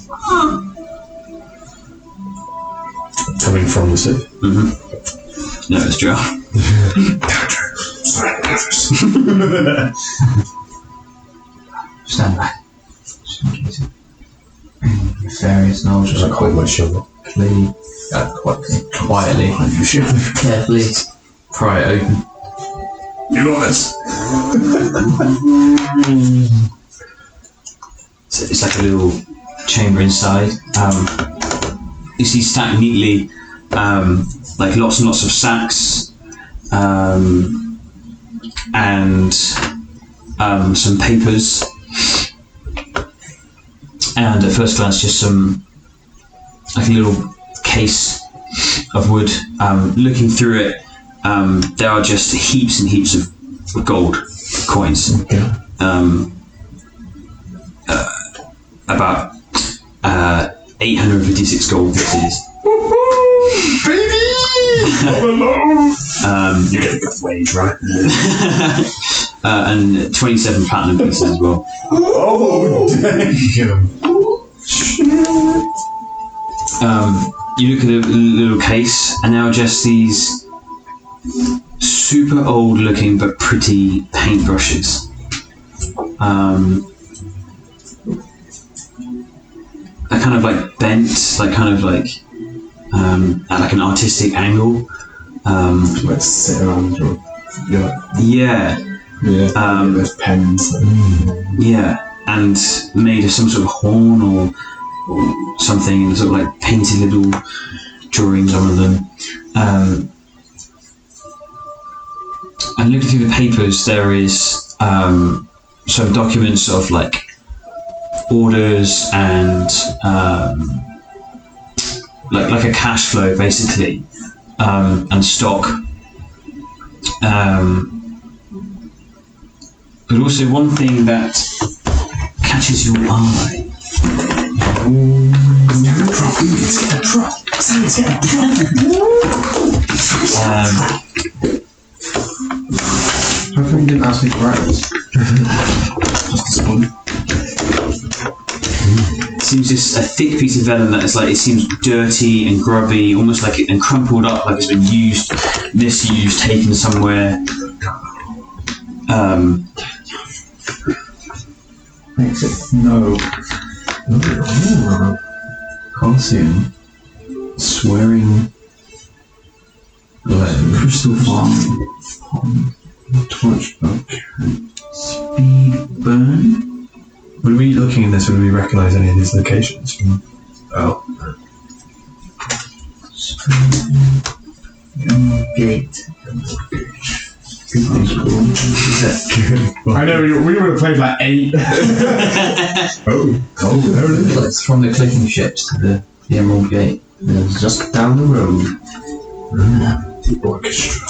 Coming from the city. No, it's Joe. Stand back. Nefarious knowledge. Just I hold my shovel. Quietly, carefully pry it open. You know this. So it's like a little chamber inside. You see stacked neatly, like lots and lots of sacks, and some papers, and at first glance just some like a little case of wood. Looking through it, there are just heaps and heaps of gold coins. Okay. About 856 gold pieces. Baby! Um, You get a good wage, right? and 27 platinum pieces as well. Oh, damn! You look at the little case, and there are just these super old looking but pretty paintbrushes. They're kind of like bent, like kind of like at like an artistic angle. Let's sit around your. Yeah, Yeah. There's pens. yeah, and made of some sort of horn or something, and sort of like painted little drawings on them. And looking through the papers, there is some documents of like orders and like a cash flow basically, and stock. But also one thing that catches your eye. How come you didn't ask me to write this? Just a spoon. It seems just a thick piece of vellum that is like, it seems dirty and grubby, almost like and crumpled up, like it's been used, misused, taken somewhere. Makes it no. Coliseum. Swearing. Crystal Farm. Torch book. Speed burn. Would we, looking at this, would we recognise any of these locations from... Oh. Gate. I know we would have played like 8. Oh, there it is. It's from the clicking ships to the Emerald Gate. It's just down the road. The orchestra.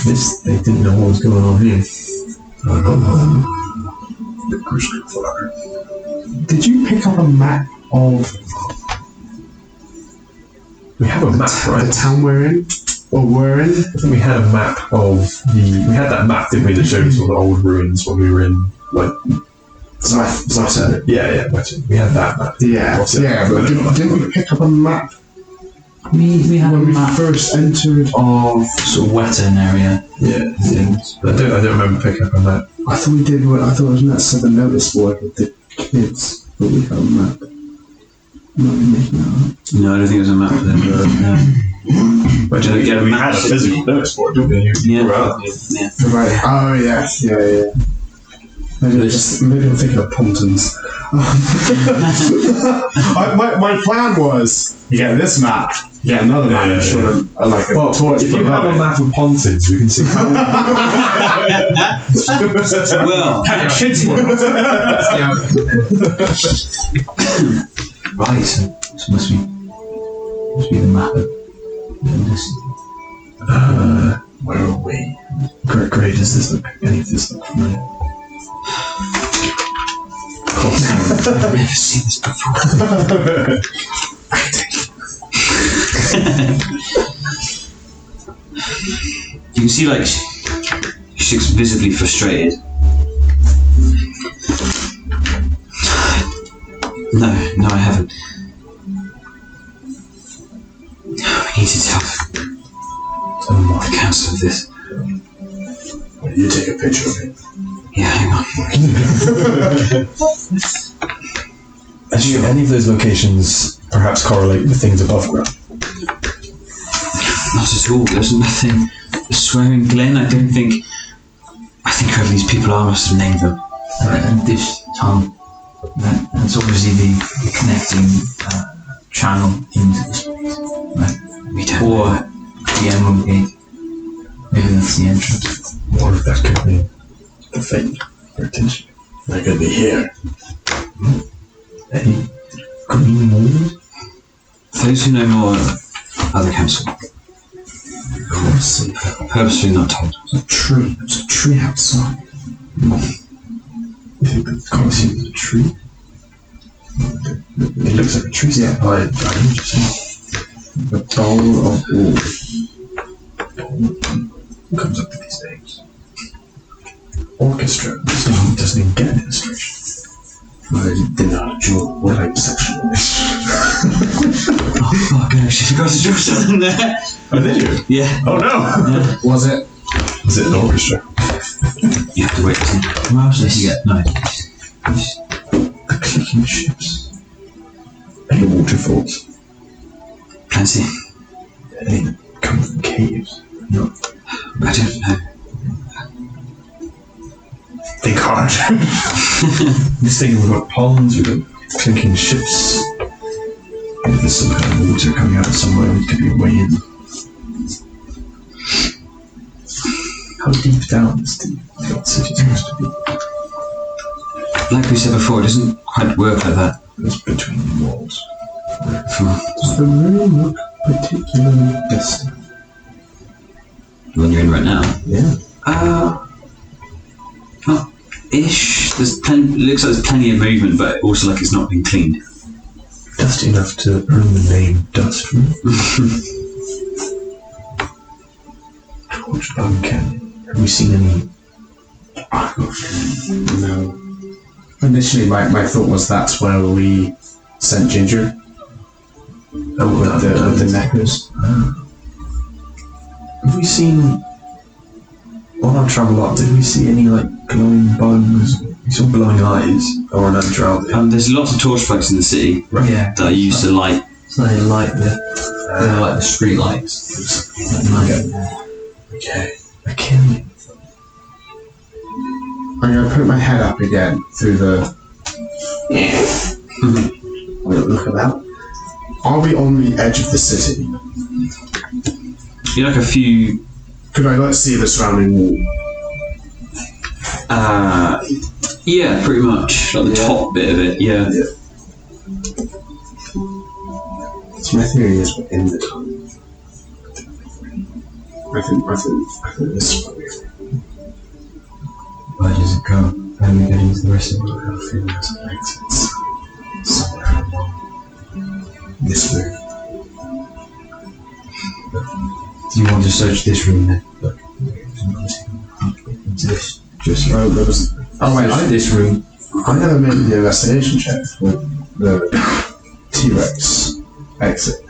This, they didn't know what was going on here. The crystal flower. Did you pick up a map of We have a map, the right? town we're in? Or were in? I think we had a map of the... We had that map, didn't we, that showed us all the old ruins when we were in, like... Zlatan. Yeah, we had that map. Yeah, What's it? yeah, but didn't we pick up a map We had a when we map first entered? of sort of wetland area Yeah. things, I but don't remember picking up on that. I thought we did. I thought it was that 7 notice board with the kids, but we had a map. Not really making that up. No, I don't think there's a map there. But Did we get a we map? had a physical notice board, didn't we? Yeah. Well, Yeah. Right. Oh yes, yeah. Maybe I'm thinking of Pontons. my plan was you get this map, you get another map, Yeah, sort of like a torch. if you for have a level. map of Pontins, we can see how... Well, Kids world. right, so must be the map of this. Where are we? Great, does this look... Any of this look familiar? I've never seen this before. You can see, like, she looks visibly frustrated. No, I haven't. We need to tell the council of this. Well, you take a picture of it. Yeah, hang on. Do any of those locations perhaps correlate with things above ground? Not at all. There's nothing. The Swearing Glen, I think whoever these people are must have named them. And this tongue, that's obviously the connecting channel into this place, right? We don't Or know. the Emerald Gate. Maybe that's the entrance. Or if that could be the fate or attention. They're going to be here. Any green mold? Those who know more are the council. Purposely not told. There's a tree. There's a tree outside. You think the Colosseum is a tree? It looks like a tree. Yeah. Interesting. The bowl of wool. Who comes up with these names? Orchestra. Doesn't even get an illustration. I didn't know how to draw what I'm sexual. Oh gosh, I forgot to draw something there. Oh, did you? Yeah. Oh no! Was it? Was it an orchestra? You have to wait to see. What else did you get? No. The clicking ships. And the waterfalls. Plenty. They come from caves. No. I don't know. Think hard. This thing, we've got ponds, we've got clinking ships. If there's some kind of water coming out of somewhere, it could be a way in. How deep down is the city supposed to be? Like we said before, it doesn't quite work like that. It's between the walls. Does the room look particularly dusty? The one you're in right now. Yeah. Well, ish. There's plenty. It looks like there's plenty of movement, but also like it's not been cleaned. Dusty enough to earn the name Dust Room. Towards Canyon. Have we seen any? No. Initially, my thought was that's where we sent Ginger. With the necklace. Have we seen? On our travel up, did we see any like glowing bugs? We saw glowing eyes or an android. There's lots of torch plugs in the city Yeah. that are used to light. It's not even light there. They're like the street lights. Okay. A canyon. I'm going to put my head up again through the. Look about. Are we on the edge of the city? You're like a few. Could I see the surrounding wall? Yeah, pretty much. Like the top bit of it. Yeah. So my theory is we're in the tunnel. I think this is what we Where does it go? How do we get into the rest of it? I have a feeling there's an exit somewhere along this way. Do you want to search this room then? Look, into this. Just there was. Oh wait, This room. I never made the investigation check for the T-Rex exit.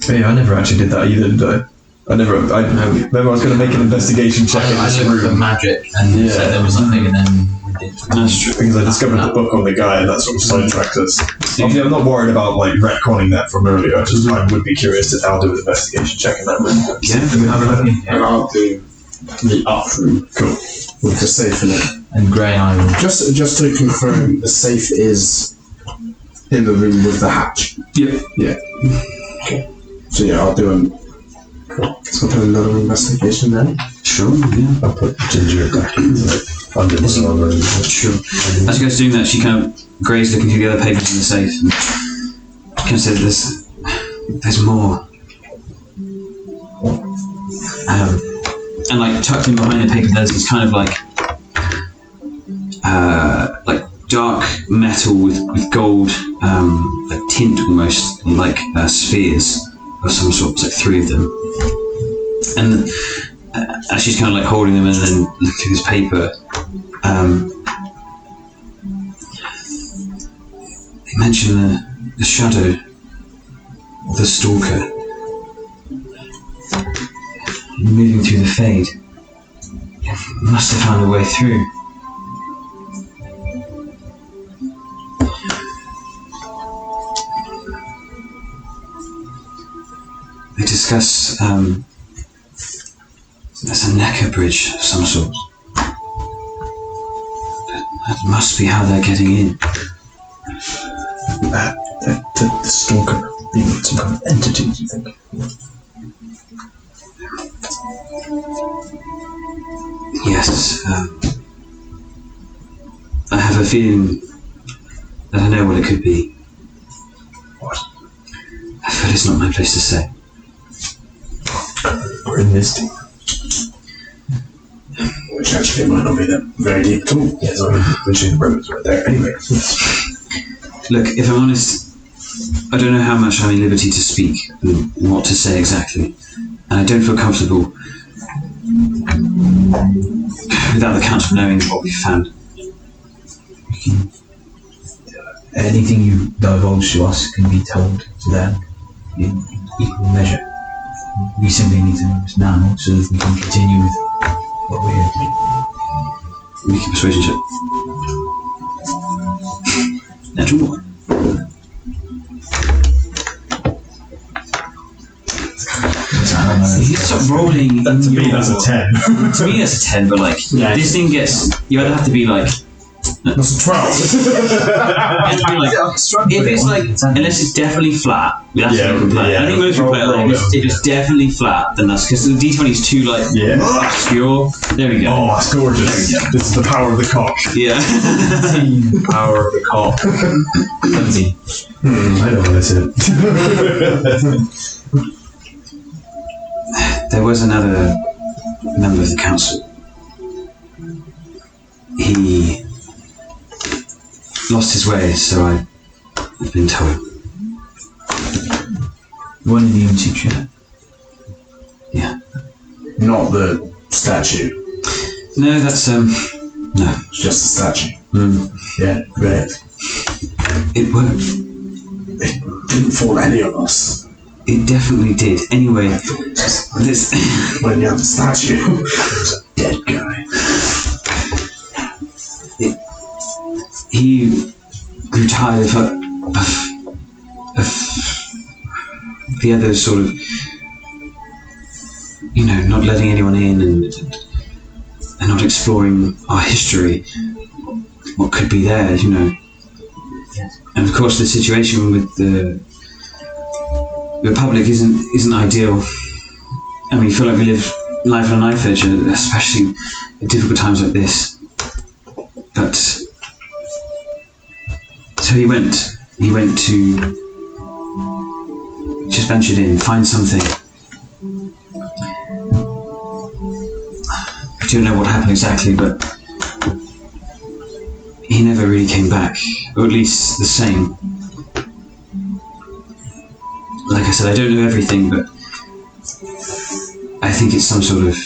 Yeah, I never actually did that either, did I? I remember I was going to make an investigation check in I this looked at room. magic and said there was nothing, and then we did. That's true. Because I discovered the book on the guy and that sort of sidetracked us. Obviously, I'm not worried about like retconning that from earlier. I would be curious to how to do an investigation check in that room. Yeah. We have a And I'll do the up room. Cool. With the safe in it. And Grey and I will. Just to confirm, the safe is in the room with the hatch. Yep. Yeah. Okay. So yeah, I'll do an. Cool. So I'll do another investigation then. Sure. Yeah. I'll put Ginger back into under the armor. Sure. As you guys are doing that, she kind of Grey's looking through the other papers in the safe and kind of said, "There's more." And like tucked in behind the paper, there's this kind of like dark metal with gold like tint almost, like spheres of some sort. It's like 3 of them. And as she's kind of like holding them and then looking through this paper, they mention the shadow of the stalker moving through the fade. It must have found a way through. They discuss there's a Necker bridge of some sort. That must be how they're getting in. The stalker being some kind of entity, do you think? Yes. I have a feeling that I know what it could be. What? I feel it's not my place to say. We're in this deep. Which actually might not be that very deep at all. Yes, I mean, literally the road is right there. Anyway, Look, if I'm honest, I don't know how much I'm in liberty to speak and what to say exactly. And I don't feel comfortable without the council knowing what we found. Anything you divulge to us can be told to them in equal measure. We simply need to know this now so that we can continue with what we're doing. Make a persuasion check. Natural 1. You need to stop rolling. to me, that's a 10. To me, that's a 10, but like, this thing gets. You either have to be like That's a 12. If it's like, unless it's definitely flat, that's Yeah, what you can play. yeah. I think most people play it like, if it's definitely flat, then that's because the D20 is too like obscure. There we go. Oh, that's gorgeous. This is the power of the cock. Yeah. Power of the cock. 17. I know what this is. There was another member of the council. He lost his way, so I've been told. One in the teacher. Yeah. Not the statue. No, that's no. It's just the statue. Yeah, great. It worked. It didn't fool any of us. It definitely did. Anyway, this. When you have the statue, there's a dead guy. He grew tired of the others sort of, not letting anyone in and not exploring our history, what could be there, And of course, the situation with the Republic isn't ideal. I mean, you feel like we live life on a knife edge, especially at difficult times like this. But so he went to just ventured in, find something. I don't know what happened exactly, but he never really came back, or at least the same. Like I said, I don't know everything, but I think it's some sort of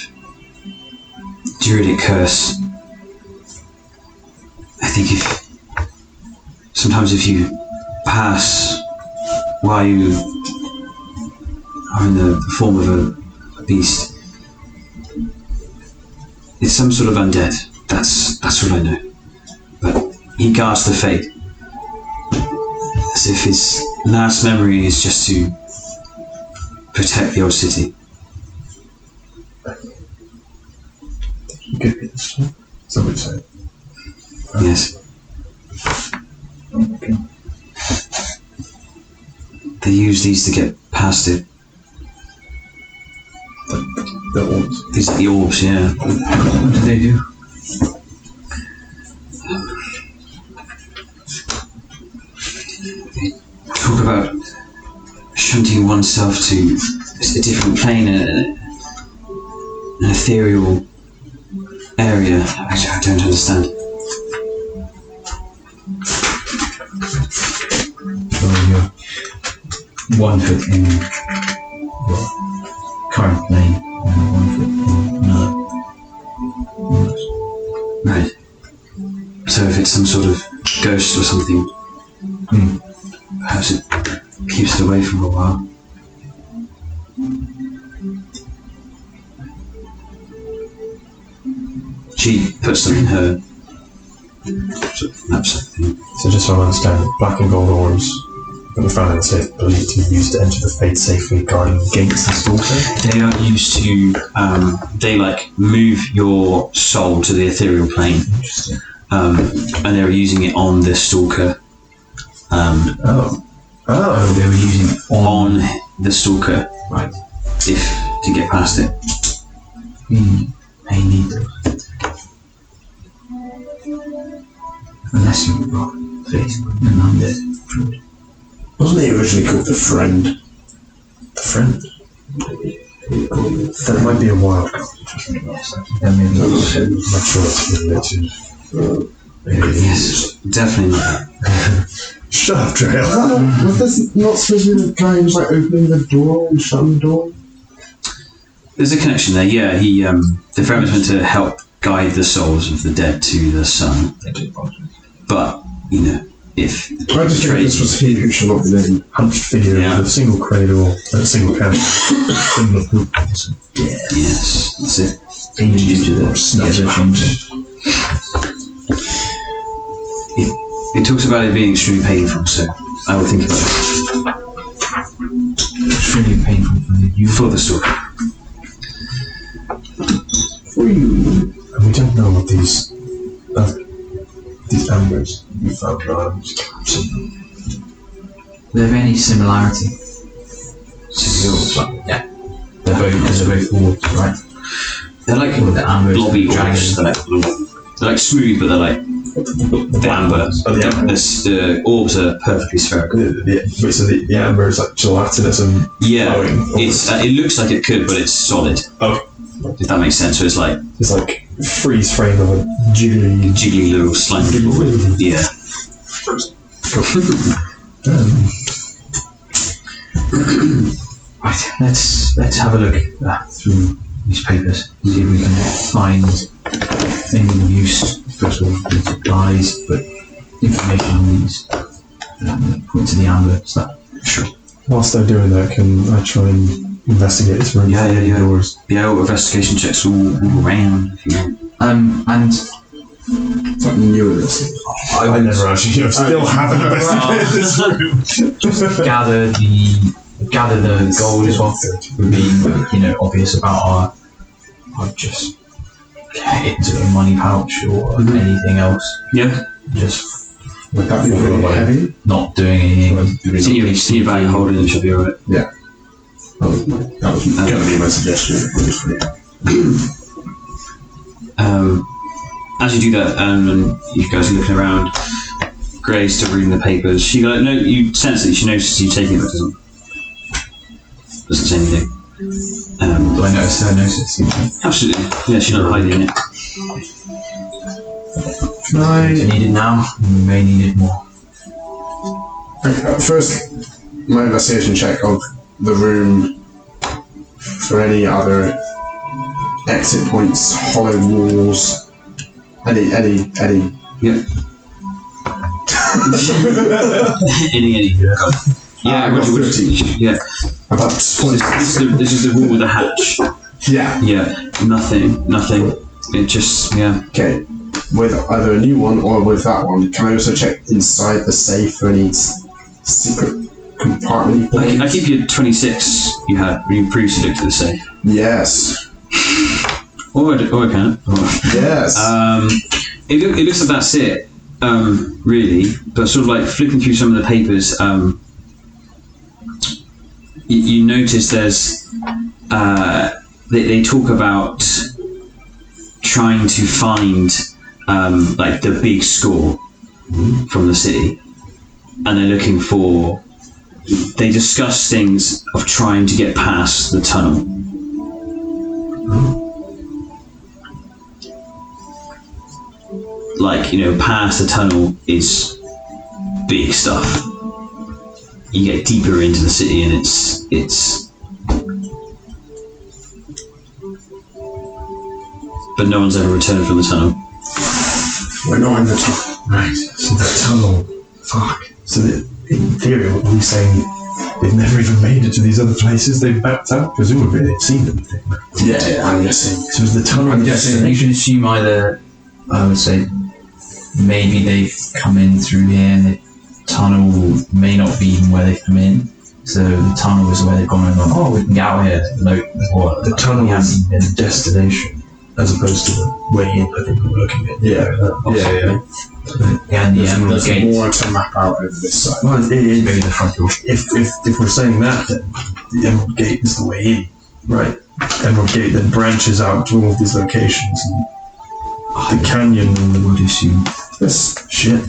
druidic curse. I think sometimes if you pass while you are in the form of a beast, it's some sort of undead. That's what I know. But he guards the fate, as if his last memory is just to protect the old city. Good. Somebody say. Yes. They use these to get past it. The orbs. These are the orbs, yeah. What do they do? Talk about shunting oneself to a different plane, an ethereal area. I don't understand. So you're 1 foot in your current plane and 1 foot in another. Right. So if it's some sort of ghost or something, perhaps it keeps it away for a while. She puts them in her sort of knapsack thing. So just so I understand, black and gold orbs that were found in the safe believed to be used to enter the fate safely, guarding against the stalker. They are used to, they move your soul to the ethereal plane. Interesting. And they were using it on the stalker. Oh, they were using it On the stalker. Right. To get past it. I need those. Unless you've got face an undead fruit. Wasn't he originally called the Friend? The friend. That might be a wild card. That may be I'm not sure it's related. Yes, definitely not. Shut up, Trail. Was this not supposed to be the guy who was opening the door and shutting the door? There's a connection there, yeah. He, the friend was meant to help guide the souls of the dead to the sun. But, if I just think this was he who should not be named. Hunched figure with a single cradle and a single candle. Symbol of hope. yes, that's it. due to the It talks about it being extremely painful, so I will think about it. extremely painful for you. For the stalker. And we don't know what these Falcon Islands. Do they have any similarity to yours? Yeah. They're both orbs, right? They're like With the amber blobby dragons. orbs. They're like smooth, but they're like the amber. The orbs are perfectly spherical. The amber is like gelatinous and Yeah, flowing. it looks like it could, but it's solid. Oh. If that makes sense. So it's like freeze frame of a jiggly. jiggly little slimy ball. Yeah. Right, let's have a look through these papers, see if we can find any use. First of all, the supplies, but information on these point to the amber stuff. Sure. Whilst they're doing that, can I try and investigate this room? Yeah. Doors? Yeah, investigation checks all around. If you want. And Something new with this. I never actually. I still haven't investigated this room. gather the gold as well would be, obvious about our just into a money pouch or anything else. Yeah. Just Would that be really heavy? not doing anything. It's in your bag, holding it, should be alright. That was going to be my suggestion. As you do that, and you guys are looking around, Gray's still reading the papers. She goes, no, you sense that she notices you taking it, but doesn't say anything. Do I notice her notice? Absolutely. Yeah, she's not hiding it. Can I... We need it now, and we may need it more. First, my investigation check of the room for any other exit points, hollow walls, any. Yeah. Any. Yeah, I got 13. Yeah. About This is the wall with the hatch. Yeah. Yeah. Nothing. It just, yeah. Okay. With either a new one or with that one, can I also check inside the safe for any secret compartment? I keep you 26 you had when you previously looked at the safe. Yes. Or I can. Yes. It looks like that's it, really. But sort of like flipping through some of the papers, you notice there's they talk about trying to find like the big score from the city, and they're looking for. They discuss things of trying to get past the tunnel. Like, past the tunnel is big stuff. You get deeper into the city and it's but no one's ever returned from the tunnel. We're not in the tunnel. Right. So the tunnel. Fuck. So in theory, what are we saying? They've never even made it to these other places. They've backed out. Presumably, they've seen everything. Yeah, I'm guessing. So is the tunnel? I'm guessing you can assume either, I would say, maybe they've come in through here and the tunnel may not be even where they've come in. So the tunnel is where they've gone and gone, oh, we can get out here. No, what? The tunnel we is haven't been. the destination, as opposed to the way in. I think we're looking at. Yeah, Yeah, and the emerald There's gate. more to map out over this side. Well, Maybe the front door. if we're saying that, then the Emerald Gate is the way in, right? Emerald Gate then branches out to all of these locations, and the canyon and the wood issue. This Shit.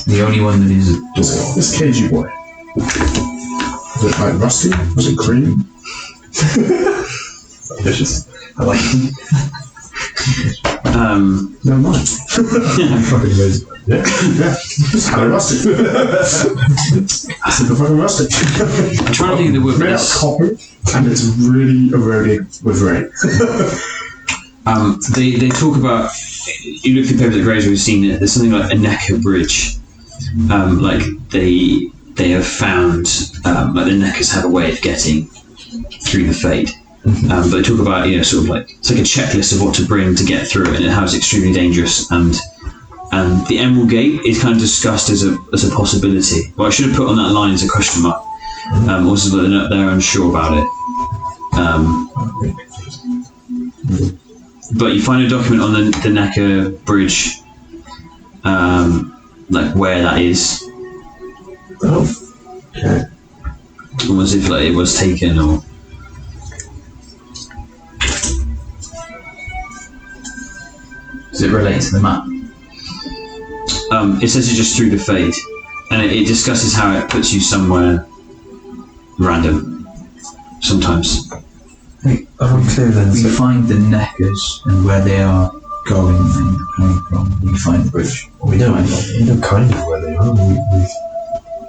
The only one that is a door. this cagey boy. Was it like rusty? Was it cream? Vicious. I like it. Never mind. Fucking amazing. Yeah. It's kind of rustic. Super fucking rustic. I'm trying to think of the word for Made out of this. copper, and it's really eroded with rain. They talk about, you look at the papers at Gray's, we've seen it, there's something like a Necker bridge. Like they have found, like the Neckers have a way of getting through the Fade. But they talk about, sort of like, it's like a checklist of what to bring to get through it, and how it's extremely dangerous. And the Emerald Gate is kind of discussed as a possibility. Well, I should have put on that line as a question mark. Also, that they're unsure about it. But you find a document on the Necker Bridge, like where that is, Oh, okay. almost if like it was taken or. Does it relate to the map? It says it just through the fade, and it discusses how it puts you somewhere random sometimes. Hey, I'm unclear then. We So, find the neckers and where they are going and coming from. We find the bridge. we know kind of where they are.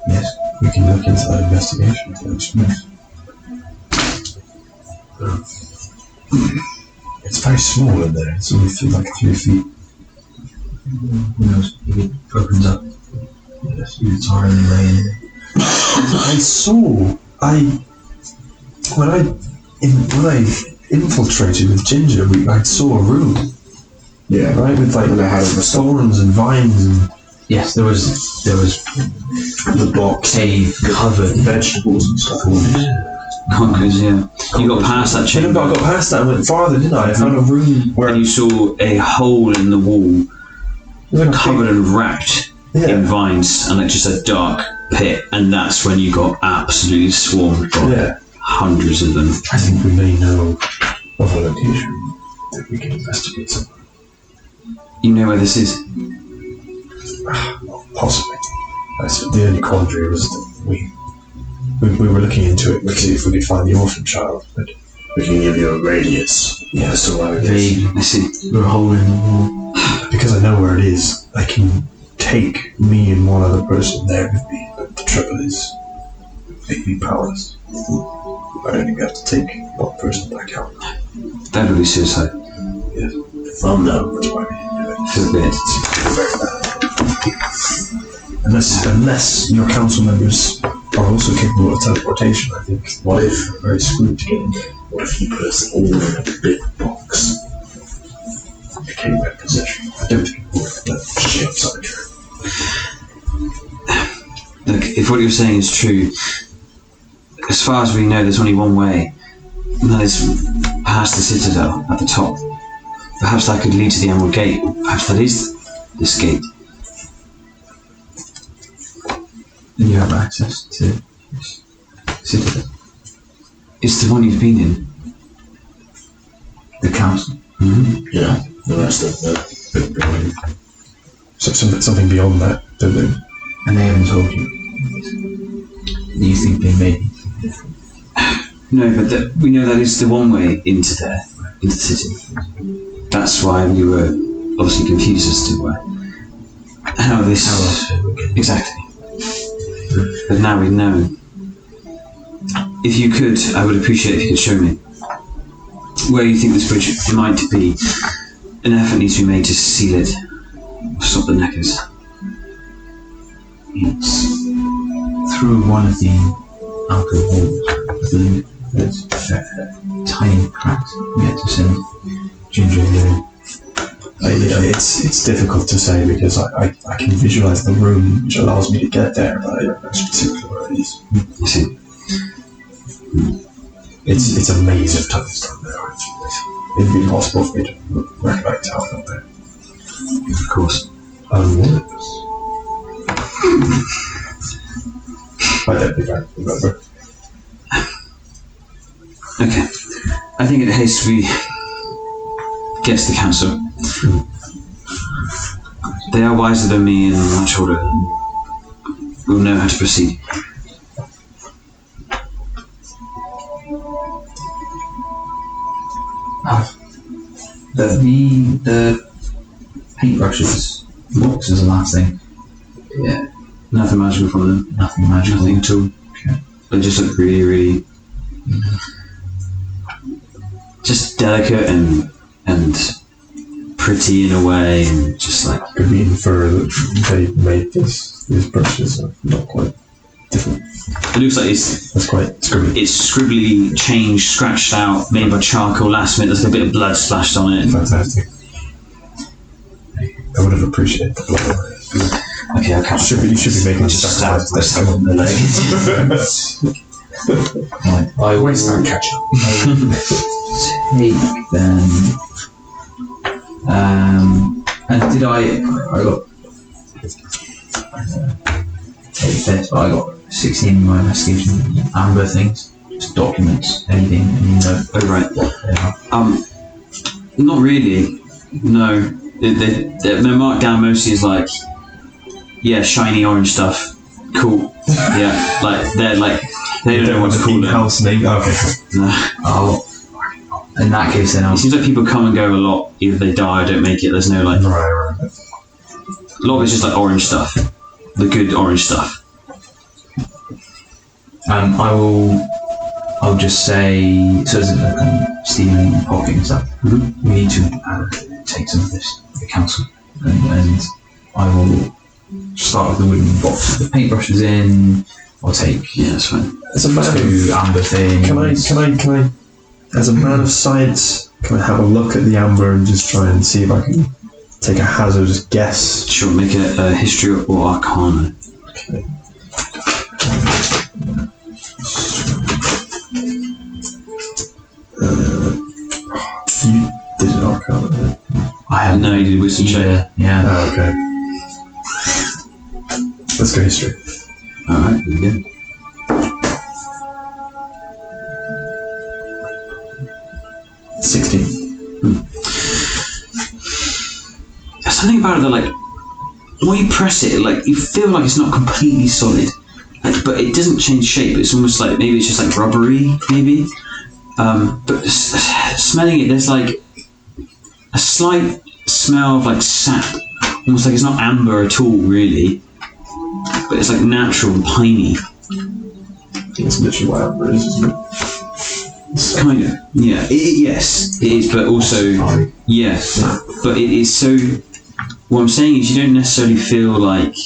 Yes. We can look into that investigation first. It's very small in there. It's only like 3 feet. Who knows? If it opens up, yes, it's already rain. I saw. When I infiltrated with Ginger, I saw a room. Yeah, right, with like thorns and vines and Yes, there was the box, cave covered. vegetables and stuff. Conkers, yeah. You got past that I chamber, got past that and went farther, didn't I? I found a room where and you saw a hole in the wall it was like a covered and wrapped big- in yeah, vines, and like just a dark pit, and that's when you got absolutely swarmed by yeah. hundreds of them. I think we may know of a location that we can investigate somewhere. You know where this is? Possibly. The only quandary was that we were looking into it to see if we could find the orphan child, but we can give you a radius. Yeah, so where it is. I see. We're a hole in the wall. Because I know where it is, I can take me and one other person there with me, but the trouble is, make me powerless. I'd only be able to take one person back out. That would be suicide. Yes. Well, no, that's why we didn't do it. For a bit. It's very bad. Unless your council members are also capable of teleportation, I think. What if we're very screwed to get in there? What if you put us all in a big box? Became their possession. I don't think it would, but shit's not true. Look, if what you're saying is true, as far as we know, there's only one way, and that is past the citadel at the top. Perhaps that could lead to the Emerald Gate. Perhaps that is this gate. And you have access to this citadel. It's the one you've been in. The council. Yeah, the rest of the big building. So something beyond that, don't they? And they haven't told you. You think they may be. No, but we know that is the one way into there, into the city. That's why we were obviously confused as to how this. How else would we get? Exactly. But now we know. If you could, I would appreciate if you could show me where you think this bridge might be. An effort needs to be made to seal it, stop the neckers. It's through one of the outer walls. There's tiny cracks. We had to send Ginger here. It's difficult to say because I can visualize the room which allows me to get there, but I don't know specifically where it is. You see, It's a maze of tunnels down there. It'd be impossible for me to recollect how I got there. of course. Unless I don't think I remember. Okay. I think in haste we get to the council. They are wiser than me and much older. We'll know how to proceed. The paintbrushes, books is the last thing. Yeah. Nothing magical from them. Nothing magical. Nothing at all. Okay. They just look really, really just delicate and pretty in a way, and just like Could we infer that they made these brushes are not quite different? it looks like it's That's quite scribbly. scribbly, changed, scratched out, made by charcoal last minute. There's a bit of blood splashed on it. Fantastic. I would have appreciated the blood on it. Okay, I can't. You should be making just stab sacrifice. myself on the leg. Right. I always can't catch up. Take then. And did I got take offence, but I got 16 in my investigation. Amber things, just documents, anything, Oh right. Not really. No. They're marked down mostly as like, yeah, shiny orange stuff. Cool. Yeah, like they're like they don't know what to call it. House name. Okay. No. Oh, in that case, then It seems like people come and go a lot. Either they die or don't make it. There's no like. Right. A lot of it's just like orange stuff, the good orange stuff. I'll just say, so as stealing and pocket and stuff, we need to take some of this to the council, and I will start with the wooden box with the paintbrushes in. I'll take That's fine. As a man of, two amber things. can I? As a man of science, can I have a look at the amber and just try and see if I can take a hazardous guess? Sure, make a history or arcana. Okay. You did an arcana, then? I have No, you did wisdom check. Yeah. Oh, okay. Let's go history. Alright, there we go. There's something about it that, like, when you press it, like, you feel like it's not completely solid. Like, but it doesn't change shape. It's almost like, maybe it's just like rubbery, maybe. But smelling it, there's like a slight smell of like sap. Almost like it's not amber at all, really. But it's like natural and piney. That's literally what amber is, isn't it? Kind of, yeah. Yes, it is, but also, yeah. But it is so. What I'm saying is, you don't necessarily feel like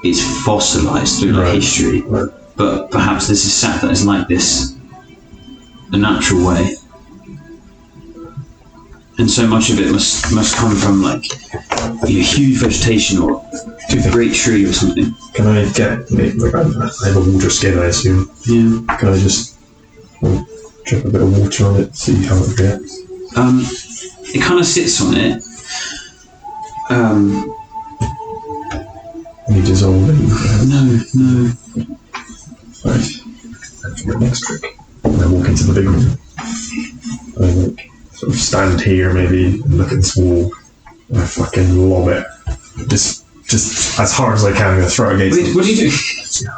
it's fossilized through like history, but perhaps this is sap that is like this, a natural way, and so much of it must come from like huge vegetation or a great tree or something. Can I get, like, I have a water skin, I assume. Yeah. Can I just drip a bit of water on it, see how it reacts? It kind of sits on it. Any dissolving? No. Right. That's my next trick. When I walk into the big room, I like sort of stand here maybe and look at this wall and I fucking lob it. Just as hard as I can, I'm gonna throw it against Wait, it. what do you do?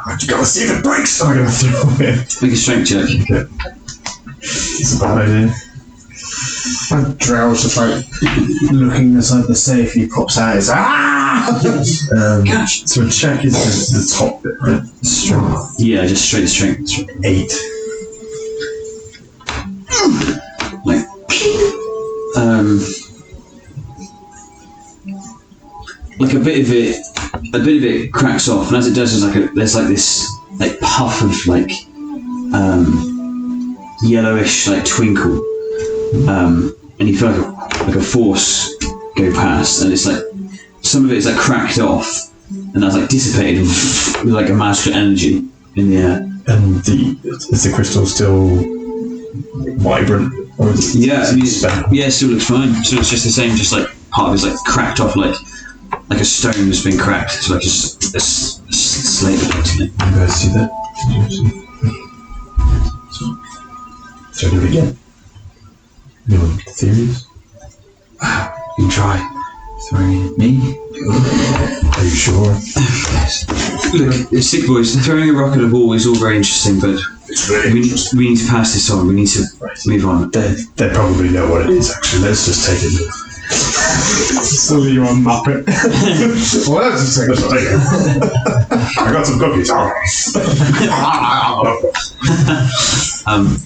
I just gotta see if it breaks, I'm gonna throw it. Make a strength check. Okay. It's a bad idea. And Drell's just like looking inside the safe. He pops out his Catch. So a check is the top bit, right? Strength. Yeah, just straight strength. 8. Like, like a bit of it cracks off, and as it does, there's like this like puff of like yellowish like twinkle, and you feel like a force go past, and it's like some of it is like cracked off, and that's like dissipated with like a magical energy in the air. And is the crystal still vibrant? Or is it It still looks fine. So it's just the same, just like part of it's like cracked off, like a stone has been cracked. So like just a slate basically. You guys see that? So I do it again. No theories? You can try throwing it at me. Are you sure? Look, it's Sik Bois. Throwing a rock at a ball is all very interesting, but we need to pass this on. We need to move on. They probably know what it is, actually. Let's just take it. So you're a muppet. Well, that's a Let's take it. I got some cookies.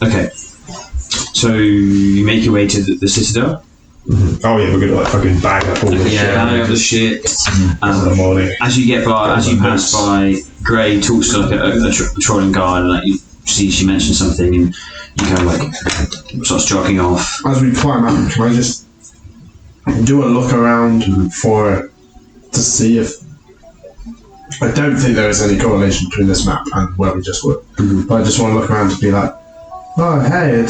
Okay. So you make your way to the citadel. Mm-hmm. Oh yeah, we're gonna like fucking bang up all this shit. Bang up the shit. In the morning. As you pass by, Gray talks to like a patrolling guard, and like you see she mentions something, and you kind of like starts jogging off. As we climb up, can I just do a look around to see if... I don't think there is any correlation between this map and where we just were. Mm-hmm. But I just want to look around to be like, oh hey,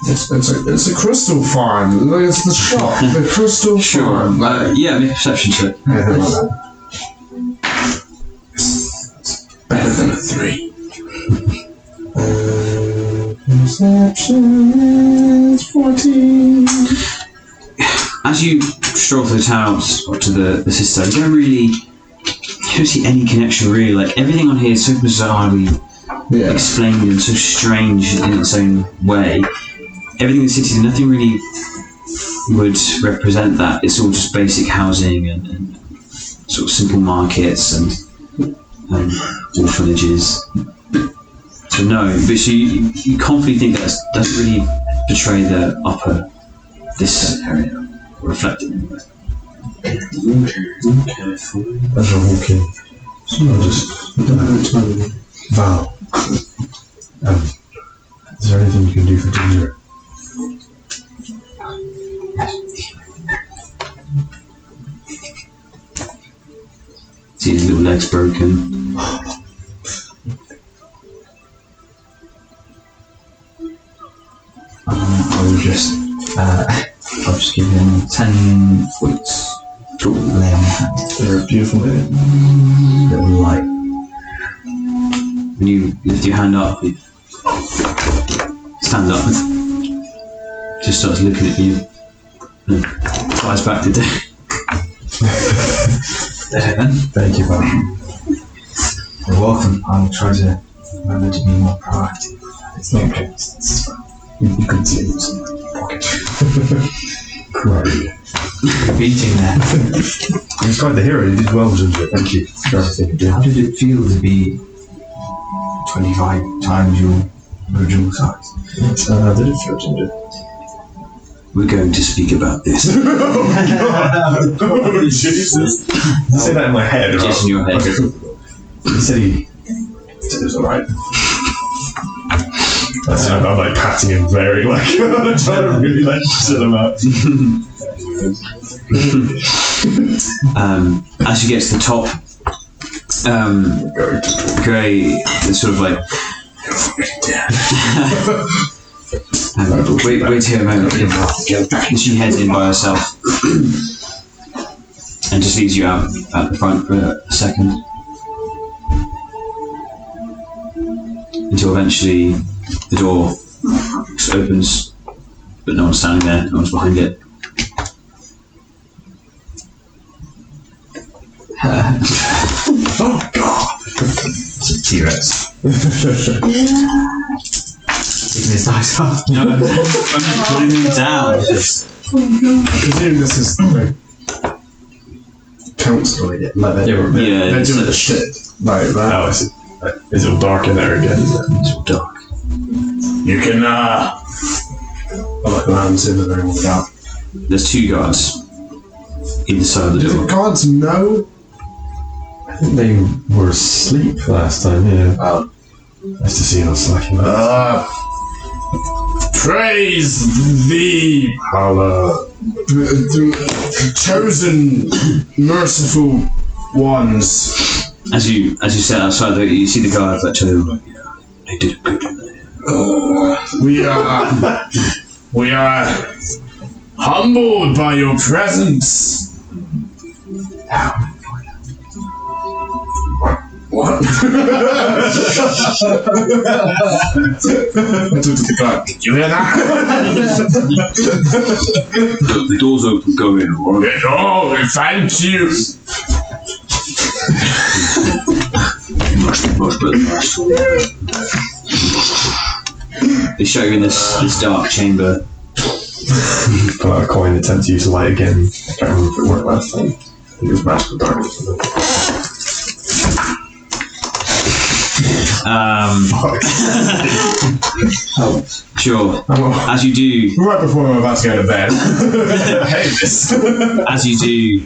It's a crystal farm. Look, it's the shop. The crystal farm. Yeah, make a perception check. Anything like that. It's better than a 3. Perception is 14. As you stroll through the towns or to the cistern, you don't see any connection really. Like everything on here is so bizarrely explained and so strange in its own way. Everything in the city, nothing really would represent that. It's all just basic housing and sort of simple markets and orphanages. So no, but so you confidently think that doesn't really portray the upper this area, or reflect it anyway. As I'm walking, I'll just Val. Is there anything you can do for Ginger? See his little legs broken. I'll just give him 10 points. Lay on the hand. They're a beautiful day. Little light. When you lift your hand up, he stands up and just starts looking at you and flies back to day. Thank you, Val. You're welcome. I'll try to remember to be more proactive. It's not okay. It's fine. You can see it in my pocket. Great. Beating there. He's quite the hero. He did well, Ginger. Thank you for everything you did. How did it feel to be 25 times your original size? How did it feel, Ginger? We're going to speak about this. Oh, Jesus. You say that in my head, right? Just in your head. Okay, cool. He said it was alright. I'm like patting him very like I'm trying to really like chill him out. As you get to the top, Gray is sort of like wait here a moment. And she heads in by herself and just leaves you out the front for a second until eventually the door just opens, but no one's standing there, no one's behind it. Oh God! It's a T-Rex. Taking his eyes off. No, I'm just putting him down. I presume this is the council, like they're doing the shit like that. Oh, is it all dark in there again? It's all dark. You can, I like the hands in and everyone without. There's 2 guards either side of the Do the door. guards know? I think they were asleep last time, yeah. Nice to see how slacking that. Praise thee, the chosen, merciful ones. As you sit outside, you see the guards like tell you, like, yeah, they did a good job. We are humbled by your presence. What? I took to the guard. Did you hear that? The door's open, go in. Right? Oh, thank you. Much better last time. They show you in this dark chamber. Pull out a coin, attempt to use the light again. I can't remember if it worked last time. I think it was magical darkness. Sure. As you do, Right before I'm about to go to bed. I hate this. as you do,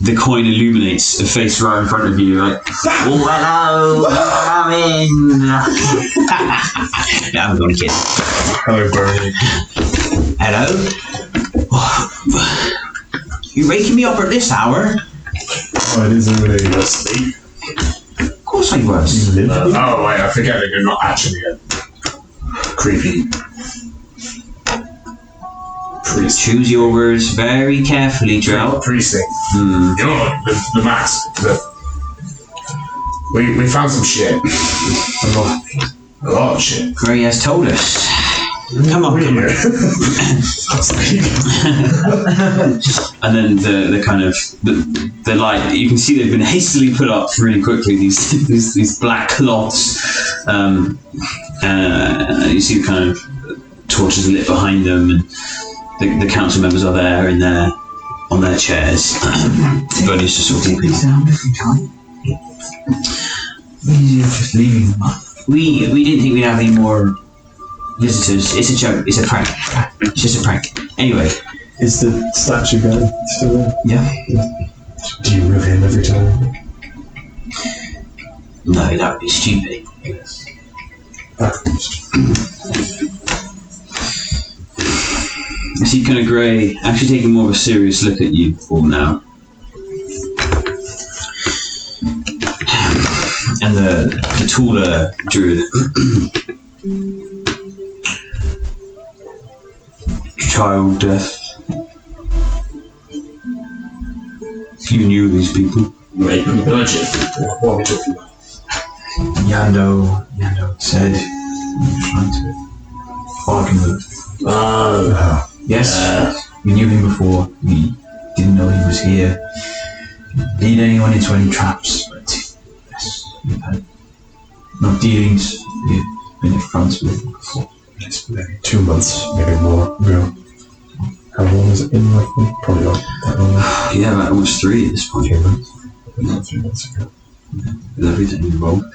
the coin illuminates a face right in front of you. Like, oh hello, come in. Yeah, I'm going to kid. Hello, Bernie. Hello. You waking me up at this hour? Oh, it is really asleep. Of course I was. You live Oh wait, I forget that you're not actually a creepy Choose your words very carefully, Drow. Precinct. Hmm. You know, the mask. We found some shit. A lot of shit. Gray has told us. Come on. And then the kind of the light, you can see they've been hastily put up really quickly, these black cloths. You see the kind of torches lit behind them, and the council members are there on their chairs. But it's just sort of Please down every time. Easier just leaving them up. we didn't think we'd have any more visitors. It's a joke. It's a prank. It's just a prank. Anyway. Is the statue guy still there? Yeah. Do you move him every time? No, that would be stupid. Yes. I see kind of Grey actually taking more of a serious look at you all now. And the taller druid. Child death. You knew these people. Rape and pillaging. What are we talking about? Yando said he was trying to bargain with. Yes, we knew him before. We didn't know he was here. Lead anyone into any traps, but yes, we've had no dealings. We've been in front with him before. It's maybe 2 months, maybe more ago. How long has it been roughly? Probably not that long. Yeah, about almost 3 at this point. 2 months. Not 3 months ago. With everything involved.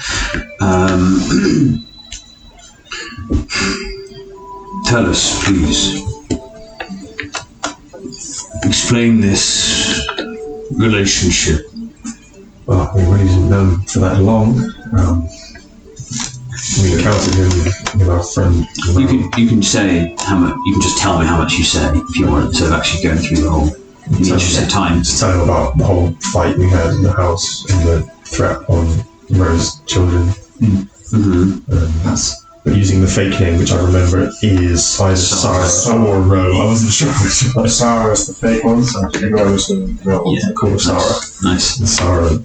Tell us, please. Explain this relationship. Well, we really didn't know him for that long. We encountered him with our friend. You can say how much. You can just tell me how much you say if you want, instead of actually going through the whole. In the interest of time. Just tell him about the whole fight we had in the house and the threat on Rose's children. Mm-hmm. But using the fake name, which I remember is either Sarah or Ro. I wasn't sure which one. Sarah is the fake one, so Ro is the real one. Yeah, Call her Sarah. Nice. And Sarah.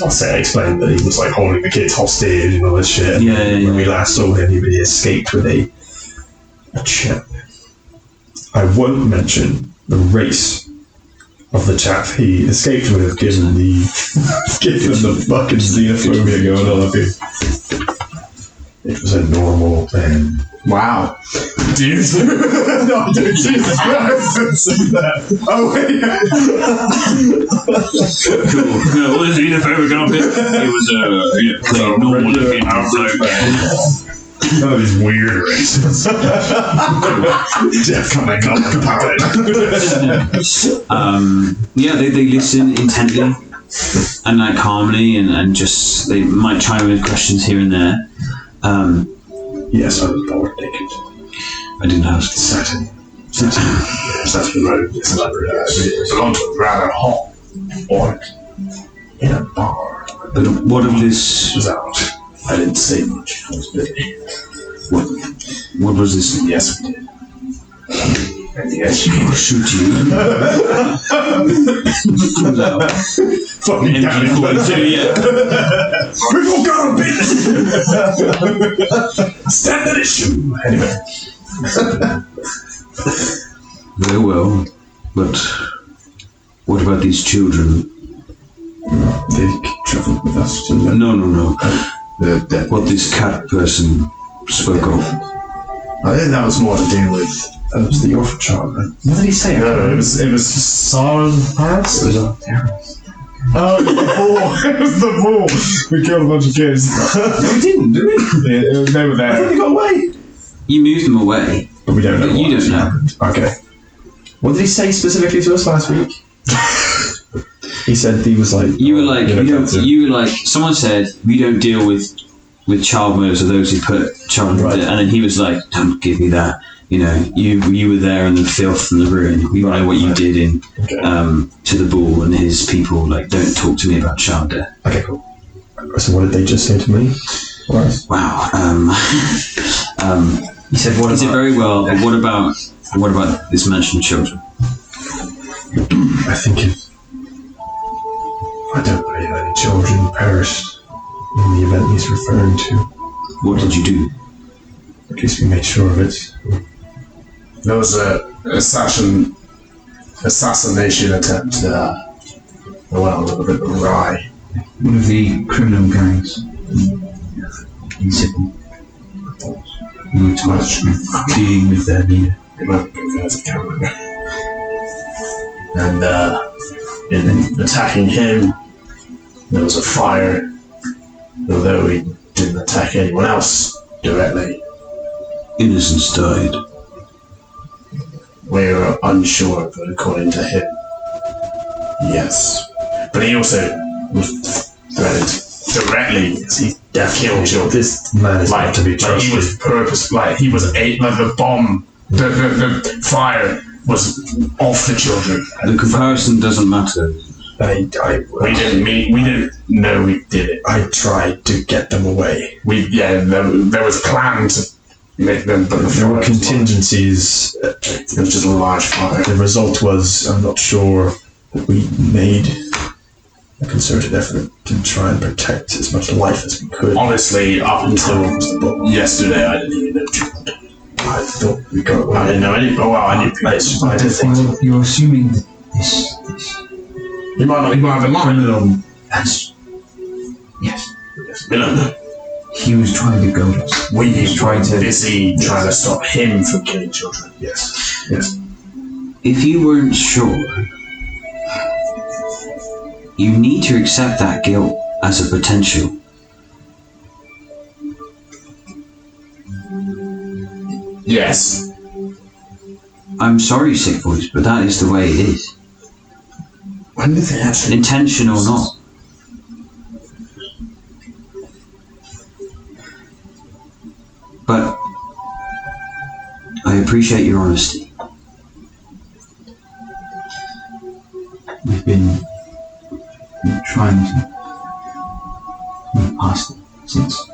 I'll say I explained that he was like holding the kids hostage and all this shit. Yeah. When we last saw him, he escaped with a chip. I won't mention the race of the chap he escaped with, given the fucking xenophobia going on up here. It was a normal thing. Wow. Dude. No, dude, Jesus Christ, don't say that. Oh, wait. Cool. No, what is xenophobic up here? It was plain normal looking. None of these weird races. Jeff coming up about Yeah, they listen intently and like calmly and just they might chime in with questions here and there. Yes, I was bored naked. I didn't ask. Saturn. Yes, that's been right. It's a lot of rather hot on in a bar. But what of this? Was out. I didn't say much. I was busy. What was this? Yes, we did. And yes, you I'll shoot you. Comes out. fucking damn it. We've all got a bit. Standard issue. Anyway. Very well, but what about these children? They traveled with us to No. the dead. What this cat person spoke of. I think that was more to do with. That was the orphan child. Right? What did he say? No, it was Sarah's house. It was on terrorist. Oh, it was the ball. It was the ball. We killed a bunch of kids. No, we didn't, did we? Yeah, they were I thought there. they got away. You moved them away. But we don't know. But you don't know. Okay. What did he say specifically to us last week? He said he was like. You were like, you know, you were like, someone said we don't deal with child murders or those who put children Right. and then he was like, don't give me that. You know, you were there in the filth and the ruin. We know what you did in Okay. to the bull and his people. Like, don't talk to me about child death. Okay, cool. So what did they just say to me? Or us? Wow. He said, "What Is it about?" very well, but what about this mentioned children? I think I don't believe any children perished in the event he's referring to. What did you do? At least we made sure of it. There was a assassination attempt. Well, a little bit awry. One of the criminal gangs in Sydney. We were charged with dealing with their leader. It might be as a camera. And in attacking him, there was a fire. Although he didn't attack anyone else directly, Innocents died. we're unsure, but according to him, yes. But he also was threatened directly because he killed children. This man is not to be Like trusted. he was the bomb, the fire was off the children. The comparison doesn't matter. I We didn't know we did it. I tried to get them away. There was a plan to make them, but the There were fire was contingencies. It was just a large fire. The result was, I'm not sure, that we made a concerted effort to try and protect as much life as we could. Honestly, up until yesterday, I didn't even know children. I thought we got away. I didn't know any. Oh well, I knew people. I did think so. You're assuming that this He might not. He might have been lying. that's yes. We don't know. He was trying to goad us. We He's trying to. busy trying to stop him from killing children. Yes. Yes. If you weren't sure, you need to accept that guilt as a potential. Yes. I'm sorry, Sik Bois, but that is the way it is. When did they actually? Intention or not. But I appreciate your honesty. We've been trying to move past it since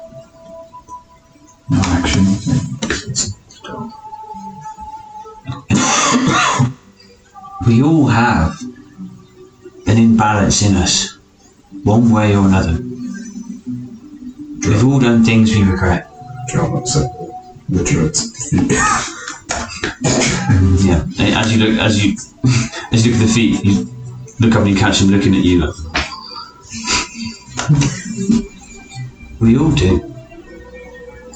no action. We all have an imbalance in us, one way or another. We've all done things we regret. John upset the druids. Yeah. As you look at the feet, you look up and you catch him looking at you. We all do.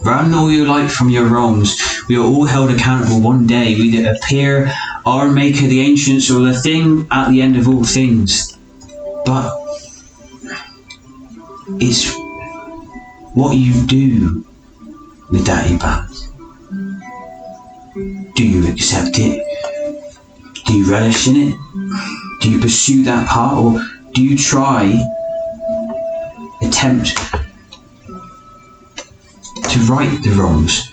Run all you like from your wrongs. We are all held accountable one day. We either appear our maker, the ancients, or the thing at the end of all things. But it's what you do with that imbalance. Do you accept it? Do you relish in it? Do you pursue that part, or do you attempt to right the wrongs?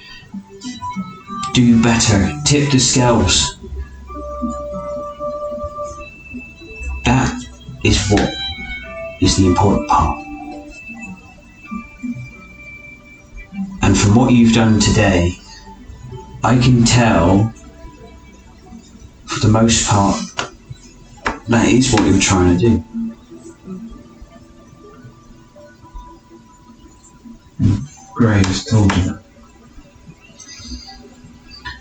Do better, tip the scales. That is what is the important part. And from what you've done today, I can tell, for the most part, that is what you're trying to do. Gray has told you that.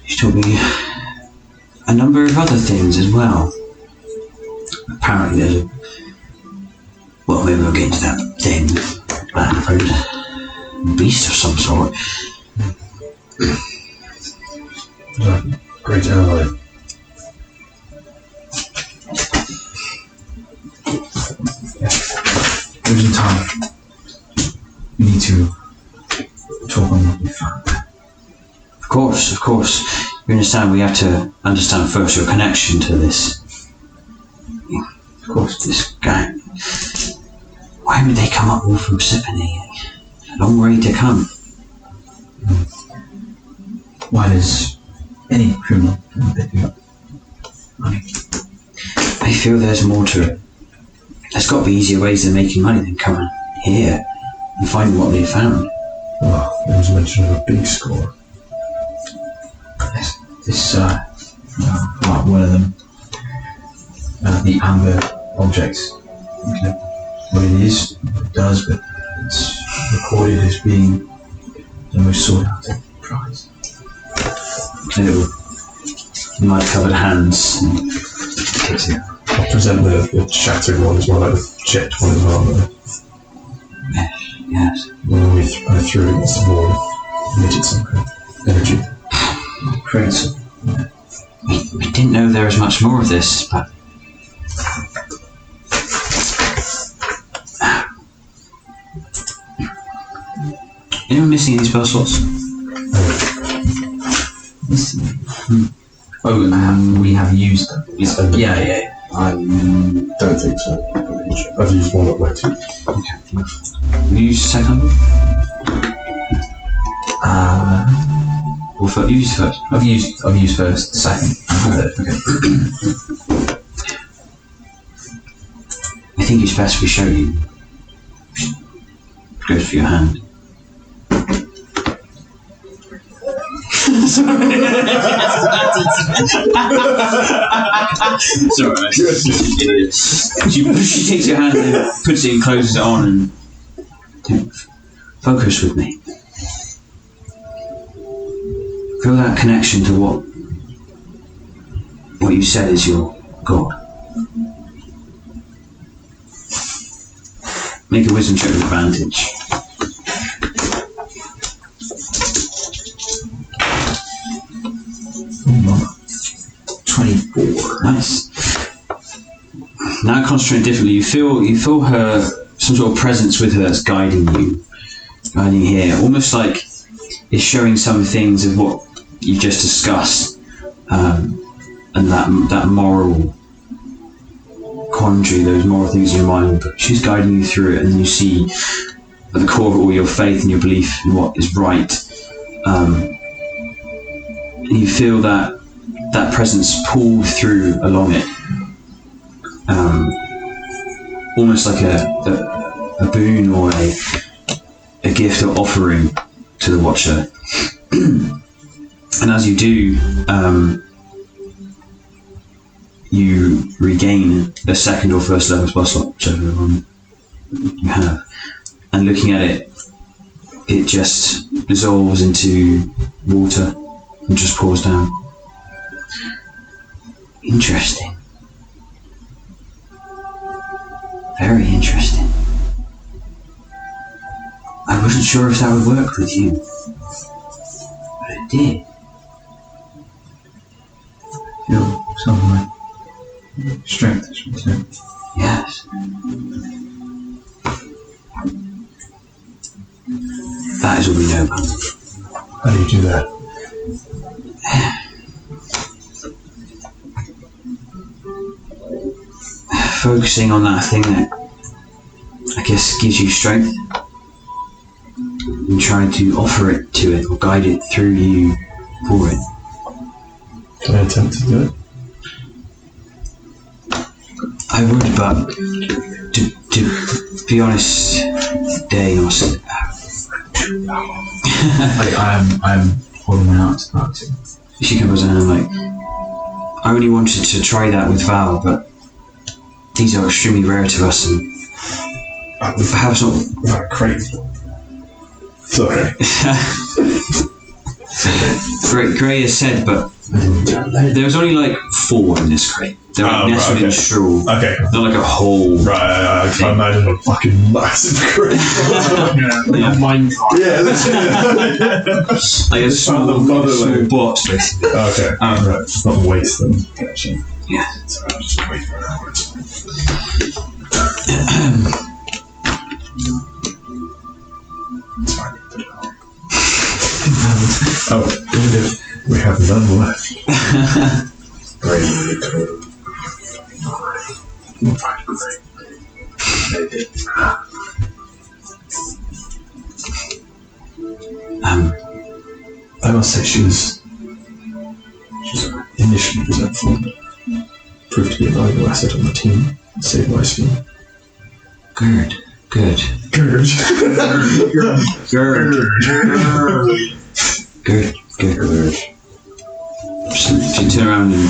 She's told me a number of other things as well. Apparently there's well, maybe we'll get into that thing. A beast of some sort. Great ally. There's a time. We need to talk on what we found. Of course. You understand we have to understand first your connection to this. Of course, this gang. Why would they come up all from Sippeney? A long way to come. Why does any criminal pick you up money? I feel there's more to it. There's got to be easier ways of making money than coming here and finding what they found. Well, there was mention of a big score. this, one of them, the amber object. Okay. What it is, what it does, but it's recorded as being the most sought after prize. Little mud-covered hands. I'll present the shattered one as well, like the chipped one as well. Though. Yes. When I threw it against the wall, it emitted some kind of energy. Great. We didn't know there was much more of this, but anyone missing any spell slots? We have used them. Yeah. I don't think so. I've used one at my two. Have you used the second one? Or first? You used first. I've used first, second, and third. Okay. I think it's best we show you. Goes for your hand. Sorry. She takes your hand and puts it and closes it on and focus with me. Feel that connection to what you said is your God. Make a wisdom check with advantage. Oh, 24. Nice. Now concentrate differently. You feel her, some sort of presence with her that's guiding here. Almost like it's showing some things of what you just discussed, and that moral quandary, those moral things in your mind. But she's guiding you through it, and you see at the core of it all your faith and your belief in what is right. And you feel that presence pull through along it, almost like a boon or a gift or offering to the Watcher. And as you do, you regain a second or first level spell slot, whichever one you have. And looking at it, it just dissolves into water and just pours down. Interesting. Very interesting. I wasn't sure if that would work with you, but it did. Feel something like strength, should we say? Yes. That is all we know about it. How do you do that? Focusing on that thing that I guess gives you strength and trying to offer it to it or guide it through you for it. Can I attempt to do it? I would, but to be honest, Dane or I am holding out about to. she comes in and I'm like, I only wanted to try that with Val, but these are extremely rare to us and perhaps not. Crate. Sorry. Gray has said, but there's only like 4 in this crate. They're like nestled in straw. Okay. They're like a whole. Right, I can imagine a fucking massive crate. Like a mine cart. Yeah, that's Like a small box, basically. Okay. Right, just not waste them. Gotcha. Yeah. So I'll just wait for an hour. It's fine. Put it on. Oh, we have none left. Great. We'll find great. I must say she's initially resentful. Proved to be a valuable asset on the team. Saved my skin. Good. Good. If you turn around and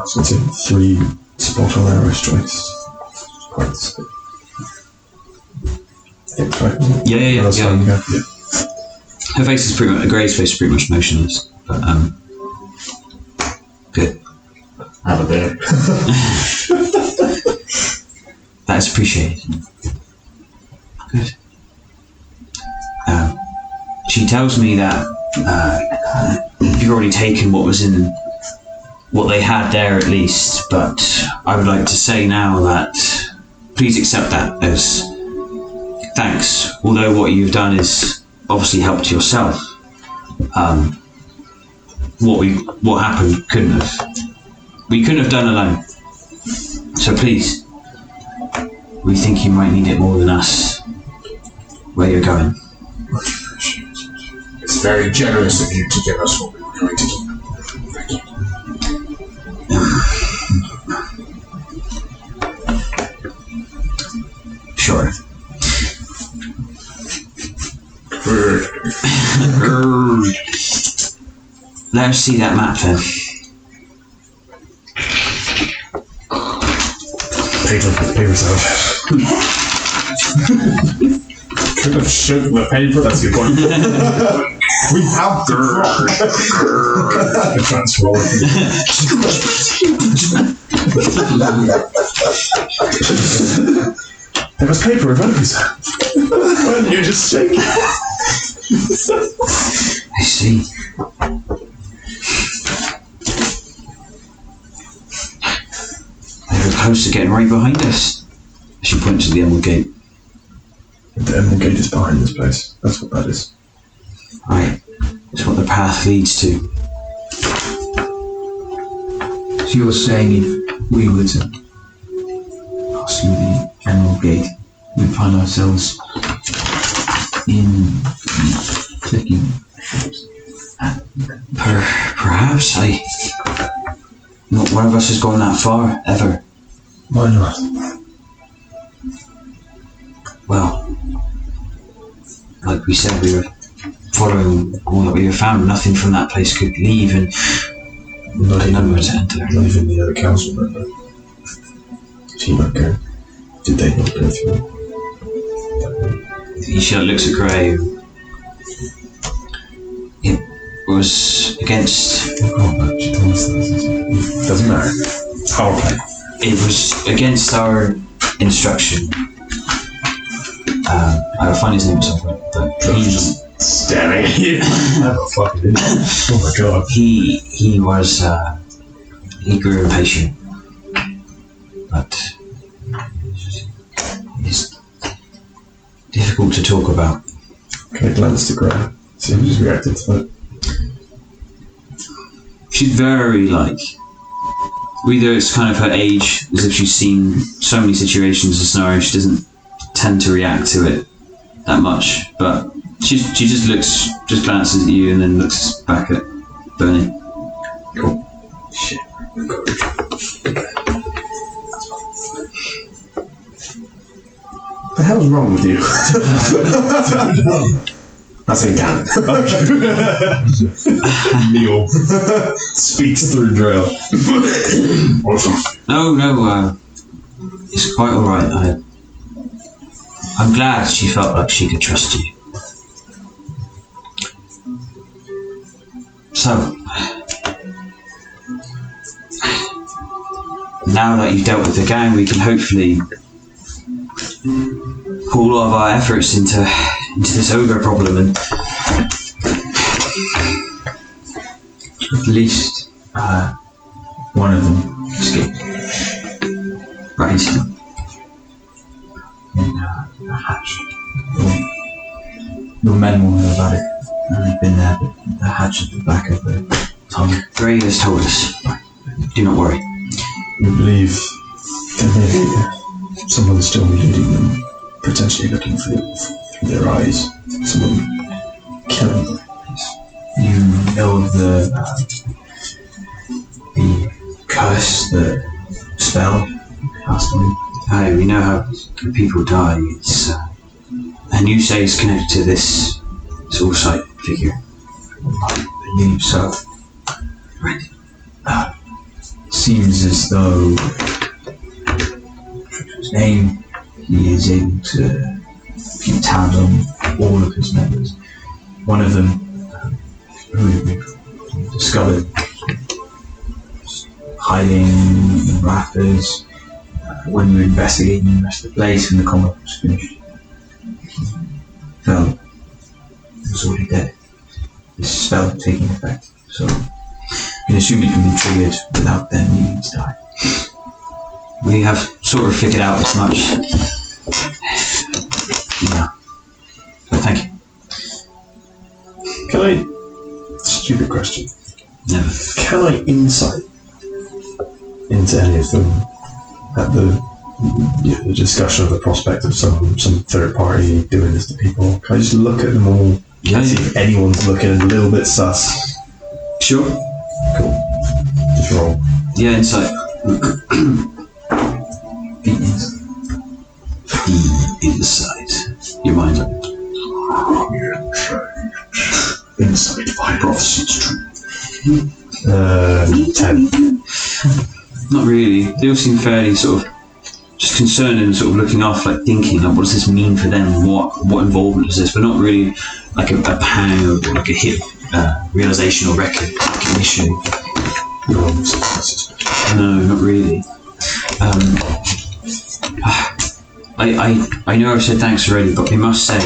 So it's in 3 spot on arrow strikes. Quite sick. Hit right? yeah. That's fine, yeah. Her face is pretty much, Grey's face is pretty much motionless. But good. Have a beer. That's appreciated. Good. She tells me that you've already taken what they had there at least, but I would like to say now that please accept that as thanks. Although what you've done is obviously helped yourself. What happened we couldn't have done alone. So please, we think you might need it more than us where you're going. It's very generous of you to give us what we were going to do. Thank you. Sure. Let us see that map then. Paper's out. Could have shook the paper. That's a good point. We have to transfer. There was paper in front of his hand. Why didn't you just shake it? I see. They were close to getting right behind us. She points to the Emerald Gate. The Emerald Gate is behind this place. That's what that is. Right. It's what the path leads to. So you're saying if we were to pass through the Emerald Gate, we'd find ourselves in clicking. Perhaps not one of us has gone that far ever. Why not? Well, like we said, we were following all that we have found. Nothing from that place could leave, and none were to enter. Not even the other council member. Did he not go? Did they not go through? She looks at Grey. It was against. Doesn't matter. It's our plan. It was against our instruction. I'll find his name at some point, but He's staring at you. I don't fucking know. Oh my god. he was he grew impatient, but he's difficult to talk about. Can I glance to Grey? See if he's reacted to that. She's very either it's kind of her age, as if she's seen so many situations and scenarios, she doesn't tend to react to it that much, but she just glances at you and then looks back at Bernie. Cool. Shit. The hell's wrong with you? That's in canon. Neil speaks through drill. Awesome. No, it's quite alright. I'm glad she felt like she could trust you. So, now that you've dealt with the gang, we can hopefully put all of our efforts into this ogre problem, and At least one of them escaped. right. In a hatch. Your men will know about it. They've been there, but the hatch at the back of the tunnel. Gray has told us. Do not worry. We believe there may be someone still eluding them, potentially looking through their eyes. Someone killing them. You know of the curse, the spell cast on you? Aye, we know how people die. It's and you say it's connected to this soul sight figure. I believe so. Right. seems as though his name, he is able to keep tabs on all of his members. One of them, who we discovered hiding in rafters when we were investigating the rest of the place and the combat was finished. He fell. He was already dead. This spell taking effect, so you can assume it can be triggered without them needing to die. We have sort of figured out as much. Yeah. But thank you. Can I? Stupid question. Never. Can I insight into any of them at the discussion of the prospect of some third party doing this to people? Can I just look at them all? Yeah, See if anyone's looking a little bit sus. Sure. Cool. Just roll. Yeah, insight. Insight. Your mind's up. Insight hypothesis true. 10. Not really. They all seem fairly sort of just concerned and sort of looking off, like thinking, like, what does this mean for them? What involvement is this? But not really like a pang or like a hit realization or recognition. No, not really. I know I've said thanks already, but I must say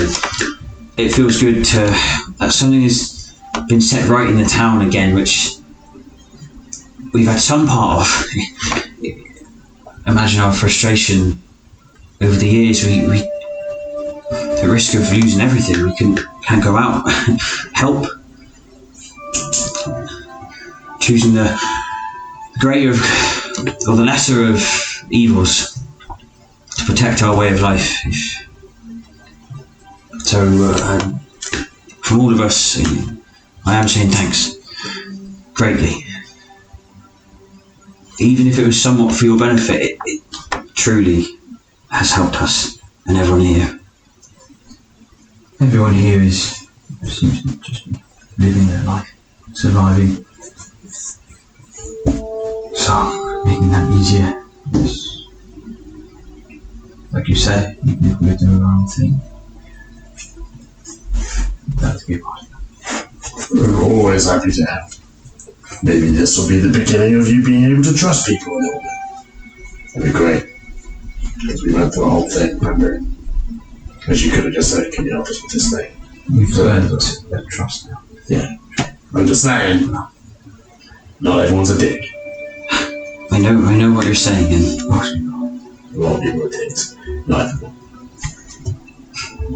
it feels good that something has been set right in the town again, which we've had some part of. Imagine our frustration over the years. We the risk of losing everything. We can't go out, help. Choosing the greater or the lesser of evils to protect our way of life. So, from all of us, I am saying thanks greatly. Even if it was somewhat for your benefit, it truly has helped us and everyone here. Everyone here seems to just be living their life, surviving. So, making that easier is, like you said, even if we're doing our own thing, that's a good part. We're always happy to help. Maybe this will be the beginning of you being able to trust people a little bit. That'd be great. Because we went through the whole thing, remember? Because you could have just said, can you help us with this thing? We've learned that trust now. Yeah. I'm just saying, not everyone's a dick. I know what you're saying, and A lot of people are dicks. Not everyone.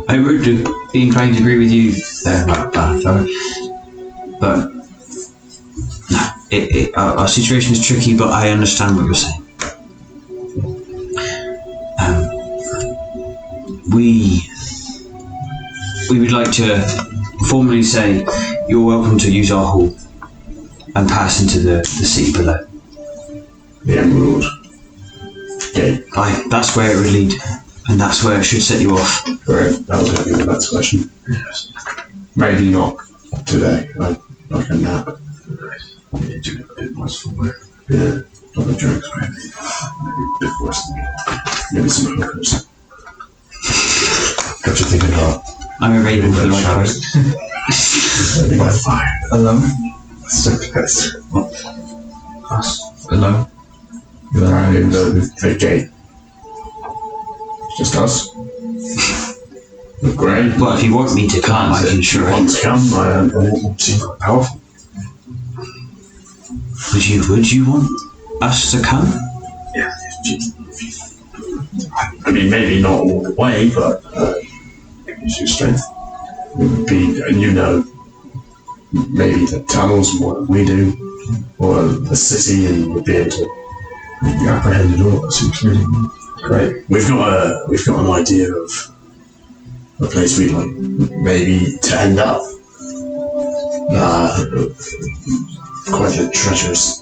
I would be inclined to agree with you there about that, but no, our situation is tricky, but I understand what you're saying. We would like to formally say you're welcome to use our hall and pass into the city below. The Emerald Gate. Aye, that's where it would lead, and that's where it should set you off. Great. That was going to be the next question. Yes. Maybe not today. Like a nap. Yeah, do a bit more for yeah, not the drinks, maybe. Maybe a bit worse than that. Maybe some hookers. Got you thinking about. I'm a raven for the right price. Maybe by fire. Alone? So close. Us? Alone? You're Right in alone. the gate. Just us. We're great. Well, if you want me to come, I can sure. Want to come? I won't seem quite powerful. Would you want us to come? Yeah. I mean, maybe not all the way, but use your strength. It would be, and maybe the tunnels more than we do, or the city, and we'd be able to apprehend it all. That seems really great. We've got an idea of a place we'd like maybe to end up. Quite a treacherous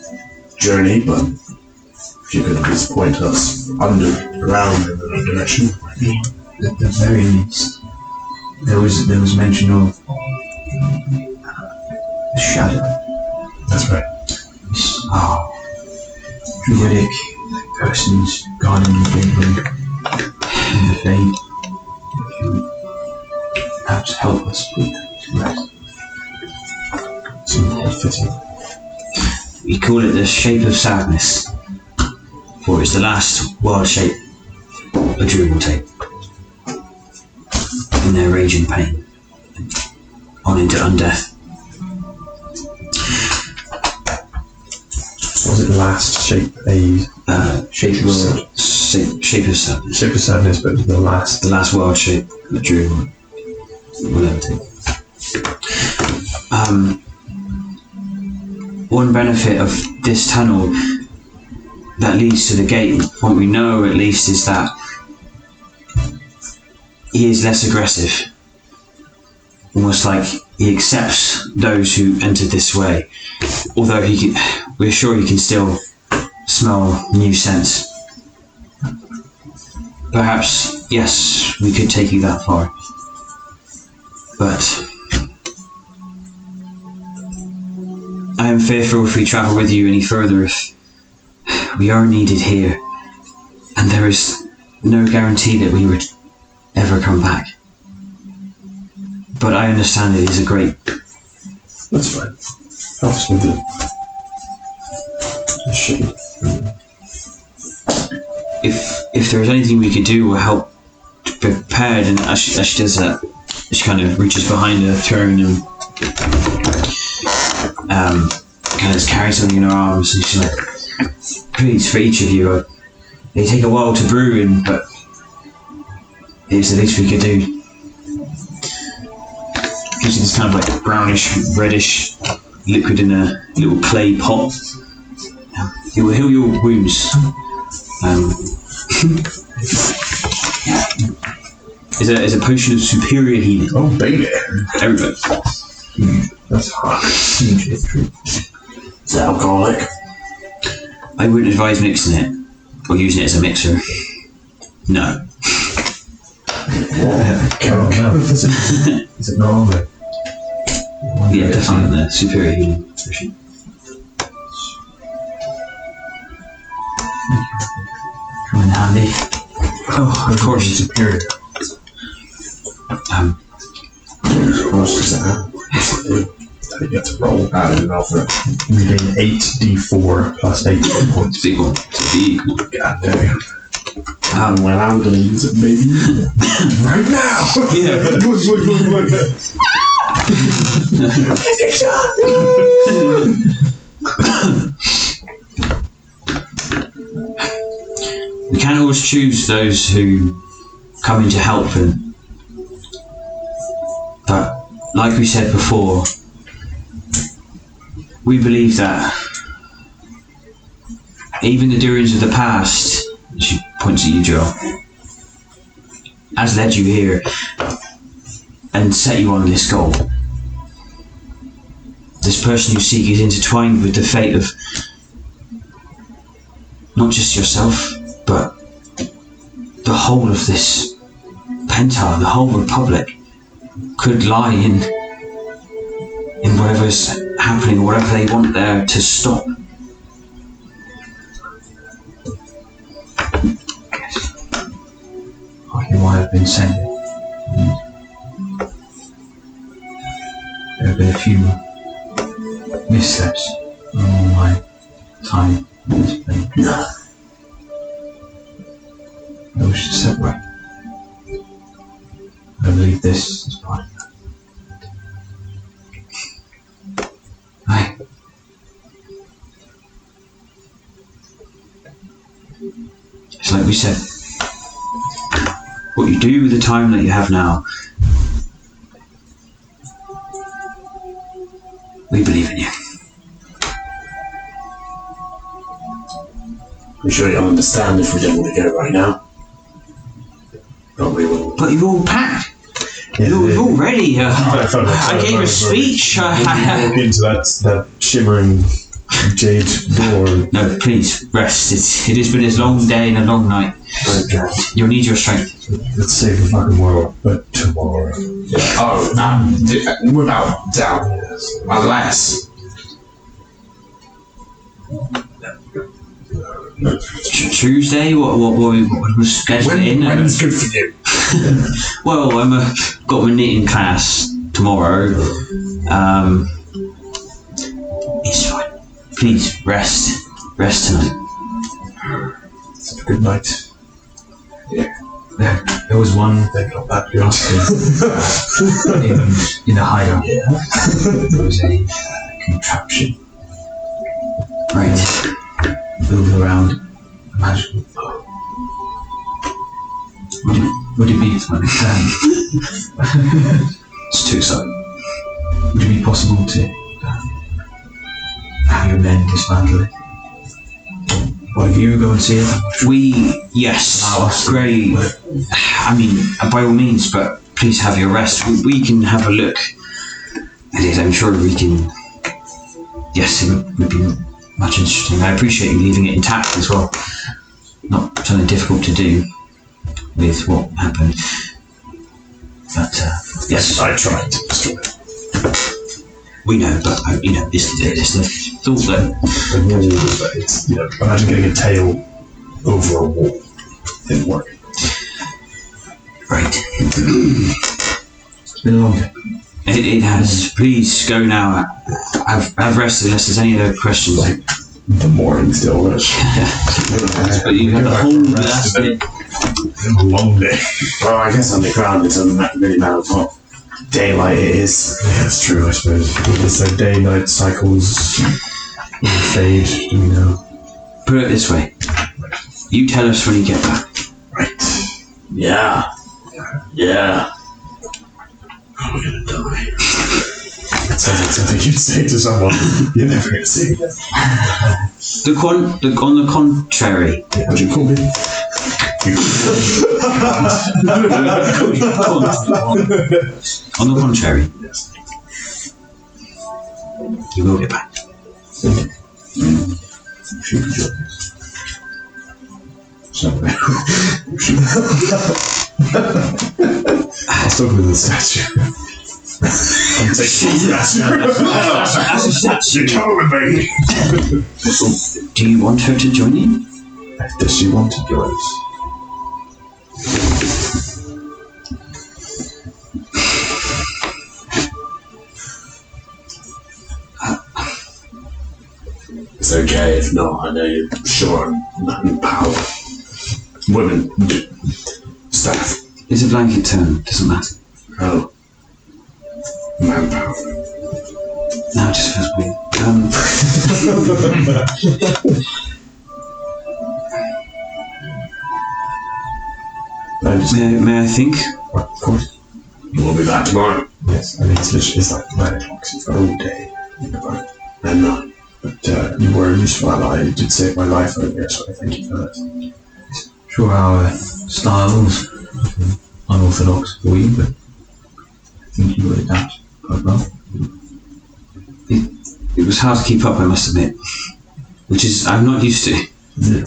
journey, but if you could at least point us underground in the right direction. At the very least, there was mention of a shadow. That's right. druidic persons guarding the gateway in the fade. If you would perhaps help us put them to rest. Seems quite fitting. We call it the shape of sadness, for it's the last wild shape a druid will take in their rage and pain, on into undeath. Was it last shape a Shape of sadness. shape of sadness, but the last? The last wild shape that druid will ever take. One benefit of this tunnel that leads to the gate, what we know at least, is that he is less aggressive. Almost like he accepts those who entered this way. Although we're sure he can still smell new scents. Perhaps, yes, we could take you that far. But I am fearful if we travel with you any further, if we are needed here, and there is no guarantee that we would ever come back. But I understand it is a great... That's fine. Helps with the shape. If there is anything we could do or help to be prepared, and as she does that, she kind of reaches behind her throne and kind of carries something in her arms, and she's like, please, for each of you, they take a while to brew in, but it's the least we could do. Gives you this kind of like brownish, reddish liquid in a little clay pot. It will heal your wounds. Is a potion of superior healing. Oh, baby. Everybody. That's hot. Huge history. Is it alcoholic? I wouldn't advise mixing it or using it as a mixer. No. Is it normal? Yeah, definitely the superior healing potion. Come in handy. Oh, of course. Superior. You get to roll out and offer. We gain 8d4 plus 8 points. Big one. It's a big one. God damn. Well, I'm gonna use it, baby. Right now! Yeah. We can't always choose those who come in to help, but like we said before, we believe that even the doings of the past, she points at you, Joel, has led you here and set you on this goal. This person you seek is intertwined with the fate of not just yourself, but the whole of this Pentar, the whole Republic, could lie in whatever's happening, whatever they want there to stop. Partly why I've been sent here. There have been a few missteps in all my time in this plane. I wish to separate. I believe this is part of that. Aye. It's like we said, what you do with the time that you have now, we believe in you. I'm sure you'll understand if we don't want to go right now. But we will. But you've all packed. You've all ready. I gave a speech. Walk into that shimmering jade door. No, please, rest. It has been a long day and a long night. You'll need your strength. Let's save the fucking world, but tomorrow. Oh, without doubt. Unless Tuesday? What was scheduled in? When's good for you? Well, got my knitting class tomorrow. It's fine. Please rest tonight. Have a good night. Yeah. There was one thing on that in the hideout. There was a contraption Right. built around a magical bow. Would it be to understand? It's too exciting. Would it be possible to have your men dismantle it? One of you go and see it? Yes, Allow us to- great. I mean, by all means, but please have your rest. We can have a look at it. I'm sure we can. Yes, it would be much interesting. I appreciate you leaving it intact as well. Not something difficult to do with what happened. But yes, I tried to destroy it. we know. But it's the thought that The wall, but it's, imagine getting a tail over a wall. Didn't work. right. It's been a long day. It has. Please go now. Have rest unless there's any other questions. The morning still rush. But you have the whole last bit. A long day. Well, I guess underground it doesn't really matter what daylight it is. Yeah, that's true, I suppose. Is there day-night cycles fade? Do we know? Put it this way. You tell us when you get back. Right. Yeah. Yeah. I'm gonna die. That sounds like something you'd say to someone you're never gonna see again. On the contrary. Yeah, would you call me? On the contrary. Yes. You will get back. If you could join us. Somewhere. I'll still go with the statue. I'm taking the statue. You're coming with me. Do you want her to join you? Does she want to join us? It's okay if not. I know you're short on power. Women, staff. It's a blanket term. Doesn't matter. Oh. Manpower. Now it just feels weird. May I think? Of course. We'll be back tomorrow. Yes, I mean, it's like 9 o'clock, so you've got all day. And not. But you were a useful ally. You did save my life earlier, so I thank you for that. Sure, our styles unorthodox for you, but I think you would adapt quite well. It was hard to keep up, I must admit. Which is, I'm not used to. Yeah.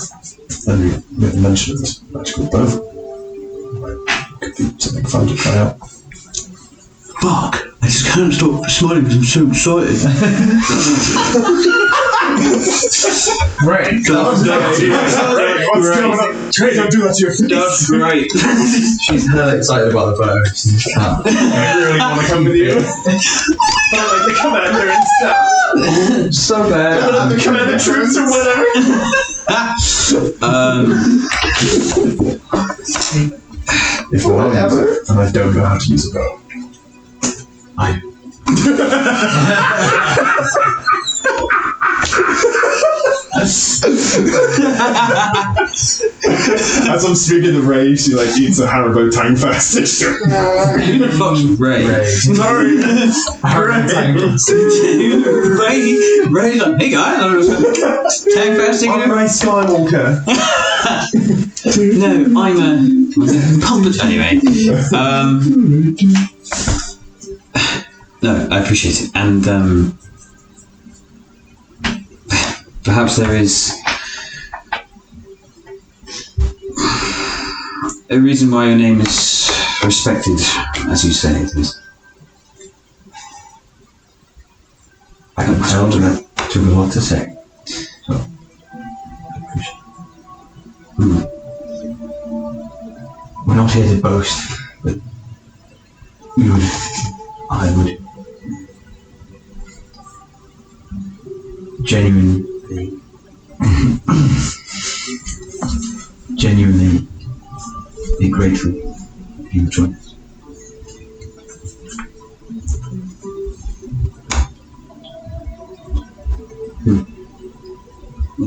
And we haven't mentioned this magical bow. Could be something fun to try out. Fuck! I just can't stop smiling because I'm so excited. Right. That's What's going on? Trey, don't do that to your face. That's great. She's hella excited about the bow. She's can't. I really want to come with you. I'm like the commander and stuff. So bad. The commander troops or whatever. If whatever. And I don't know how to use a bow. As I'm speaking of Ray, she like eats a Haribo Tang Fast texture. Who the fuck's Ray? Sorry. Ray's like, hey guys, I was tag fasting. I'm Ray Skywalker. No, I'm a puppet. Anyway, no, I appreciate it, and perhaps there is a reason why your name is respected, as you say it is. I told her it took a lot to say. So, I appreciate it. not here to boast, but I would genuinely be grateful if you would join us.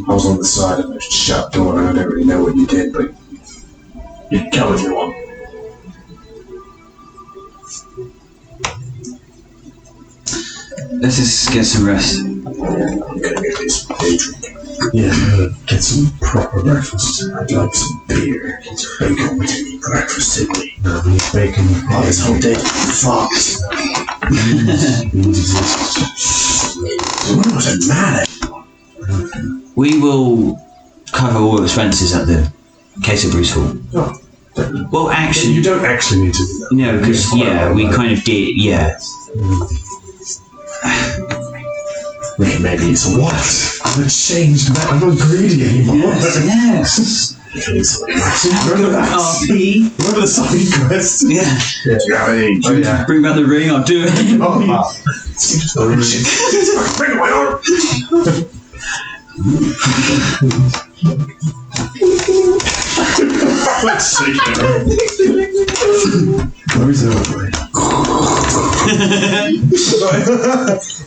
I was on the side of a shut door and I don't really know what you did, but you can come if you want. Let's just get some rest. I'm gonna get this day drink. Yeah, I'm gonna get some proper breakfast. I'd like some beer. Get bacon. We didn't eat breakfast, did we? No, we need bacon. Oh, this whole day fucked. Beans exist. What was it mad at? We will cover all expenses at the Case of Bruce Hall. Oh, Well, actually, you don't actually need to do that. no, because we kind of did. Yeah, Maybe it's a what? I'm a changed man. I'm not greedy anymore. yes. Remember that? RP. Remember the side quest? Yeah. Do you have any? Oh yeah. Bring back the ring. I'll do it. Bring my arm. Let's see. Where is it?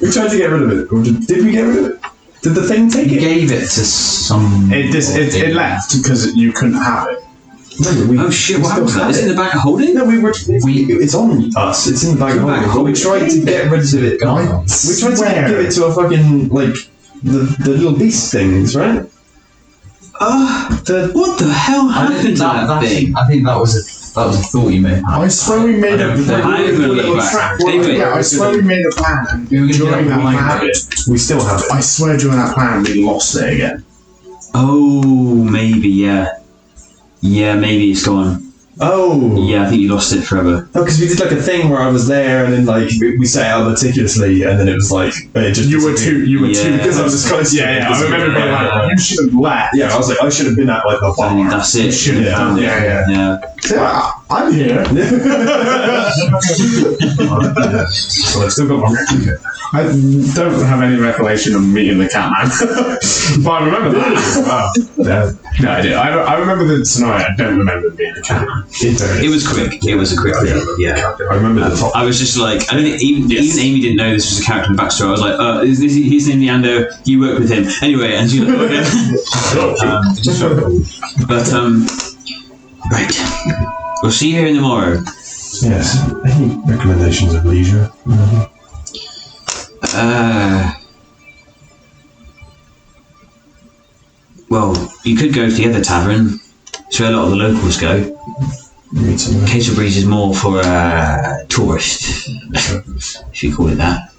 We tried to get rid of it. Or did we get rid of it? Did the thing take You it? gave it to some. It left because you couldn't have it. No, we, Oh shit! What we happened to still that? had Is it in it. the bag of holding? No, it's on us. It's in the bag of holding. But we tried to get rid of it. We tried to give it to a fucking the little beast things, right? What the hell happened to that thing? I think that was a thought you made. I swear we made a Anyway. Yeah, I swear we made a plan. And We were gonna during do that that plan, later. We still have it. I swear during that plan we lost it again. Oh, maybe yeah, maybe it's gone. Oh. Yeah, I think you lost it forever. No, because we did a thing where I was there, and then we set out meticulously, and then it was it just You were too. Yeah. because I was just kind of Yeah. I remember being like, you should have left. yeah, I was like, I should have been at the I bar. think that's it. should have done. Yeah. Yeah. I'm here. So I've still got my record. I don't have any recollection of meeting the Catman, but I remember that. Wow. Yeah. No, I do. I remember the scenario. I don't remember meeting the Catman. It was quick. It was a quick thing. Yeah. I remember the top. I was just like, I don't think even Amy didn't know this was a character in the backstory. I was like, is this his name Leander? You work with him anyway, and she's like, okay. Just so cool. But right, we'll see you here tomorrow. Yes. Any recommendations of leisure? Well, you could go to the other tavern. It's where a lot of the locals go. Meet some. Case of Breeze is more for tourists, if you call it that.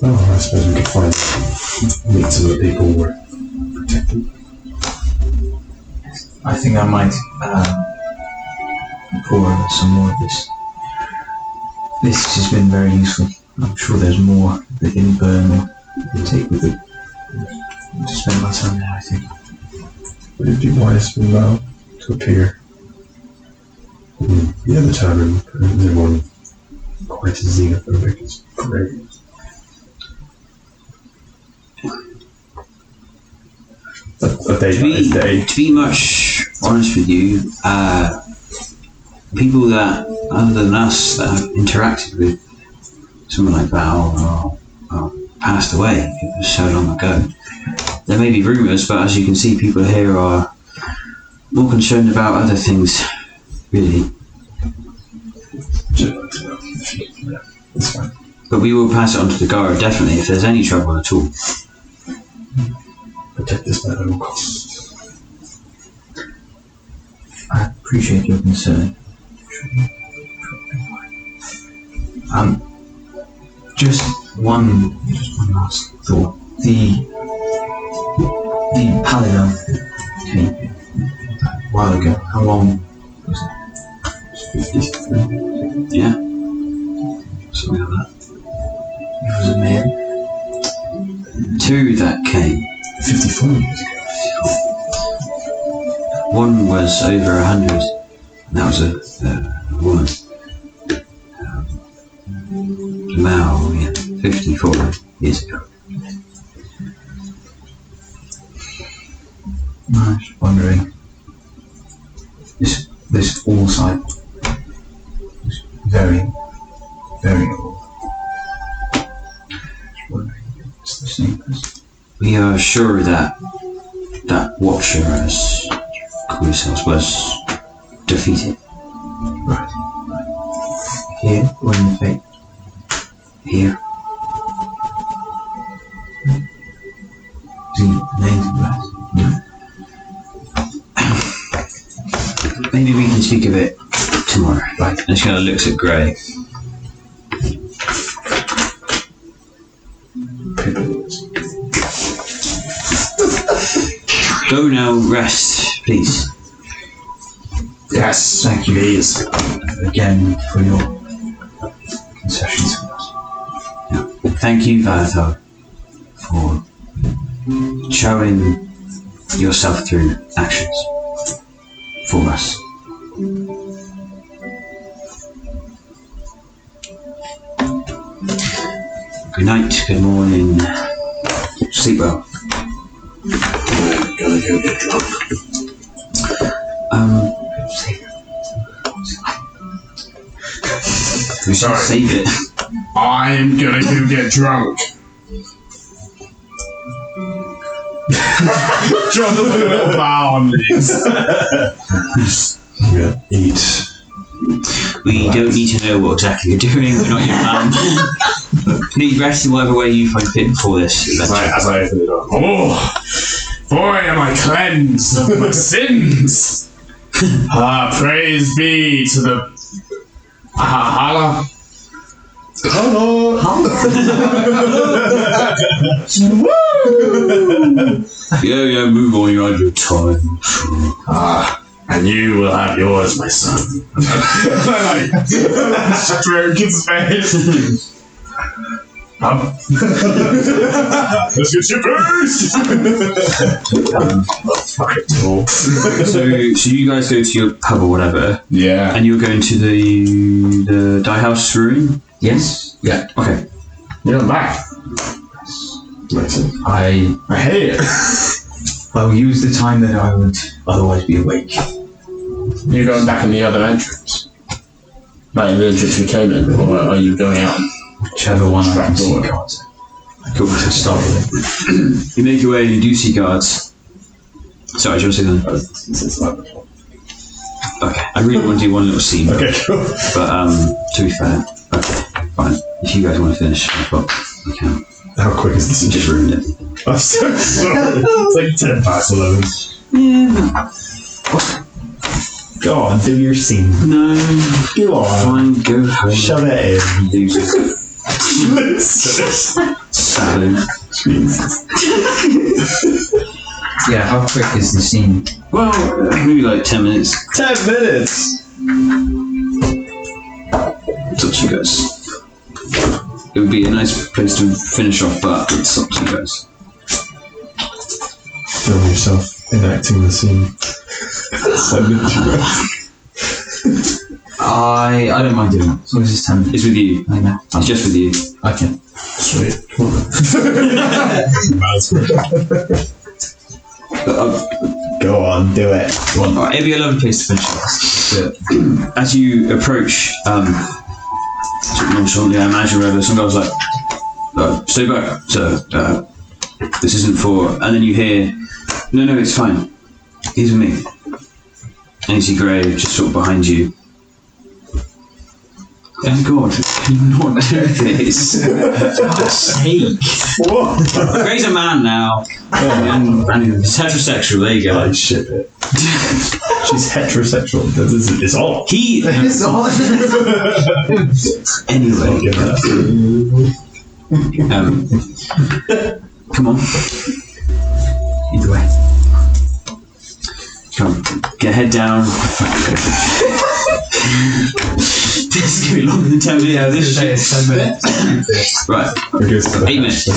Oh, I suppose we could meet some of the people we're protecting. I think I might pour over some more of this. This has been very useful. I'm sure there's more they can burn or they take with it. I'll just spend my time there, I think. Would it be wise for now to appear in the other tavern? Is everyone quite as xenophobic as Greg? A day To by day. be much honest with you, people that, other than us, that have interacted with someone like that or passed away, it was so long ago. There may be rumours, but as you can see, people here are more concerned about other things, really. That's fine. But we will pass it on to the guard, definitely, if there's any trouble at all. Protect this at all costs. I appreciate your concern. Just one last thought. The Paladin came a while ago. How long was it? 53. Yeah? Something like that. It was a male. Two that came. 54 years ago. One was over 100. That was a woman. Mao, 54 years ago. I was wondering, this foresight was very, very old. I was wondering if it's the same person. We are sure that Watcher, as Kuisos, was defeated. Right. Here, or in the fate? Here. Is he named Brass? No. Maybe we can speak of it tomorrow. Right. And she kind of looks at Grey. Go now, rest, please. Yes. Thank you, Please. again for your concessions to us. Thank you, Valatar, for showing yourself through actions for us. Good night, good morning. Sleep well. I'm gonna go get drunk. We should save it. I'm gonna go get drunk. John does a little bow on these. I'm gonna eat. We don't need to know what exactly you're doing. We're not your man. Please rest in whatever way you find fit before this adventure. As I open it up. Oh, boy, am I cleansed of my sins. Praise be to the Hala. Yeah, move on, you had your time. And you will have yours, my son. Stroke his face. Let's get your first. So you guys go to your pub or whatever, Yeah. and you're going to the dye house room? Yes? Yeah. Okay. You're back. I hate it. will use the time that I would otherwise be awake. You're going back in the other entrance. Like the entrance we came in, or are you going out? Whichever one I can see guards. Cool. To start with. You make your way and you do see guards. Sorry, do you want to say that? Okay. I really want to do one little scene. Okay, cool. But to be fair, okay, fine. If you guys want to finish, we can. How quick is this? You just ruined it. I'm so sorry. It's like 10 past 11. Go on, do your scene. No. Go on. Fine, go home. Shove it in. Losers. Salad. Jesus. Yeah, how quick is the scene? Well, maybe like 10 minutes. 10 minutes! It's up to you guys. It would be a nice place to finish off, but it's up to you guys. Film yourself enacting the scene. Send it to us. I don't mind doing it, as long as it's 10 minutes. It's with you. I know. It's just with you. Okay. Sweet. Come on. Go on, do it. Alright, it'd be a lovely place to finish off. As you approach, sort of nonchalantly, I imagine whether some guy's like, stay back, sir. This isn't for. And then you hear, no, it's fine. He's with me. And you see Gray just sort of behind you. Oh God, can you not do this? For God's sake. Gray's a man now. And he's heterosexual, there you go. Oh, shit. She's heterosexual. It's all. He. Anyway. Come on. Either way. Come on. Get head down. This is going to be longer than 10 minutes. Yeah, this is 10 minutes. Right. 8 minutes.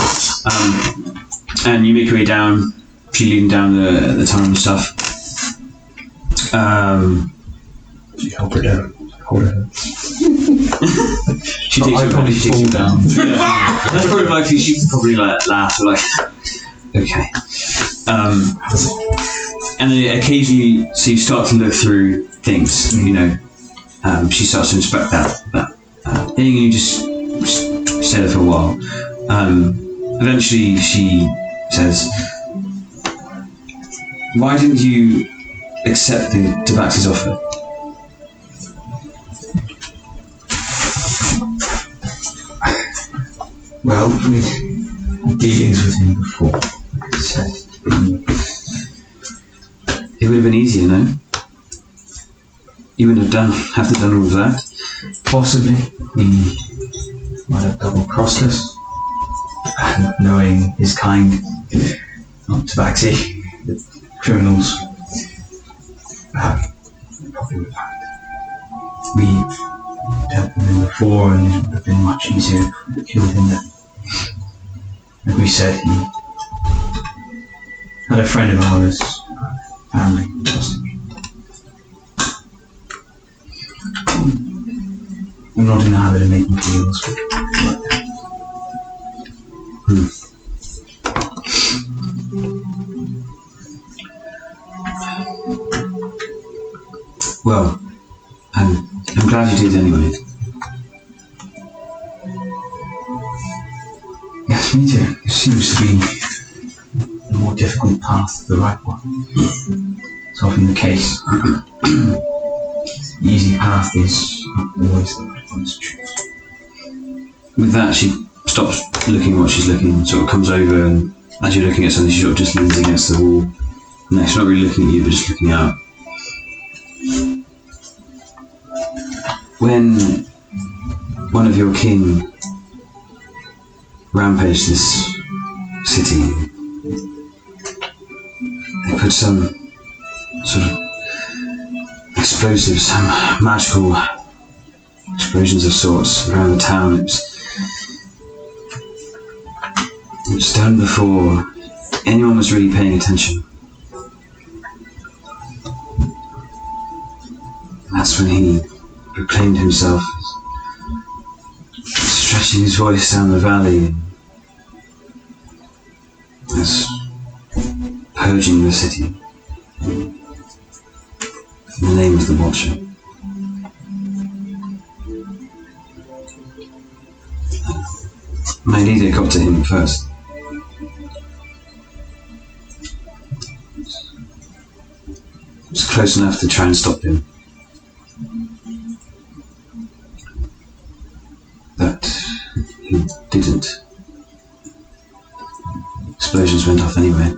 And you make your way down, leading down the tunnel and stuff. Do you help her down? Hold her hand. She takes you down. She takes you down. Yeah. That's probably likely. She could probably like laugh or like, okay. And then occasionally, so you start to look through things. You know, she starts to inspect that thing, and you just stay there for a while. Eventually, she says, "Why didn't you accept the Tabaxi's offer?" Well, with dealings with him before, like I said, It would have been easier, no? You wouldn't have to done all of that. possibly he might have double-crossed us, and knowing his kind, not Tabaxi, the criminals, probably would have. We dealt with him before, and it would have been much easier if we killed him then. Like we said, he had a friend of ours, family, hostage. I'm not in the habit of making deals with people like that. Well, I'm glad you did anyway. Yes, me too. It seems to be the more difficult path, the right one. It's often the case. The easy path is not always the right one to choose. With that, she stops looking at what she's looking, sort of comes over, and as you're looking at something, she sort of just leans against the wall. No, she's not really looking at you, but just looking out. When one of your kin rampaged this city, they put some sort of explosives, some magical explosions of sorts around the town. It was done before anyone was really paying attention. That's when he proclaimed himself as stretching his voice down the valley as purging the city in the name of the Watcher. My leader got to him first. It was close enough to try and stop him. But he didn't. Explosions went off anyway.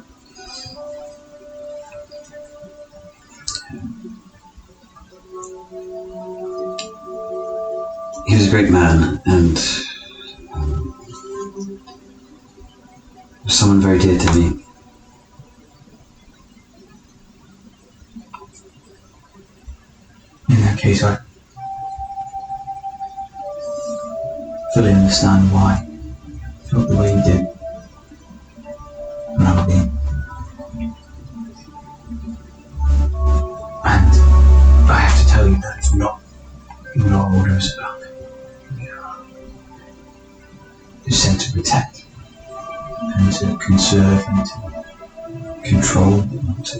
He was a great man, and someone very dear to me. In that case, I fully understand why he felt the way he did around me. And I have to tell you that it's not what our order is about. We are sent to protect and to conserve and to control and to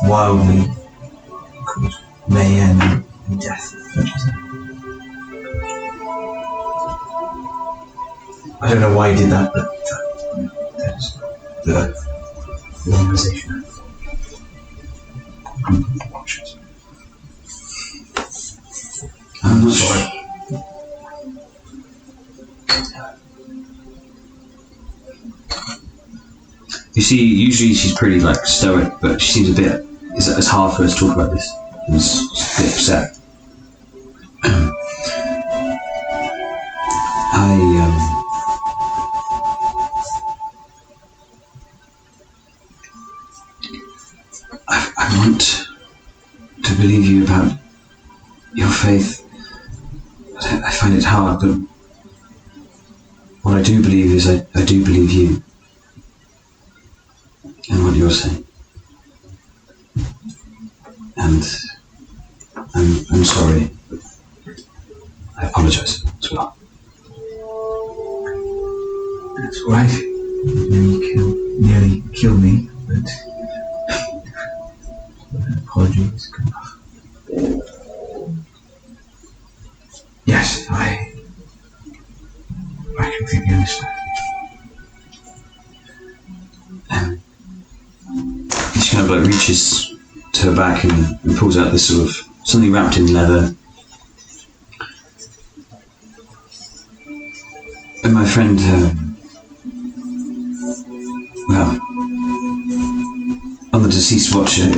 wildly cause mayhem and death. I don't know why he did that, but that's the organization. Watchers. I'm not sure. You see, usually she's pretty like stoic, but she seems a bit. It's hard for her to talk about this. She's a bit upset. I want to believe you about your faith. I find it hard, but what I do believe is I do believe you and what you're saying. And I'm sorry. I apologise as well. That's all right. You nearly killed me, but an apology is good enough. Yes, I completely understand. She kind of like reaches to her back and pulls out this sort of something wrapped in leather. And my friend, well, on the deceased watcher,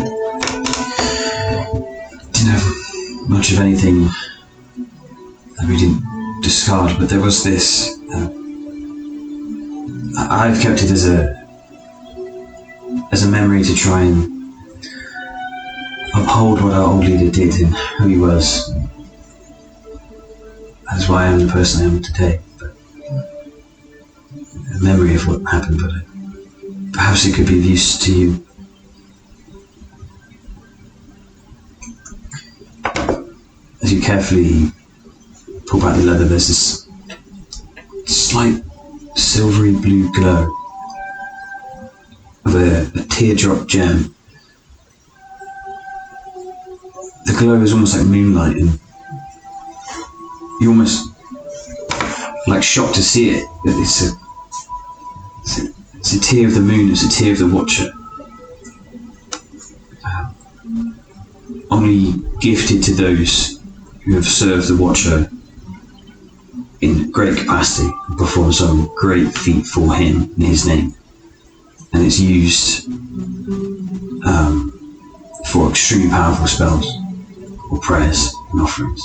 didn't have much of anything that we didn't discard, but there was this. I've kept it as a memory to try and uphold what our old leader did and who he was. That's why I am the person I am today. But a memory of what happened, but perhaps it could be of use to you. As you carefully pull back the leather, there's this slight silvery blue glow of a teardrop gem. The glow is almost like moonlight, and you're almost like shocked to see it. It's a tear of the moon, it's a tear of the watcher. Only gifted to those who have served the watcher in great capacity and performed some great feat for him in his name. And it's used for extremely powerful spells or prayers and offerings,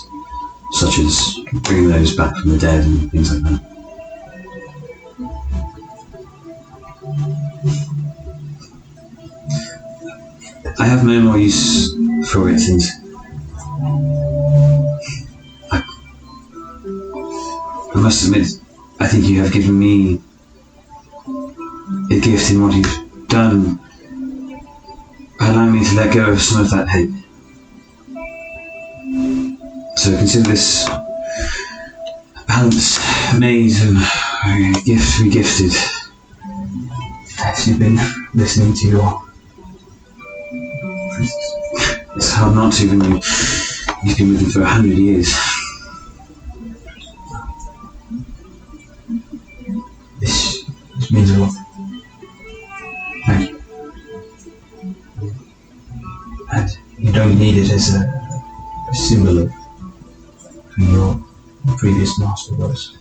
such as bringing those back from the dead and things like that. I have no more use for it, and I must admit, I think you have given me a gift in what you've done by allowing me to let go of some of that hate. So consider this a balance made and a gift regifted. As you've been listening to your priests. It's hard not to when you've been with them for 100 years. This means a lot. Thank you. And you don't need it as a symbol of who your previous master was.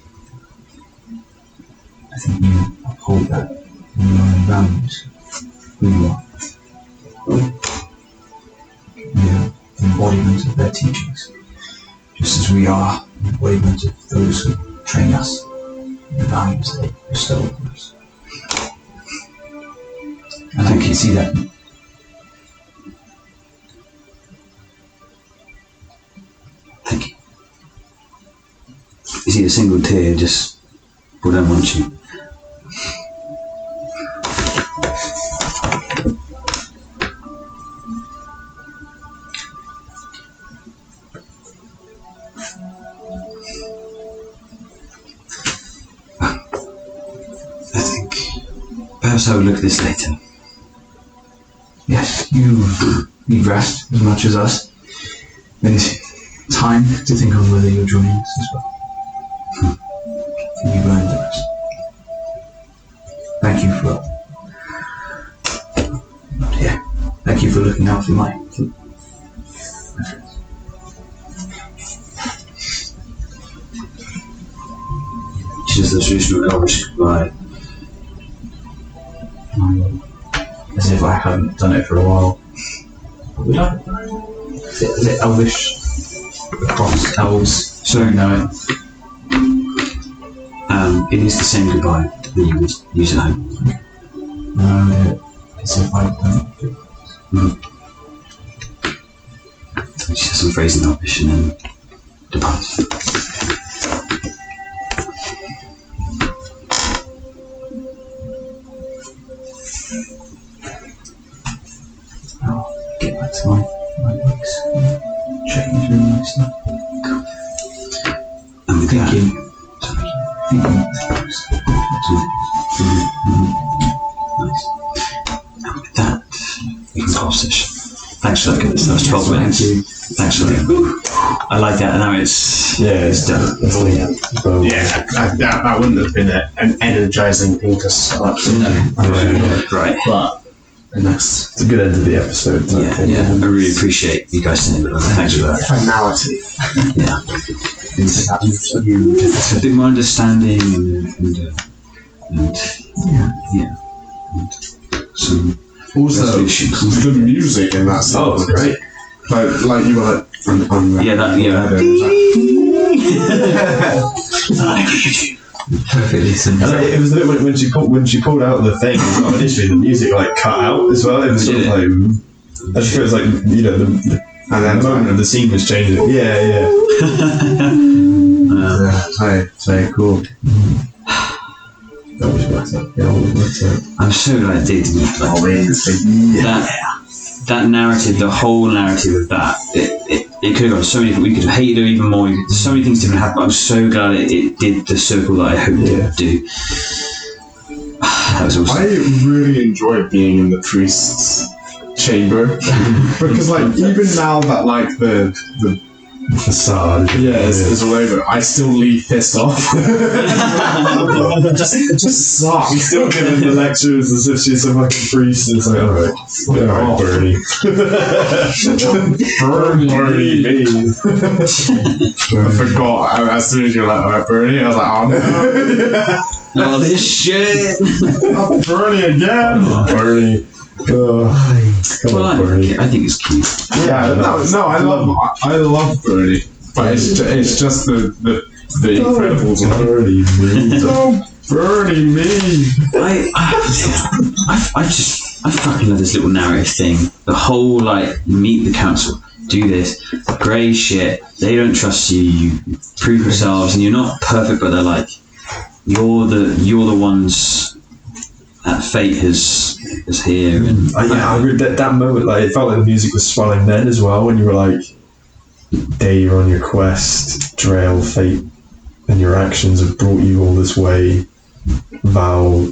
I think you uphold that in your own values, who you are. We are embodiments of their teachings, just as we are embodiments of those who train us in the values they bestow upon us. And I can see that. Thank you. You see a single tear just put down one cheek. I think perhaps I will look at this later. Yes, you need rest as much as us. Then it's time to think on whether you're joining us as well. You've earned the rest. Thank you for thank you for looking after my friends. She does the traditional Elvish goodbye. As if I haven't done it for a while. Would I? Is it Elvish across elves? So, No. it is the same goodbye that you would use at home. No, as if I don't. She says some phrase in Elvish and then departs. I'll get back to my books and change. And with that, nice. And with that, we can pause this. Thanks for that, guys. That was 12 minutes. Thanks for that. I like that. And now it's done. Yeah, that wouldn't have been an energizing thing to start. Right. But It's a good end to the episode. Yeah. I really appreciate you guys sending it. Thanks for that. finality. Yeah. It's a bit more understanding and some Also, resolutions. the music in that song was great. Like you were like, on Yeah, that, Perfectly simple. And it was a bit when she pulled out the thing as well, initially the music like cut out as well. It was sort of like I just feel it's like the and then the moment of the scene was changing. Yeah. Very cool. That was worth it. Yeah, always worth it. I'm so glad they did that narrative, the whole narrative of that, it could have gone so many different. We could have hated it even more. So many things different happened. But I'm so glad it did the circle that I hoped it would do. That was awesome. I really enjoyed being in the priest's chamber because, like, even now that like the Facade. is all over, I still leave pissed off. it just sucks. She's still giving the lectures as if she's a fucking priest. It's like, alright, Bernie. Bernie me. I forgot. As soon as you're like, alright, Bernie, I was like, oh no. Oh, this shit! Not Bernie again. Bernie. Come Well, on, Bernie. I think it's cute. Yeah, no, I love Bernie, but it's just the Incredibles one. Bernie me. Don't Bernie me. I fucking love this little narrative thing. The whole like meet the council, do this, grey shit. They don't trust you. You prove yourselves, and you're not perfect, but they're like, you're the ones that fate has here. And I agree that moment. Like it felt like the music was swelling then as well. When you were like, "Day you're on your quest, Trail, fate, and your actions have brought you all this way." Val,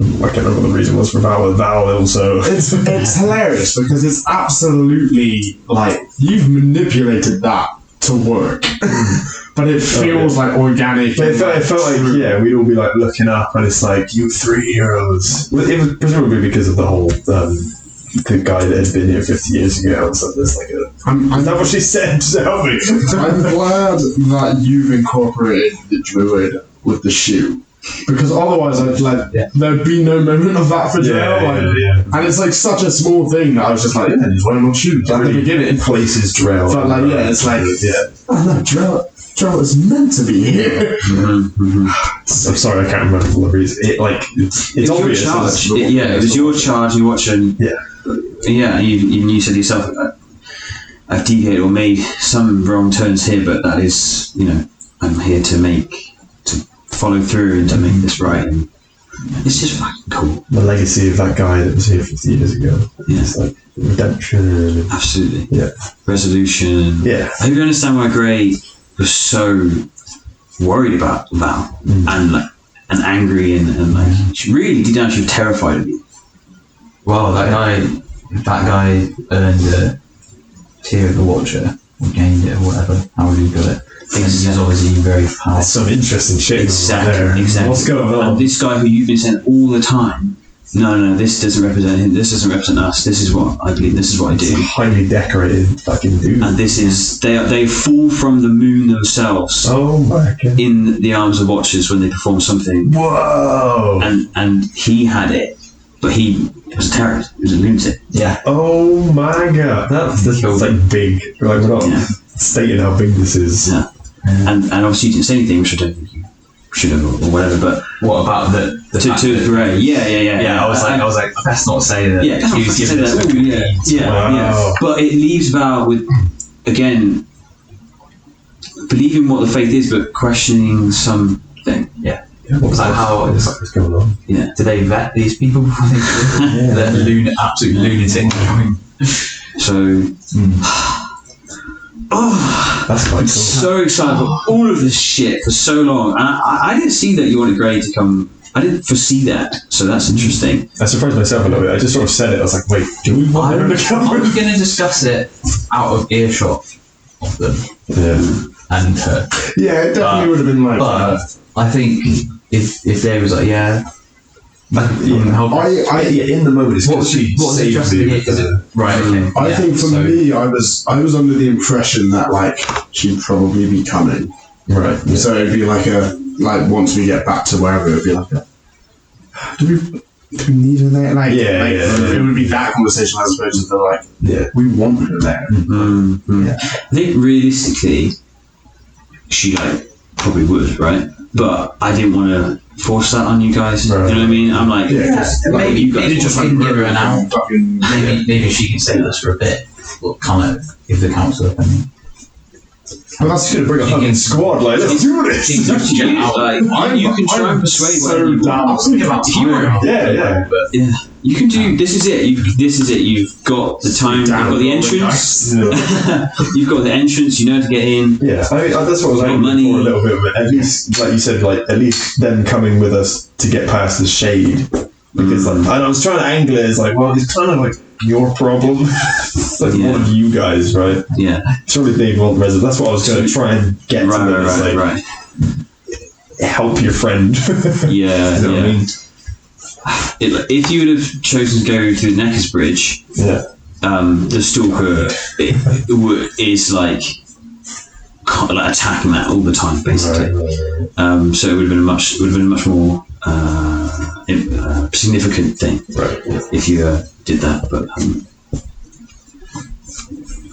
I can't remember what the reason was for Val. But Val also. It's hilarious because it's absolutely like you've manipulated that to work, but it feels like organic. But it felt like we'd all be like looking up, and it's like you 3 heroes. It was presumably because of the whole the guy that had been here 50 years ago. And so there's like is that what she said? To help me. I'm glad that you've incorporated the druid with the shoe. Because otherwise, there'd be no moment of that for Drell. And it's like such a small thing that I was just like, yeah, he's wearing on shoes at the beginning. Places Drell. But like, it's like, oh no, Drell is meant to be here. I'm sorry, I can't remember the reason. It's it's obvious. your charge. It was your charge. You're watching. Yeah. You said yourself, I've deviated or made some wrong turns here, but that is, I'm here to follow through and to make this right. And it's just fucking cool. The legacy of that guy that was here 50 years ago. Yeah. It's like redemption. Absolutely. Yeah. Resolution. Yeah. I hope you understand why Gray was so worried about Val and angry and like she really deep down she was terrified of you. Well, that guy earned a Tear of the Watcher, or gained it, or whatever, however you got it. And he's obviously very powerful. That's some interesting shit. Exactly. What's going on? And this guy who you've been saying all the time, no, this doesn't represent him, this doesn't represent us, this is what I believe, this is what I do. Highly decorated fucking dude. And this is, they fall from the moon themselves Oh my god. in the arms of Watchers when they perform something. Whoa. And he had it, but he was a terrorist, he was a lunatic. Yeah. Oh my god. That's like big. Like we're not stating how big this is. Yeah. And obviously you didn't say anything, which I don't think you should have or whatever, but What about the to the Gray? Yeah. I was like, best not say that. Yeah, he was given this. Wow. But it leaves Val with, again, believing what the faith is, but questioning something. Yeah. What was that? How What's going on? Yeah. do they vet these people before they do it? They're absolute lunatic. So, Oh, That's quite cool. so excited for all of this shit for so long, and I didn't see that you wanted Gray to come. I didn't foresee that, so that's interesting. I surprised myself a little bit. I just sort of said it. I was like, wait, do we want her to come? I was going to discuss it out of earshot of them and her. Yeah, it definitely would have been like But I think if they was like, yeah, in the moment, it's what was it just right? Okay. I think for me, I was under the impression that like she'd probably be coming. Right. Yeah. So it'd be like once we get back to wherever, it'd be like do we need her there? Like, it would be that conversation as opposed to we want her there. Mm-hmm. Yeah. I think realistically, she probably would, right? But I didn't want to force that on you guys. Right. You know what I mean? I'm like, maybe you guys just give her an hour. Maybe she can stay with us for a bit. We'll kind of give the council up. Well, that's going to bring a fucking squad. Like, let's do this. You can try and persuade whatever you want. Yeah. You can do. This is it. You've got the time. You've got the entrance. You've got the entrance. You know how to get in. Yeah, I mean, that's what I was aiming for a little bit. But at least, like you said, at least them coming with us to get past the shade. Because and I was trying to angle it as well, it's kind of like your problem. It's like one of you guys, right? Yeah. Surely they want residents. That's what I was going to try and get to them. Right. Help your friend. Yeah. You know what I mean? If you would have chosen to go through the Neckers Bridge, the Stalker is like attacking that all the time, basically. Right. So it would have been a much more significant thing, if you did that.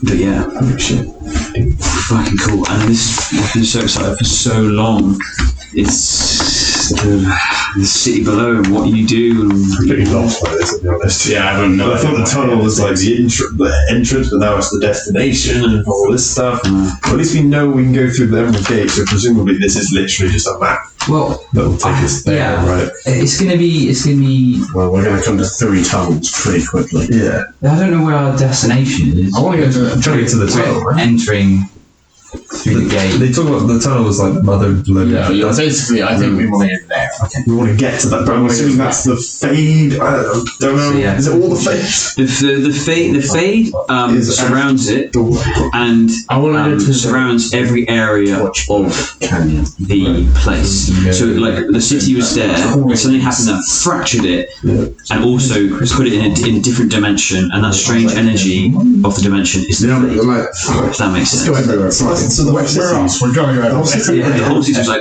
But yeah, fucking cool. And I've been so excited for so long. It's the city below and what you do. And I'm pretty lost by this, to be honest. Yeah, I don't know. I thought the tunnel was like the entrance, but now it's the destination and all this stuff. Well, at least we know we can go through the Emerald Gate, so presumably this is literally just a map. Well, that will take us there, right? It's gonna be. Well, we're gonna come to 3 tunnels pretty quickly. Yeah. I don't know where our destination is. I want to go to. I'm trying to get to the tunnel. Right? Entering through the gate. They talk about the tunnel was like mother blood. Yeah. Basically, I think we want to get there. Okay. We want to get to that, but I'm assuming that's the fade. I don't know. So, is it all the fade? The fade surrounds it and surrounds every area of the place. So the city was there, something happened that fractured it and also put it in a different dimension, and that strange energy of the dimension is the fade. If that makes sense. Go everywhere. So the we're going around. The whole city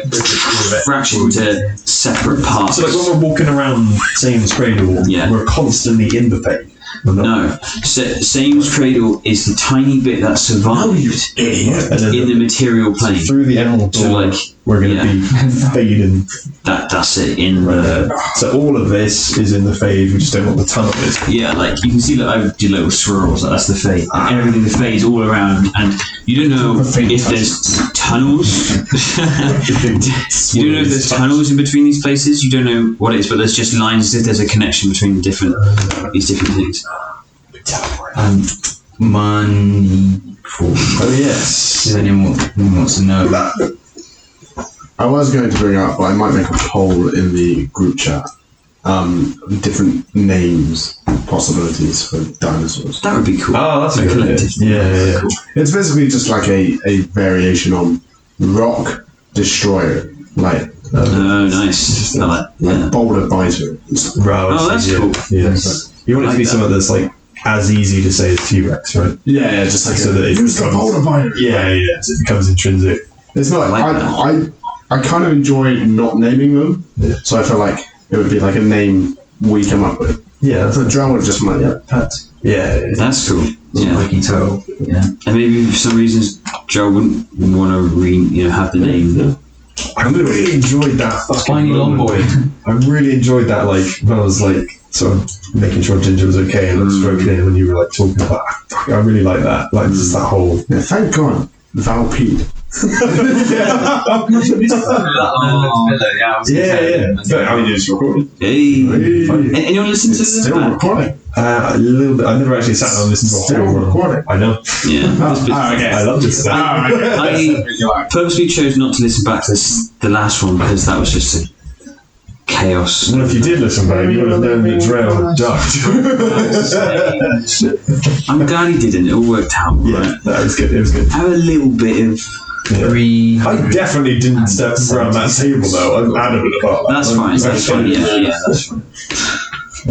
was fractured into separate parts. So when we're walking around Same's Cradle, we're constantly in the fade. No. Same's Cradle is the tiny bit that survived in the material plane. Through the emerald door, we're going to be fading. That's it. So all of this is in the fade, we just don't know what the tunnel is. Yeah, you can see I did little swirls, that's the fade. Everything the fades all around, and you don't know if there's tunnels. You don't know if there's tunnels in between these places, you don't know what it is, but there's just lines as if there's a connection between these different things. Money. Oh yes. If anyone wants to know that. I was going to bring up, but I might make a poll in the group chat. Different names, possibilities for dinosaurs. That would be cool. Oh, that's a good idea. Yeah. Cool. It's basically just like a variation on Rock Destroyer, oh, nice. I like Boulder Biter. Oh, that's cool. Yeah. You want it to be something that's as easy to say as T-Rex, right? Yeah, just so that it becomes Boulder Biter. Yeah. So it becomes intrinsic. It's not I kind of enjoy not naming them, so I feel like it would be like a name we come up with. Yeah, so Joe would just pet. Yeah, that's cool. Yeah, like turtle. Yeah, and maybe for some reasons Joe wouldn't want to have the name. Yeah. I really enjoyed that Spiny Long Boy. I really enjoyed that. When I was sort of making sure Ginger was okay and stroking in when you were talking about. I really like that. Just that whole. Yeah, thank God. Valpede. Yeah. But, I mean, it's recorded. Hey. Anyone listen to It's this? still recording. A little bit. I've never actually sat down and listened to a Still whole one. recording. I know. Yeah. Okay. I love this stuff. I purposely chose not to listen back to the last one because that was just a chaos. Well, if you did listen back, you would have known that Drell died. I'm glad he didn't. It all worked out. Yeah, Right? that was good. It was good. I have a little bit of. I definitely didn't step around that table though. I'm adamant about that. That's fine. That's fine. Yeah, that's fine. I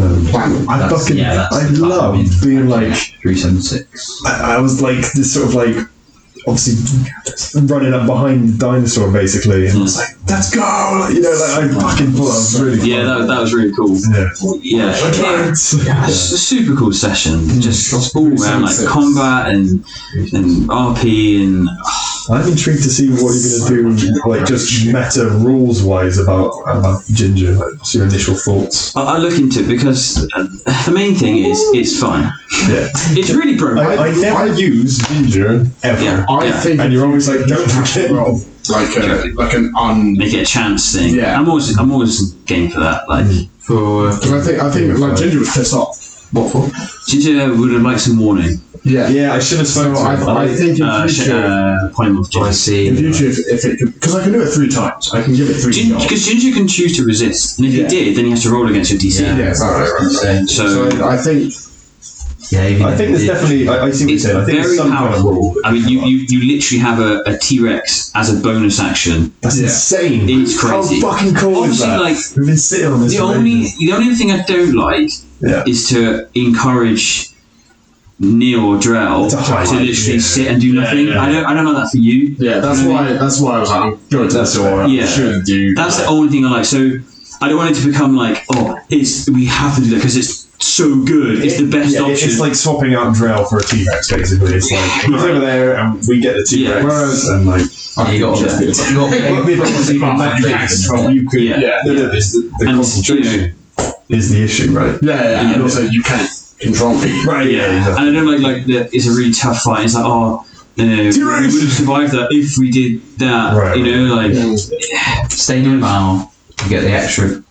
fucking I love being like 376. I was like this sort of like obviously running up behind the dinosaur basically, and I was like, "Let's go!" Like, you know, like I fucking thought that was really fun. That was really cool. Yeah. It's a super cool session. Just all around like combat and RP and. I'm intrigued to see what you're going to do, like just meta rules wise about Ginger. Like, what's your initial thoughts? I'll look into it because the main thing is it's fun. Yeah. It's really broken. I never use Ginger ever. Yeah. I think, And you're always like, don't forget. roll like an Make it a chance thing. Yeah. I'm always game for that. Like because I think like Ginger was pissed off. What for? Ginger would have liked some warning. Yeah. I should have spoken So to him. I think in future, Polymorph Ginger. I see. if it could, because I can do it 3 times. I can give it 3 shots. Because Ginger can choose to resist, and if he did, then he has to roll against your DC. Yeah, right. So I think I think there's definitely. I see what you're it's saying. I think very there's some kind of powerful. rule. I mean, you literally have a T-Rex as a bonus action. That's insane. It's crazy. How fucking cool is Obviously, that? like, We've been sitting on this. The for only ages. thing I don't like is to encourage Neil or Drell To hide, to literally yeah. sit and do nothing. yeah. I don't like that for you. yeah, that's why I was like, I'm going to the door. Yeah. I shouldn't do. That's the only thing I like. So I don't want it to become like, we have to do that because it's so good. It's the best option. It's like swapping out Drell for a T-Rex, basically. It's like he's over there and we get the T-Rex. Yeah. Whereas- and like You got you could. Yeah. It's the And, concentration is the issue, right? Yeah, and also you can't control me. Right. And I don't like that. It's a really tough fight. It's like, we would have survived that if we did that. Right, you know, like Stay near Val, you get the extra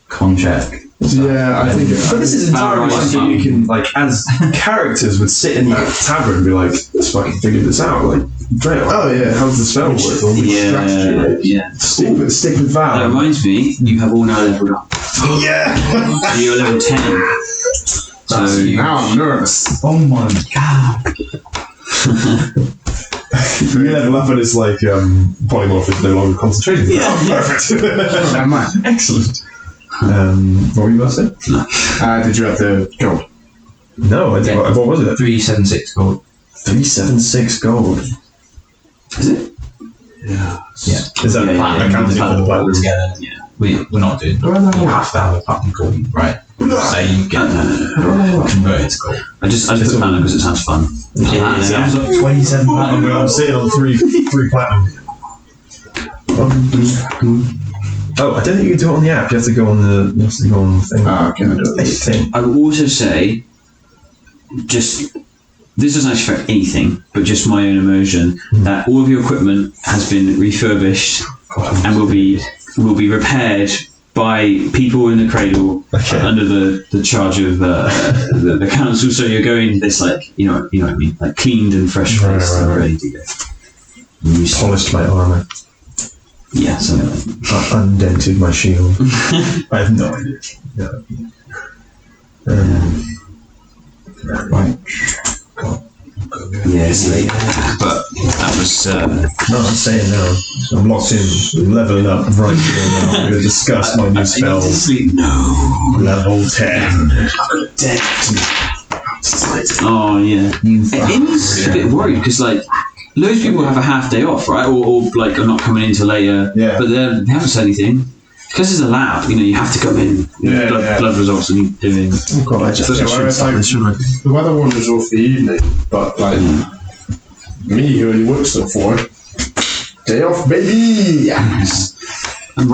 con check. Yeah, I think. But this is entirely something you can, like, as characters would sit in the tavern and be like, let's fucking figure this out. Like, Drell, how does the spell work? Or strategy, right? yeah. Stick with That Val. reminds me, you have all now leveled up. Yeah! You're level 10. So Now I'm nervous. Oh my god. You level up and it's like, polymorph is no longer concentration. Yeah. Perfect. Excellent. What were you about to say? Did you have the gold? No, I didn't. Yeah. What was it? 376 gold. 376 gold. is it? Yeah. Is that accounting for the platinum? Together. Yeah. We're not doing. You have to have a fucking coin, right? So you get converted to gold. I just put platinum because it sounds fun. Yeah. Sounds like 27 platinum. I'm sitting on three platinum. Oh, I don't think you can do it on the app. You have to go on the thing. Okay, I do I it. think. I would also say, this doesn't actually affect anything, but just my own immersion, that all of your equipment has been refurbished and will be repaired by people in the cradle under the charge of the council. So you're going this like you know what I mean, like cleaned and fresh faced and ready to go. Polished my armor. Yeah, something like that. Undented my shield. I have no idea. Right. Yes, but that was. No, I'm staying now. I'm locked in. I'm leveling up right here now. I'm going to discuss my new spell. No. Level 10. Oh yeah. Amy's a bit worried because like loads of people have a half day off, right? Or like are not coming in till later. Yeah. But they haven't said anything. Because it's a lab, you have to come in. Blood results and you're doing. Oh god, I just Whereas, like, the weather wonders off the evening, but like me who only works till 4, day off, baby. Yes.